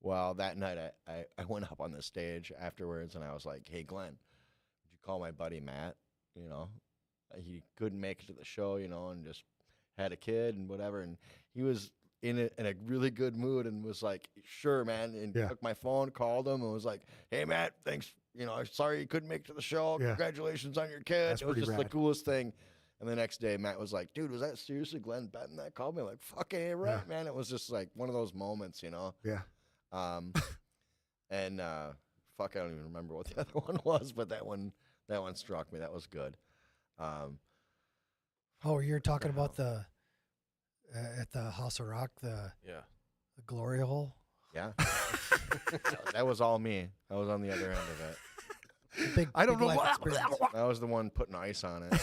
Well, that night I went up on the stage afterwards and I was like, hey, Glenn, would you call my buddy Matt? He couldn't make it to the show, and just had a kid and whatever. And he was in a really good mood and was like, sure, man. And took my phone, called him and was like, hey, Matt, thanks. Sorry you couldn't make it to the show. Yeah. Congratulations on your kid. That's it was pretty just the rad. coolest thing. And the next day, Matt was like, dude, was that seriously Glenn Benton that called me? Like, fucking A, right, Yeah. man. It was just like one of those moments, Yeah. And fuck, I don't even remember what the other one was, but that one struck me. That was good. Oh, you're talking about the at the House of Rock, the Yeah. glory hole. Yeah. That was all me. I was on the other end of it. Big, I don't big know life what. experience. I was the one putting ice on it,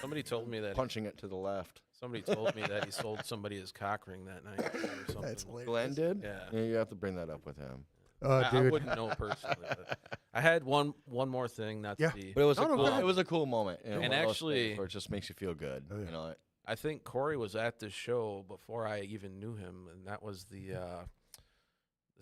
Somebody told me that. punching it to the left. Somebody told me that he sold somebody his cock ring that night or something. That's hilarious. Glenn did? Yeah. You have to bring that up with him. I Dude. wouldn't know personally. But I had one more thing, not Yeah. to be. But it was No, no, go ahead. it was a cool moment. And one of those actually- things where it just makes you feel good. Oh, yeah. I think Cory was at this show before I even knew him, and that was the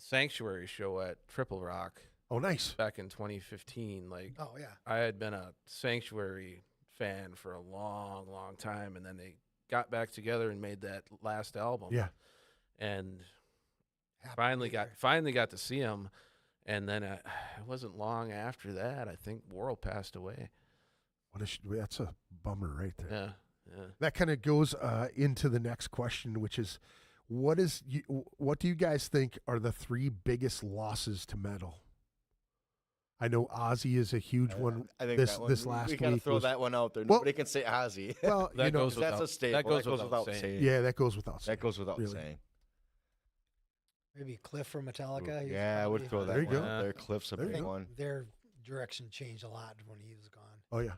Sanctuary show at Triple Rock Oh, nice. back in 2015. Like, Oh yeah. I had been a Sanctuary fan for a long, long time, and then they got back together and made that last album. Yeah. And Happy to finally be there. got to see him, and then it wasn't long after that. I think Worrell passed away. That's a bummer right there. Yeah, yeah. That kind of goes into the next question, which is, what do you guys think are the three biggest losses to metal? I know Ozzy is a huge one. I think this that one, this last we gotta week throw was, that one out there. Well- Nobody can say Ozzy. well, That you know, goes that's without- a staple. that goes without saying. yeah, that goes without saying. That goes without Really. saying. Maybe Cliff from Metallica. he was Yeah, I would probably- throw that There you one go. out there. Cliff's a There you big go. one. Their direction changed a lot when he was gone. Oh yeah,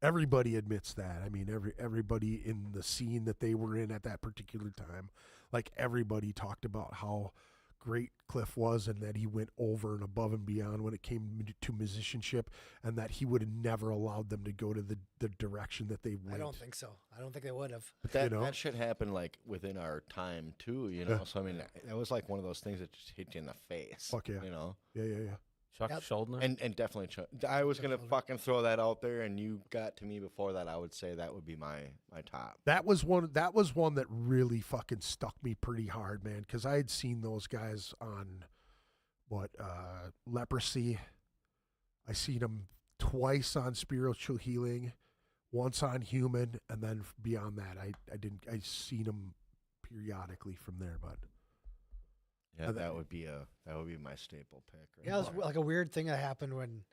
everybody admits that. I mean, everybody in the scene that they were in at that particular time, like everybody talked about how great Cliff was and that he went over and above and beyond when it came to musicianship, and that he would have never allowed them to go to the direction that they went. I don't think so. I don't think they would have. But that, You know? that shit happened like within our time too, you know. So I mean, that was like one of those things that just hit you in the face. Fuck yeah. You know. Yeah. Chuck Yep. Schuldiner. And definitely, I was gonna Definitely. fucking throw that out there, and you got to me before that. I would say that would be my top. That was one that really fucking stuck me pretty hard, man, because I had seen those guys on Leprosy. I seen them twice on Spiritual Healing, once on Human, and then beyond that, I seen them periodically from there. But Yeah, And that would be my staple pick. Right Yeah, it was there. like a weird thing that happened when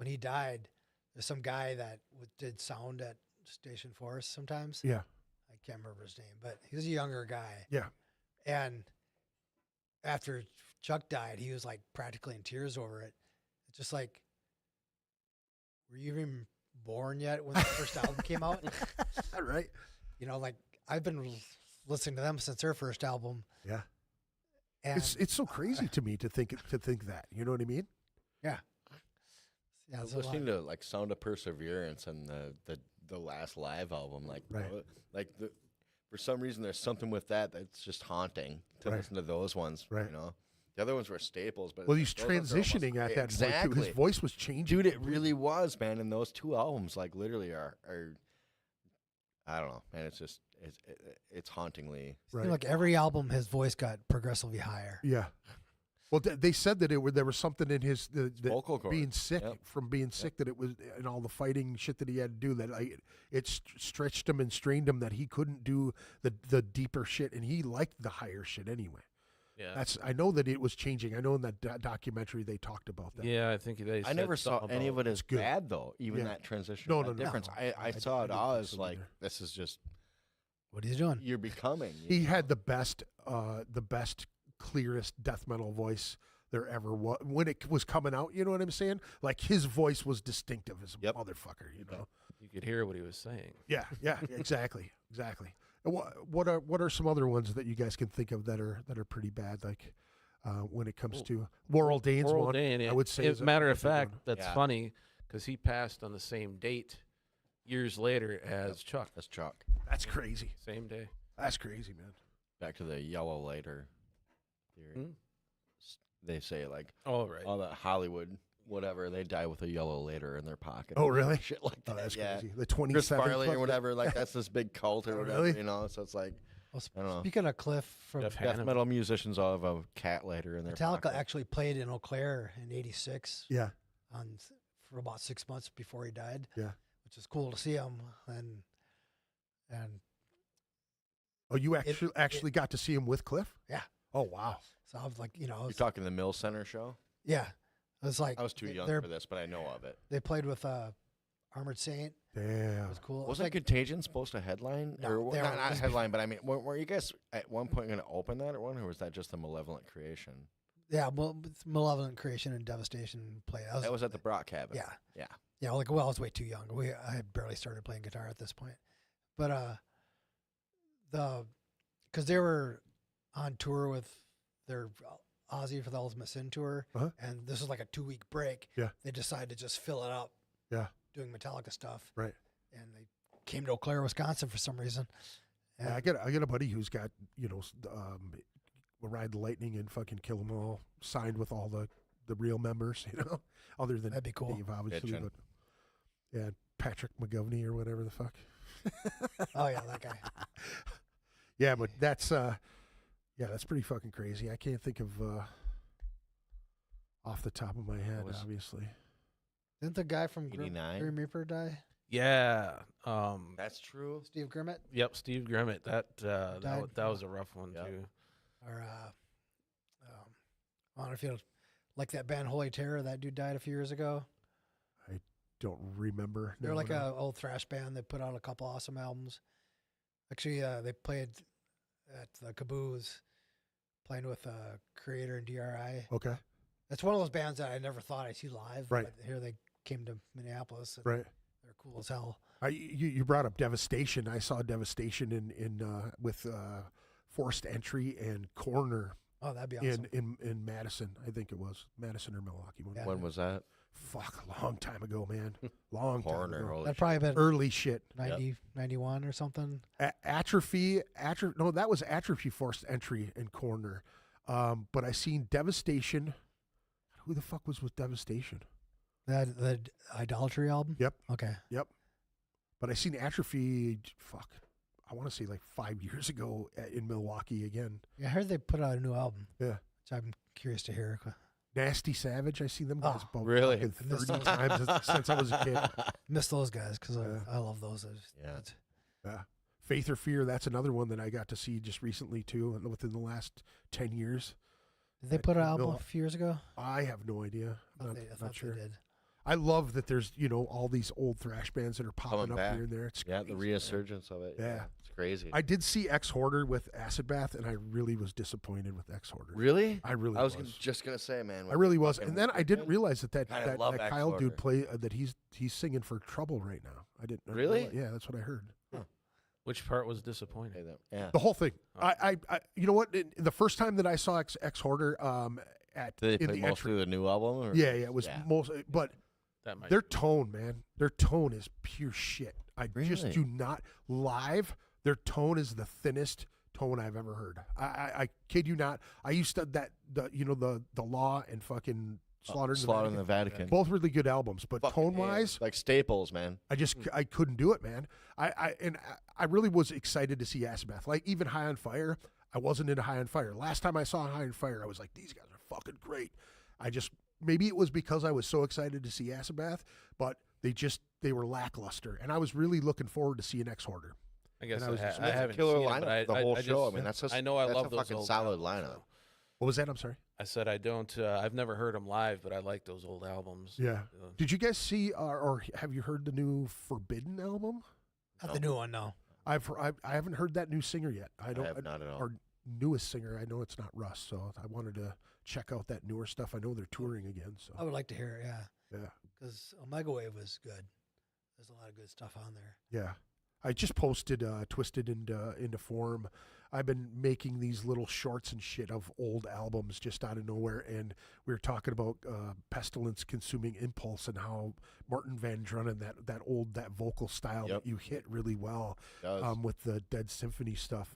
he died. There's some guy that did sound at Station Forest sometimes. yeah, I can't remember his name, but he was a younger guy. yeah, And after Chuck died, he was like practically in tears over it. It's just like, were you even born yet when the first album came out? all right, You know, like I've been listening to them since their first album. yeah. And It's so crazy to me to think that. You know what I mean? yeah, I there's was a lot. listening to like Sound of Perseverance and the last live album, Right. for some reason there's something with that's just haunting to Right. listen to those ones. Right. You know, The other ones were staples, but Well, he's those ones are almost- transitioning at that point too. exactly. His voice was changing. Dude, it really was, man. And those 2 albums, like, literally are I don't know, man. It's just it's hauntingly. Right. Like every album, his voice got progressively higher. Yeah. Well, they said that there was something in his vocal cords. being sick Yep. from being sick, that it was, and all the fighting shit that he had to do, that it stretched him and strained him, that he couldn't do the deeper shit, and he liked the higher shit anyway. Yeah. I know that it was changing. I know in that documentary they talked about that. Yeah, I think they. I never said saw something any of about- it as good. bad though. Even Yeah. that transition, No, that no, no. difference. No. I I saw it didn't all think as so like either. this is just What he's doing. you're becoming. you He know? had the best, clearest death metal voice there ever was when it was coming out. You know what I'm saying? Like, his voice was distinctive as a Yep. motherfucker. You know? You could hear what he was saying. Yeah, exactly. And what are some other ones that you guys can think of that are pretty bad? Like, when it comes to Laurel Dane's Laurel one, Dane, I would say. as is a matter a of big one. fact, that's Yeah. funny because he passed on the same date years later as Chuck. That's Chuck. That's crazy. Same day. That's crazy, man. Back to the yellow later theory. Hmm? They say like Oh, right. all that Hollywood whatever, they die with a yellow later in their pocket. Oh, really? Shit like Oh, that. that's yeah. crazy. The Chris 27 Farley or whatever, like that's this big cult or Oh, whatever, really? you know. So it's like Well, I don't know. speaking of Cliff from Jeff Death Hanneman. metal musicians all have a cat later in their Metallica, pocket. actually played in Eau Claire in '86 Yeah, for about 6 months before he died. Yeah. Which is cool to see him. And Oh, you actually got to see him with Cliff? Yeah. Oh, wow. so I was like, you know, You're talking the Mill Center show? yeah, it was like I was too young they're- for this, but I know of it. They played with Armored Saint. It Damn. was cool. It was Wasn't like Contagion supposed to headline? No, or they not, were- not this headline, but I mean, were you guys at one point going to open that or one, or was that just a Malevolent Creation? yeah, Malevolent Creation and Devastation played. That was at the Brock Cabin. yeah, Yeah. yeah. Like, well, I was way too young. I had barely started playing guitar at this point, but because they were on tour with their Ozzy for the Ultimate Sin tour, Uh-huh. and this was like a 2-week break. Yeah. They decided to just fill it up. Yeah. Doing Metallica stuff. Right. And they came to Eau Claire, Wisconsin for some reason. And Yeah, I got a buddy who's got, Ride the Lightning and fucking Kill 'Em All signed with all the real members, other than That'd be cool. Dave, obviously. Bitchin'. But yeah, Patrick McGovney or whatever the fuck. Oh yeah, that guy. Yeah, but that's pretty fucking crazy. I can't think of off the top of my head, was- obviously. Didn't the guy from 89? Grim Reaper die? Yeah. That's true. Steve Grimmett? Yep. Steve Grimmett. That Died. that was a rough one Yep. too. Or I don't know if you like that band Holy Terror. That dude died a few years ago. Don't remember. They're No, like no. a old thrash band. They put out a couple awesome albums. Actually, they played at the Caboose, playing with Creator and DRI. Okay, It's one of those bands that I never thought I'd see live. Right. But here they came to Minneapolis. And right. They're cool as hell. You brought up Devastation. I saw Devastation in with Forced Entry and Corner Oh, that'd be awesome. in Madison. I think it was Madison or Milwaukee. Yeah. When was that? Fuck, a long time ago, man. Long time Corner. ago. Holy That'd shit. probably been Early shit. 90, 91 or something. Atrophy. No, that was Atrophy, Forced Entry, and Corner. But I seen Devastation. Who the fuck was with Devastation? The Idolatry album? Yep. Okay. But I seen Atrophy. Fuck, I want to say like 5 years ago in Milwaukee again. Yeah, I heard they put out a new album. Yeah. Which I'm curious to hear. Nasty Savage. I seen them guys Oh, both really? fucking I missed 30 those. times since I was a kid. Miss those guys because Yeah. I love those. Yeah. Yeah. Faith or Fear, that's another one that I got to see just recently too, within the last 10 years. Did they put an album Mil- a few years ago? I have no idea. I Not, thought not they sure. did. I love that there's, all these old thrash bands that are popping Coming up back. here and there. It's Yeah, the crazy, man. resurgence of it. Yeah. It's crazy. I did see Ex Hoarder with Acid Bath, and I really was disappointed with Ex Hoarder. Really? I really I was was. just going to say, man. I really was. fucking- And then I didn't realize that God, I love Ex Kyle dude Hoarder. play that he's singing for Trouble right now. I didn't Really? Yeah, that's what I heard. Which part was disappointing? Hey, yeah. The whole thing. Oh. I you know what? The first time that I saw Ex Hoarder at Did they in play the entry, mostly the new album? Or? yeah, it was Yeah. most. But That might. their tone, man, their tone is pure shit. I just Really? do not live. Their tone is the thinnest tone I've ever heard. I kid you not. I used to the Law and fucking Slaughter in the Vatican. Both really good albums, but tone wise, like staples, man. I couldn't do it, man. I really was excited to see Asabath. Like even High on Fire, I wasn't into High on Fire. Last time I saw High on Fire, I was like, these guys are fucking great. Maybe it was because I was so excited to see Asabath, but they were lackluster, and I was really looking forward to seeing Ex Hoarder. I guess I I haven't killer seen lineup it, but the whole I show. just, I mean, that's I know I that's love a those fucking old solid albums, lineup. so. What was that? I'm sorry. I said I don't. I've never heard them live, but I like those old albums. Yeah. Did you guys see or have you heard the new Forbidden album? Not the new one, no. I haven't heard that new singer yet. I have not at all. Or newest singer. I know it's not Russ, so I wanted to check out that newer stuff. I know they're touring again, so I would like to hear it, yeah. yeah. Because Omega Wave was good. There's a lot of good stuff on there. Yeah. I just posted Twisted into Form. I've been making these little shorts and shit of old albums just out of nowhere, and we were talking about Pestilence Consuming Impulse and how Martin Van Drunen, that vocal style that you hit really well with the Dead Symphony stuff.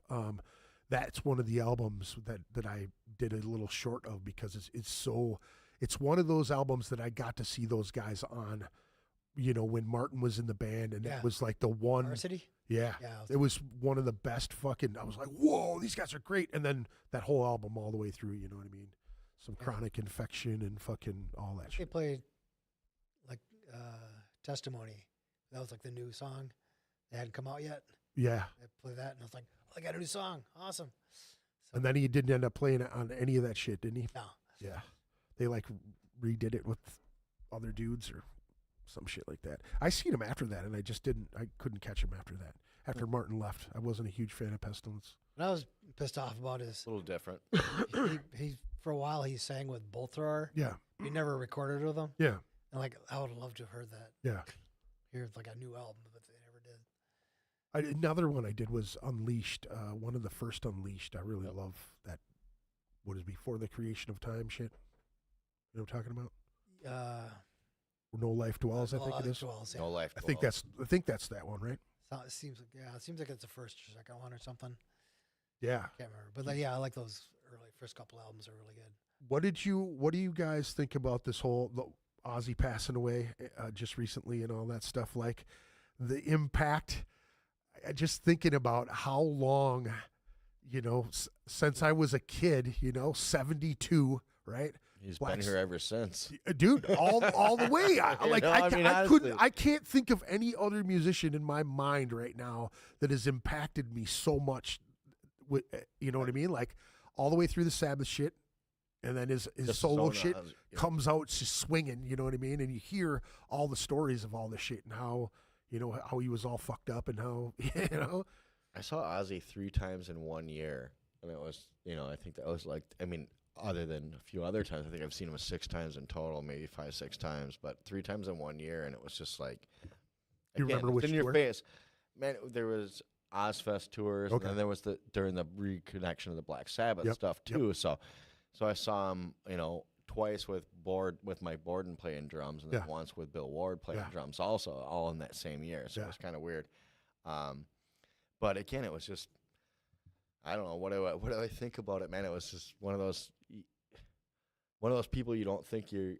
That's one of the albums that I did a little short of because it's one of those albums that I got to see those guys on, when Martin was in the band, and it was like the one. Varsity? Yeah. It was one of the best fucking, I was like, whoa, these guys are great. And then that whole album all the way through, you know what I mean? Some Chronic Infection and fucking all that They shit. played Testimony. That was like the new song. They hadn't come out yet. Yeah. They played that, and I was like, oh, I got a new song. Awesome. So, And then he didn't end up playing it on any of that shit, didn't he? no. Yeah. They like redid it with other dudes or some shit like that. I seen him after that, and I couldn't catch him after that. After Martin left, I wasn't a huge fan of Pestilence. What I was pissed off about is A little different. he for a while he sang with Bull Thrower. Yeah. He never recorded with them. Yeah. And like I would have loved to have heard that. Yeah. Hear like a new album, but they never did. Another one I did was Unleashed. One of the first Unleashed. I really love that. What is Before the Creation of Time shit? You know what I'm talking about? Where No Life Dwells, I think it is. Dwells, yeah. No life. I think that's that one, right? So it seems like it's the first or second one or something. Yeah. Can't remember, but like, I like those early first couple albums are really good. What do you guys think about this whole Ozzy passing away just recently and all that stuff? Like the impact. Just thinking about how long, since I was a kid, 72, right? He's been here ever since, dude. All the way. I can't think of any other musician in my mind right now that has impacted me so much. You know what I mean? Like all the way through the Sabbath shit, and then his solo shit comes out just swinging. You know what I mean? And you hear all the stories of all this shit and how how he was all fucked up and how I saw Ozzy 3 times in 1 year, and it was I think that was like other than a few other times, I think I've seen him 6 times in total, maybe 5-6 times, but 3 times in 1 year, and it was just like, you remember which in tour? your face, man. There was Ozfest tours, okay. and then there was during the reconnection of the Black Sabbath stuff too. So I saw him, twice with Mike Borden playing drums, and then once with Bill Ward playing drums, also all in that same year. So it was kind of weird. But again, it was just, I don't know, what do I think about it, man? It was just one of those people you don't think you're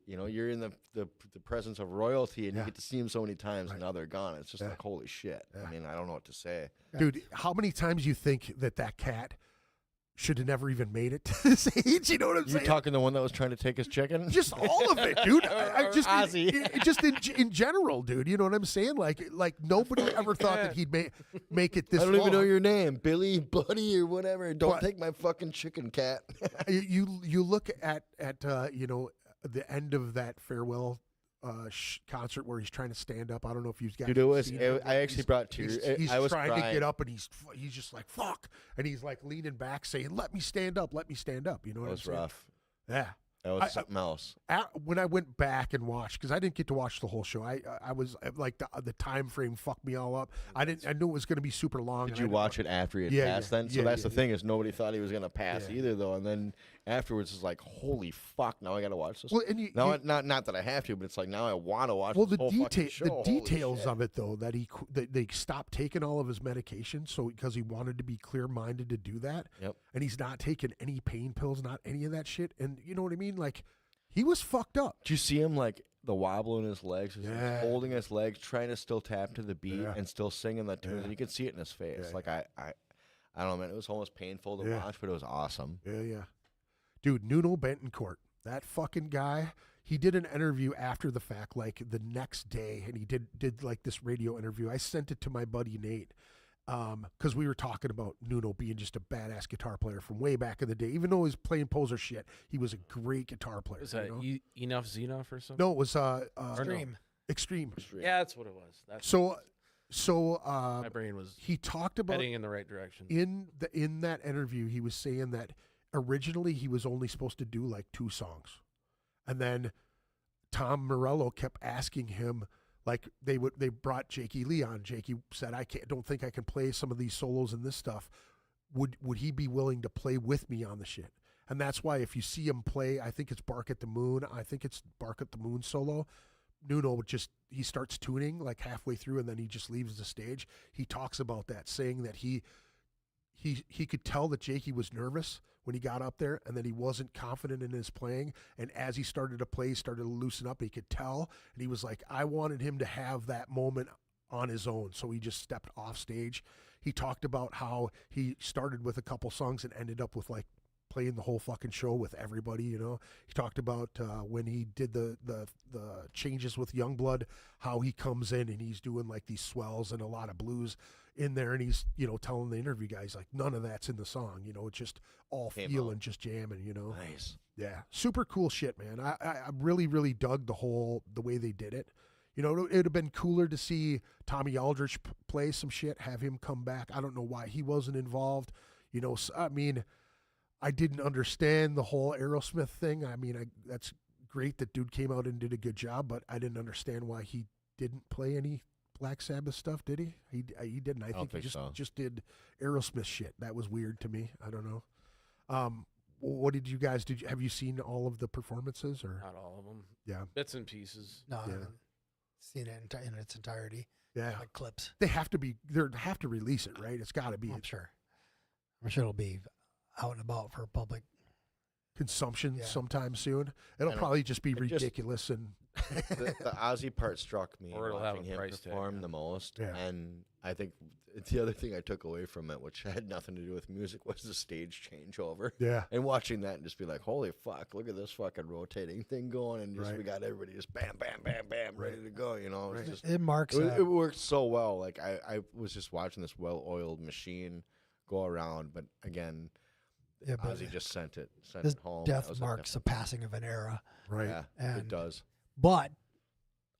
in the presence of royalty, and you get to see him so many times, and now they're gone. It's just like, holy shit. I mean, I don't know what to say. Dude, how many times you think that cat should have never even made it to this age? You know what I'm saying? You're talking the one that was trying to take his chicken? Just all of it, dude. I just Ozzy. just in general, dude. You know what I'm saying? Like nobody ever thought that he'd make it this I don't long. even know your name, Billy, Buddy, or whatever. Don't take my fucking chicken, cat. You look at the end of that farewell concert where he's trying to stand up. I don't know if you've got. Dude, I actually brought tears. He's I was trying crying. to get up, and he's just like fuck, and he's like leaning back, saying, "Let me stand up, let me stand up." You know what I'm saying? That was rough. Yeah. That was something else. When I went back and watched, because I didn't get to watch the whole show, I was like the time frame fucked me all up. I knew it was going to be super long. Did you watch it after he had passed then? So that's the thing, is nobody thought he was going to pass either, though. And then afterwards is like, holy fuck, now I gotta watch this. Well, and you, Now, not that I have to, but it's like now I want to watch. well, this the whole fucking show. the Holy details shit. of it though, that that they stopped taking all of his medication, so because he wanted to be clear minded to do that. Yep. And he's not taking any pain pills, not any of that shit. And you know what I mean? Like, he was fucked up. Did you see him like the wobble in his legs? He's Yeah. holding his legs, trying to still tap to the beat Yeah. and still singing the tunes. Yeah. And you could see it in his face. Yeah. Like I don't know, man. It was almost painful to Yeah. watch, but it was awesome. Yeah. Dude, Nuno Bentoncourt, that fucking guy, he did an interview after the fact, like the next day, and he did like this radio interview. I sent it to my buddy Nate, because we were talking about Nuno being just a badass guitar player from way back in the day. Even though he was playing poser shit, he was a great guitar player. Is that you know? Enough Xenough or something? No, it was Stream. Extreme. Yeah, that's what it was. That's So my brain was he talked about heading in the right direction. in that interview, he was saying that originally he was only supposed to do like 2 songs, and then Tom Morello kept asking him, like they brought Jakey Lee on. Jakey said, don't think I can play some of these solos and this stuff. Would he be willing to play with me on the shit? And that's why if you see him play, I think it's Bark at the Moon. I think it's Bark at the Moon solo. Nuno he starts tuning like halfway through, and then he just leaves the stage. He talks about that, saying that he could tell that Jakey was nervous when he got up there, and that he wasn't confident in his playing. And as he started to play, he started to loosen up. He could tell, and he was like, I wanted him to have that moment on his own, so he just stepped off stage. He talked about how he started with a couple songs and ended up with like playing the whole fucking show with everybody, you know. He talked about when he did the changes with Youngblood, how he comes in and he's doing like these swells and a lot of blues in there, and he's, you know, telling the interview guys like none of that's in the song, you know, it's just all feel and just jamming, you know. Nice. Yeah, super cool shit, man. I really, really dug the way they did it. You know, it would have been cooler to see Tommy Aldrich play some shit, have him come back. I don't know why he wasn't involved. You know, I mean, I didn't understand the whole Aerosmith thing. I mean, that's great that dude came out and did a good job, but I didn't understand why he didn't play any Black Sabbath stuff, did he? He didn't. I think he just did Aerosmith shit. That was weird to me. I don't know. What did you guys have you seen all of the performances, or Not all of them. Yeah, Bits and pieces. No, I Yeah. haven't seen it in its entirety. yeah? Like clips. They have to release it, right? It's got to be I'm sure it'll be out and about for public. consumption Yeah. sometime soon. It'll And probably just be it just- ridiculous and The Ozzy part struck me Or it'll have watching a him price tag, perform yeah. the most, Yeah. and I think the other thing I took away from it, which had nothing to do with music, was the stage changeover. yeah. And watching that and just be like, holy fuck, look at this fucking rotating thing going, and just Right. we got everybody just bam, bam, bam, bam, ready to go. You know, it's Right. just It marks it worked so well. Like I was just watching this well-oiled machine go around, but again, Yeah, but Ozzy just sent it his home. That death was marks the passing of an era. Right. Yeah, it And does. But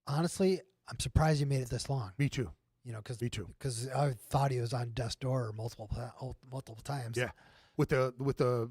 honestly, I'm surprised you made it this long. Me too. You know, Me too. because I thought he was on death's door multiple times. Yeah. With the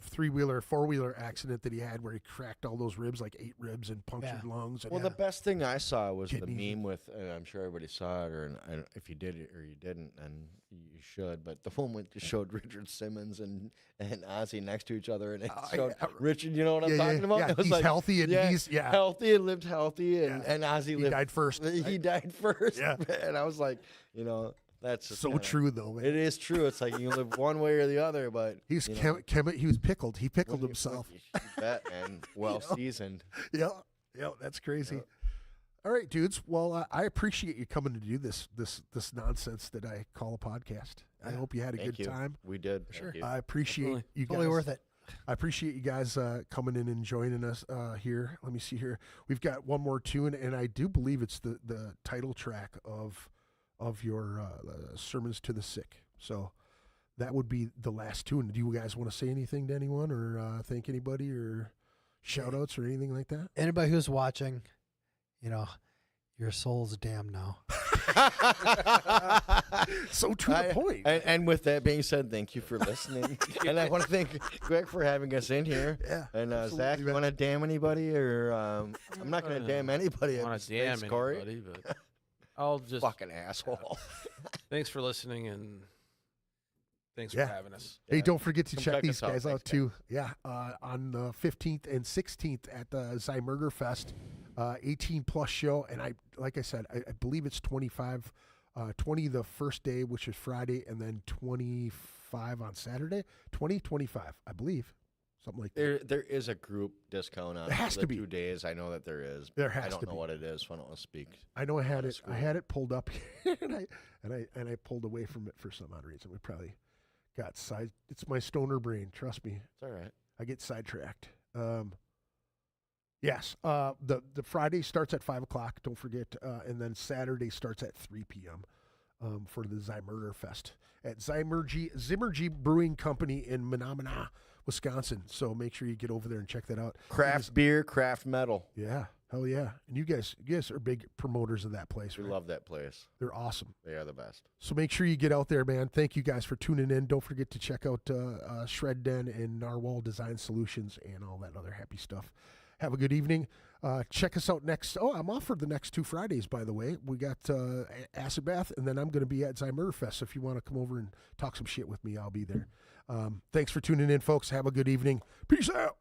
3-wheeler, 4-wheeler accident that he had, where he cracked all those ribs, like 8 ribs, and punctured Yeah. lungs. And Well, the best thing I saw was the Kidneys. meme with, and I'm sure everybody saw it, or if you did it or you didn't, and you should, but the one that showed Richard Simmons and Ozzy next to each other, and it showed Richard, you know what I'm talking about? Yeah, It was he's like, healthy and he's healthy and lived healthy, and Ozzy he lived. died first. He died first. Yeah. And I was like, you know, that's just So kinda- true though, man. It is true. It's like you live one way or the other, but He's you know, he was pickled. He pickled when you- himself. you bet, man. Well seasoned. Yeah, that's crazy. All right, dudes. Well, I appreciate you coming to do this nonsense that I call a podcast. I hope you had a Thank good you. time. We did. Sure. Thank you. I appreciate Definitely. you guys. Totally worth it. I appreciate you guys coming in and joining us here. Let me see here. We've got one more tune, and I do believe it's the title track of your Sermons to the Sick. So that would be the last tune. Do you guys want to say anything to anyone, or thank anybody, or shout outs or anything like that? Anybody who's watching, you know, your soul's damned now. So to the point. And with that being said, thank you for listening. And I want to thank Greg for having us in here. Yeah, And Zach, absolutely, you man. want to damn anybody, or I'm not going to damn anybody. I want to damn Thanks, Cory. anybody, but I'll just Fucking asshole. thanks for listening, and Thanks Yeah. for having us. Hey, Yeah. don't forget to Come check check these us out. guys out Thanks, too. Yeah, on the 15th and 16th at the ZYMURDER FEST, 18 plus show, and like I said, I believe it's 25, 20 the first day, which is Friday, and then 25 on Saturday. 25, I believe, something like that. There is a group discount on There has the to be. 2 days. I know that there is. There has I don't to know be. what it is, so I don't want to speak. I know I had on it. I screen. had it pulled up, and I pulled away from it for some odd reason. We probably got side. It's my stoner brain. Trust me. It's all right. I get sidetracked. Yes. The Friday starts at 5:00. Don't forget, and then Saturday starts at 3 p.m. For the ZYMURDER Fest at Zymurgy Brewing Company in Menomonie, Wisconsin. So make sure you get over there and check that out. Craft beer, craft metal. Yeah, hell yeah! And you guys are big promoters of that place. We Right? love that place. They're awesome. They are the best. So make sure you get out there, man. Thank you guys for tuning in. Don't forget to check out Shred Den and Narwhal Design Solutions and all that other happy stuff. Have a good evening. Check us out next. Oh, I'm off for the next 2 Fridays, by the way. We got Acid Bath, and then I'm going to be at ZYMURDER Fest. So if you want to come over and talk some shit with me, I'll be there. Thanks for tuning in, folks. Have a good evening. Peace out.